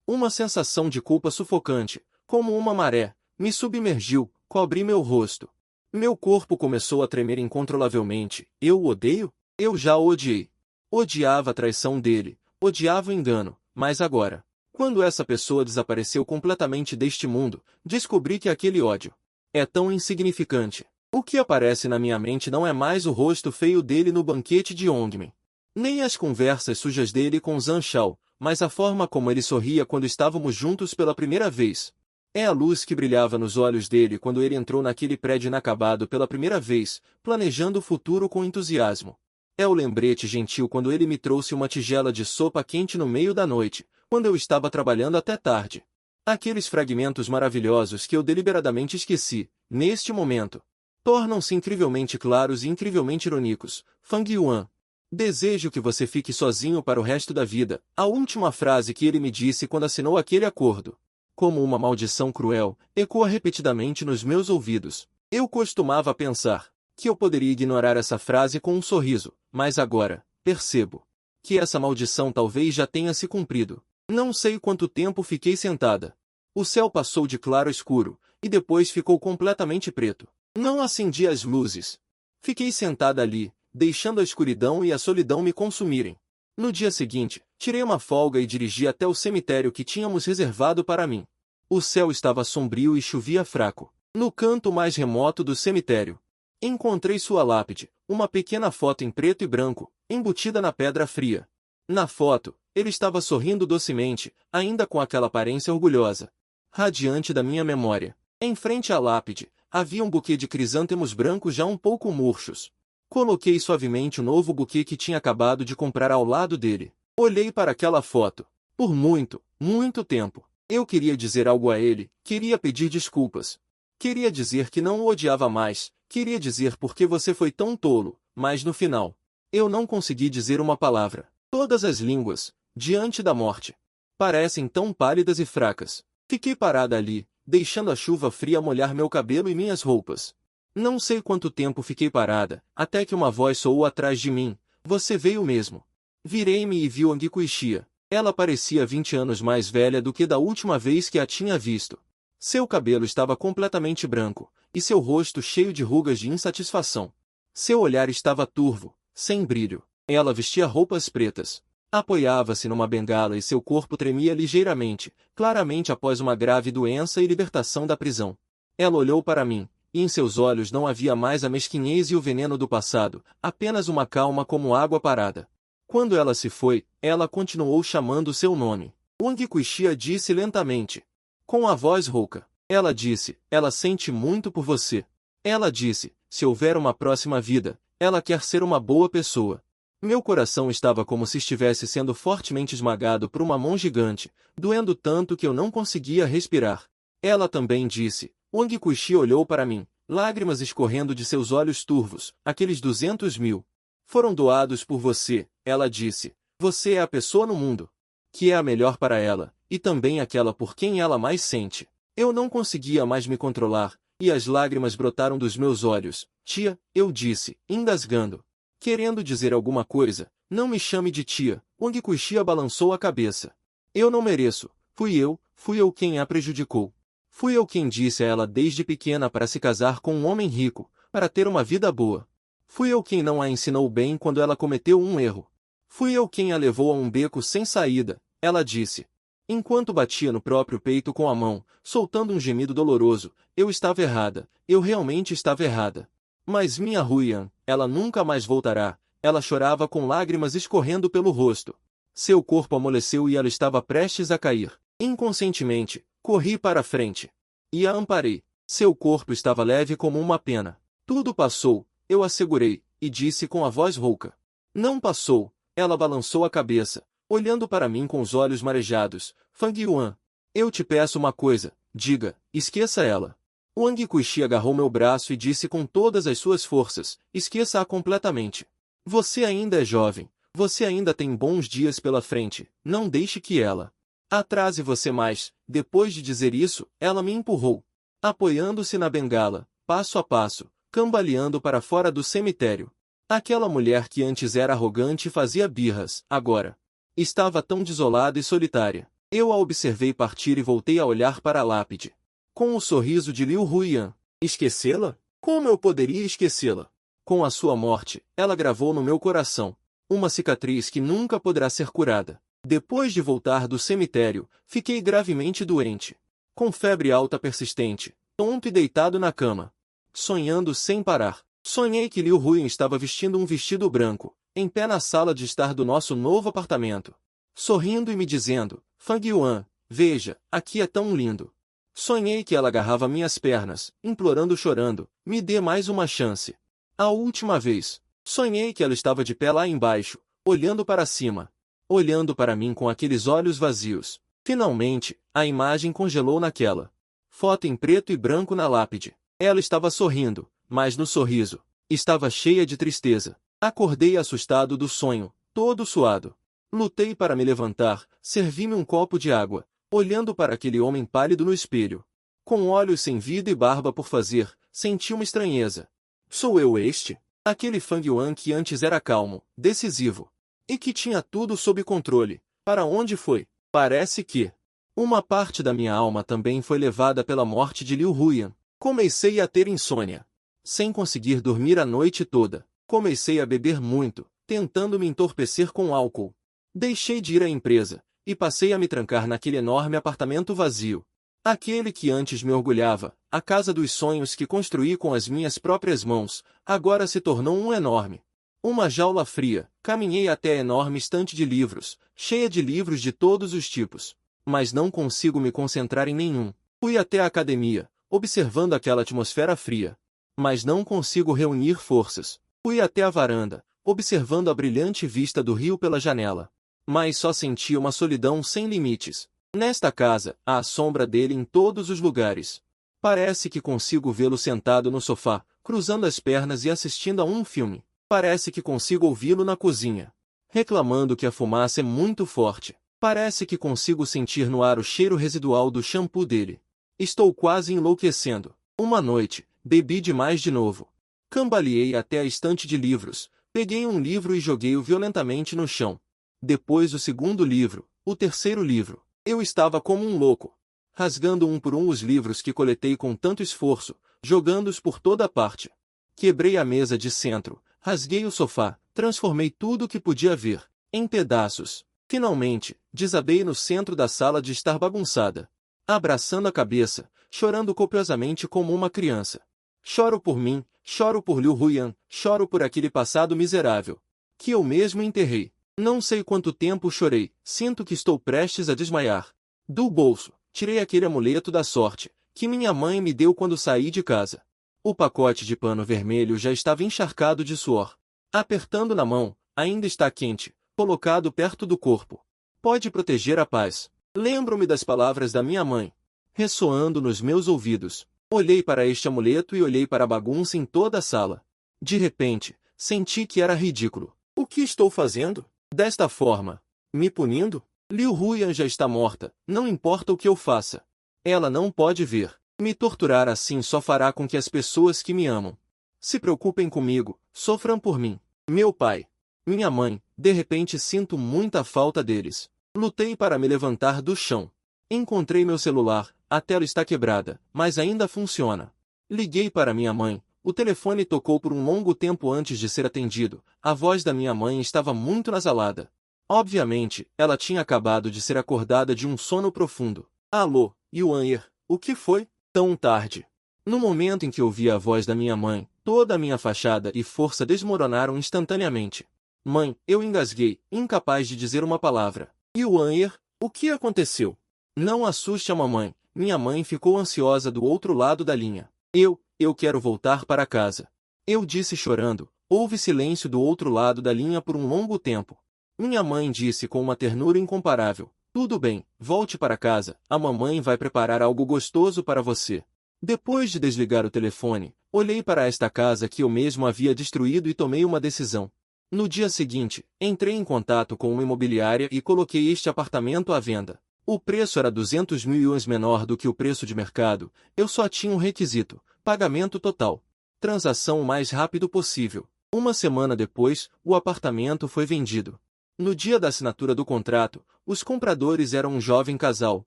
Uma sensação de culpa sufocante, como uma maré, me submergiu, cobri meu rosto. Meu corpo começou a tremer incontrolavelmente. Eu o odeio? Eu já o odiei. Odiava a traição dele, odiava o engano, mas agora, quando essa pessoa desapareceu completamente deste mundo, descobri que aquele ódio é tão insignificante. O que aparece na minha mente não é mais o rosto feio dele no banquete de Ongmin, nem as conversas sujas dele com Zhang Shao, mas a forma como ele sorria quando estávamos juntos pela primeira vez. É a luz que brilhava nos olhos dele quando ele entrou naquele prédio inacabado pela primeira vez, planejando o futuro com entusiasmo. É o lembrete gentil quando ele me trouxe uma tigela de sopa quente no meio da noite, quando eu estava trabalhando até tarde. Aqueles fragmentos maravilhosos que eu deliberadamente esqueci, neste momento, tornam-se incrivelmente claros e incrivelmente irônicos. Fang Yuan. Desejo que você fique sozinho para o resto da vida. A última frase que ele me disse quando assinou aquele acordo, como uma maldição cruel, ecoa repetidamente nos meus ouvidos. Eu costumava pensar que eu poderia ignorar essa frase com um sorriso, mas agora, percebo que essa maldição talvez já tenha se cumprido. Não sei quanto tempo fiquei sentada. O céu passou de claro a escuro, e depois ficou completamente preto. Não acendi as luzes. Fiquei sentada ali, deixando a escuridão e a solidão me consumirem. No dia seguinte, tirei uma folga e dirigi até o cemitério que tínhamos reservado para mim. O céu estava sombrio e chovia fraco. No canto mais remoto do cemitério, encontrei sua lápide, uma pequena foto em preto e branco, embutida na pedra fria. Na foto, ele estava sorrindo docemente, ainda com aquela aparência orgulhosa, radiante da minha memória. Em frente à lápide, havia um buquê de crisântemos brancos já um pouco murchos. Coloquei suavemente o novo buquê que tinha acabado de comprar ao lado dele. Olhei para aquela foto. Por muito, muito tempo, eu queria dizer algo a ele, queria pedir desculpas. Queria dizer que não o odiava mais, queria dizer por que você foi tão tolo, mas no final, eu não consegui dizer uma palavra. Todas as línguas, diante da morte, parecem tão pálidas e fracas. Fiquei parada ali, deixando a chuva fria molhar meu cabelo e minhas roupas. Não sei quanto tempo fiquei parada, até que uma voz soou atrás de mim. Você veio mesmo. Virei-me e vi Wang Kuixia. Ela parecia 20 anos mais velha do que da última vez que a tinha visto. Seu cabelo estava completamente branco, e seu rosto cheio de rugas de insatisfação. Seu olhar estava turvo, sem brilho. Ela vestia roupas pretas. Apoiava-se numa bengala e seu corpo tremia ligeiramente, claramente após uma grave doença e libertação da prisão. Ela olhou para mim, e em seus olhos não havia mais a mesquinhez e o veneno do passado, apenas uma calma como água parada. Quando ela se foi, ela continuou chamando seu nome. Wang Kuixia disse lentamente, com a voz rouca. Ela disse, ela sente muito por você. Ela disse, se houver uma próxima vida, ela quer ser uma boa pessoa. Meu coração estava como se estivesse sendo fortemente esmagado por uma mão gigante, doendo tanto que eu não conseguia respirar. Ela também disse. Wang Kuixia olhou para mim, lágrimas escorrendo de seus olhos turvos. Aqueles 200.000 foram doados por você, ela disse. Você é a pessoa no mundo que é a melhor para ela, e também aquela por quem ela mais sente. Eu não conseguia mais me controlar, e as lágrimas brotaram dos meus olhos. Tia, eu disse, engasgando. Querendo dizer alguma coisa, não me chame de tia. Wang Kuixia balançou a cabeça. Eu não mereço. Fui eu, Fui eu quem a prejudicou. Fui eu quem disse a ela desde pequena para se casar com um homem rico, para ter uma vida boa. Fui eu quem não a ensinou bem quando ela cometeu um erro. Fui eu quem a levou a um beco sem saída, ela disse. Enquanto batia no próprio peito com a mão, soltando um gemido doloroso, eu estava errada, eu realmente estava errada. Mas minha Ruian, ela nunca mais voltará, ela chorava com lágrimas escorrendo pelo rosto. Seu corpo amoleceu e ela estava prestes a cair. Inconscientemente, corri para a frente. E a amparei. Seu corpo estava leve como uma pena. Tudo passou, eu assegurei, e disse com a voz rouca. Não passou, ela balançou a cabeça, olhando para mim com os olhos marejados. Fang Yuan, eu te peço uma coisa, diga, esqueça ela. Wang Kuishi agarrou meu braço e disse com todas as suas forças, esqueça-a completamente. Você ainda é jovem, você ainda tem bons dias pela frente, não deixe que ela atrase você mais. Depois de dizer isso, ela me empurrou, apoiando-se na bengala, passo a passo, cambaleando para fora do cemitério. Aquela mulher que antes era arrogante e fazia birras, agora estava tão desolada e solitária. Eu a observei partir e voltei a olhar para a lápide. Com o sorriso de Liu Huiyan. Esquecê-la? Como eu poderia esquecê-la? Com a sua morte, ela gravou no meu coração uma cicatriz que nunca poderá ser curada. Depois de voltar do cemitério, fiquei gravemente doente. Com febre alta persistente, tonto e deitado na cama. Sonhando sem parar. Sonhei que Liu Huiyan estava vestindo um vestido branco, em pé na sala de estar do nosso novo apartamento. Sorrindo e me dizendo, Fang Yuan, veja, aqui é tão lindo. Sonhei que ela agarrava minhas pernas, implorando chorando, me dê mais uma chance. A última vez, sonhei que ela estava de pé lá embaixo, olhando para cima. Olhando para mim com aqueles olhos vazios. Finalmente, a imagem congelou naquela foto em preto e branco na lápide. Ela estava sorrindo, mas no sorriso estava cheia de tristeza. Acordei assustado do sonho, todo suado. Lutei para me levantar, servi-me um copo de água, olhando para aquele homem pálido no espelho. Com olhos sem vida e barba por fazer, senti uma estranheza. Sou eu este? Aquele Fang Yuan que antes era calmo, decisivo. E que tinha tudo sob controle. Para onde foi? Parece que uma parte da minha alma também foi levada pela morte de Liu Huiyan. Comecei a ter insônia. Sem conseguir dormir a noite toda. Comecei a beber muito, tentando me entorpecer com álcool. Deixei de ir à empresa, e passei a me trancar naquele enorme apartamento vazio. Aquele que antes me orgulhava, a casa dos sonhos que construí com as minhas próprias mãos, agora se tornou um enorme. Uma jaula fria. Caminhei até a enorme estante de livros, cheia de livros de todos os tipos. Mas não consigo me concentrar em nenhum. Fui até a academia, observando aquela atmosfera fria. Mas não consigo reunir forças. Fui até a varanda, observando a brilhante vista do rio pela janela. Mas só sentia uma solidão sem limites. Nesta casa, há a sombra dele em todos os lugares. Parece que consigo vê-lo sentado no sofá, cruzando as pernas e assistindo a um filme. Parece que consigo ouvi-lo na cozinha, reclamando que a fumaça é muito forte. Parece que consigo sentir no ar o cheiro residual do shampoo dele. Estou quase enlouquecendo. Uma noite, bebi demais de novo. Cambaleei até a estante de livros, peguei um livro e joguei-o violentamente no chão. Depois o segundo livro, o terceiro livro. Eu estava como um louco, rasgando um por um os livros que coletei com tanto esforço, jogando-os por toda parte. Quebrei a mesa de centro. Rasguei o sofá, transformei tudo o que podia ver em pedaços. Finalmente, desabei no centro da sala de estar bagunçada. Abraçando a cabeça, chorando copiosamente como uma criança. Choro por mim, choro por Liu Huiyan, choro por aquele passado miserável que eu mesmo enterrei. Não sei quanto tempo chorei, sinto que estou prestes a desmaiar. Do bolso, tirei aquele amuleto da sorte, que minha mãe me deu quando saí de casa. O pacote de pano vermelho já estava encharcado de suor. Apertando na mão, ainda está quente, colocado perto do corpo. Pode proteger a paz. Lembro-me das palavras da minha mãe, ressoando nos meus ouvidos. Olhei para este amuleto e olhei para a bagunça em toda a sala. De repente, senti que era ridículo. O que estou fazendo? Desta forma, me punindo? Liu Huiyan já está morta, não importa o que eu faça. Ela não pode ver. Me torturar assim só fará com que as pessoas que me amam se preocupem comigo, sofram por mim. Meu pai, minha mãe, de repente sinto muita falta deles. Lutei para me levantar do chão. Encontrei meu celular, a tela está quebrada, mas ainda funciona. Liguei para minha mãe, o telefone tocou por um longo tempo antes de ser atendido, a voz da minha mãe estava muito nasalada. Obviamente, ela tinha acabado de ser acordada de um sono profundo. Alô, Yuan'er, o que foi? Tão tarde. No momento em que ouvi a voz da minha mãe, toda a minha fachada e força desmoronaram instantaneamente. Mãe, eu engasguei, incapaz de dizer uma palavra. Yuan'er, o que aconteceu? Não assuste a mamãe, minha mãe ficou ansiosa do outro lado da linha. Eu quero voltar para casa. Eu disse chorando, houve silêncio do outro lado da linha por um longo tempo. Minha mãe disse com uma ternura incomparável, tudo bem, volte para casa, a mamãe vai preparar algo gostoso para você. Depois de desligar o telefone, olhei para esta casa que eu mesmo havia destruído e tomei uma decisão. No dia seguinte, entrei em contato com uma imobiliária e coloquei este apartamento à venda. O preço era 200 mil yuans menor do que o preço de mercado, eu só tinha um requisito, pagamento total. Transação o mais rápido possível. Uma semana depois, o apartamento foi vendido. No dia da assinatura do contrato, os compradores eram um jovem casal.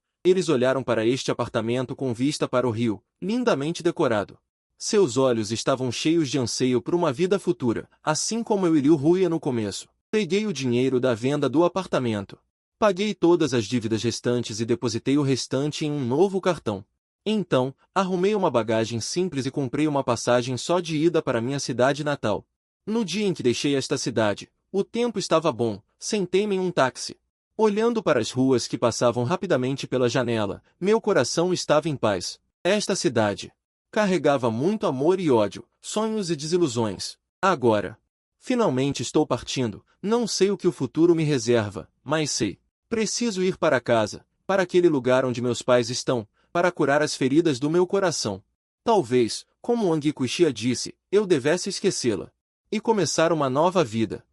Eles olharam para este apartamento com vista para o rio, lindamente decorado. Seus olhos estavam cheios de anseio por uma vida futura, assim como eu e Liu Ruia no começo. Peguei o dinheiro da venda do apartamento. Paguei todas as dívidas restantes e depositei o restante em um novo cartão. Então, arrumei uma bagagem simples e comprei uma passagem só de ida para minha cidade natal. No dia em que deixei esta cidade, o tempo estava bom, sentei-me em um táxi. Olhando para as ruas que passavam rapidamente pela janela, meu coração estava em paz. Esta cidade carregava muito amor e ódio, sonhos e desilusões. Agora, finalmente estou partindo, não sei o que o futuro me reserva, mas sei. Preciso ir para casa, para aquele lugar onde meus pais estão, para curar as feridas do meu coração. Talvez, como Wang Kuxia disse, eu devesse esquecê-la. E começar uma nova vida.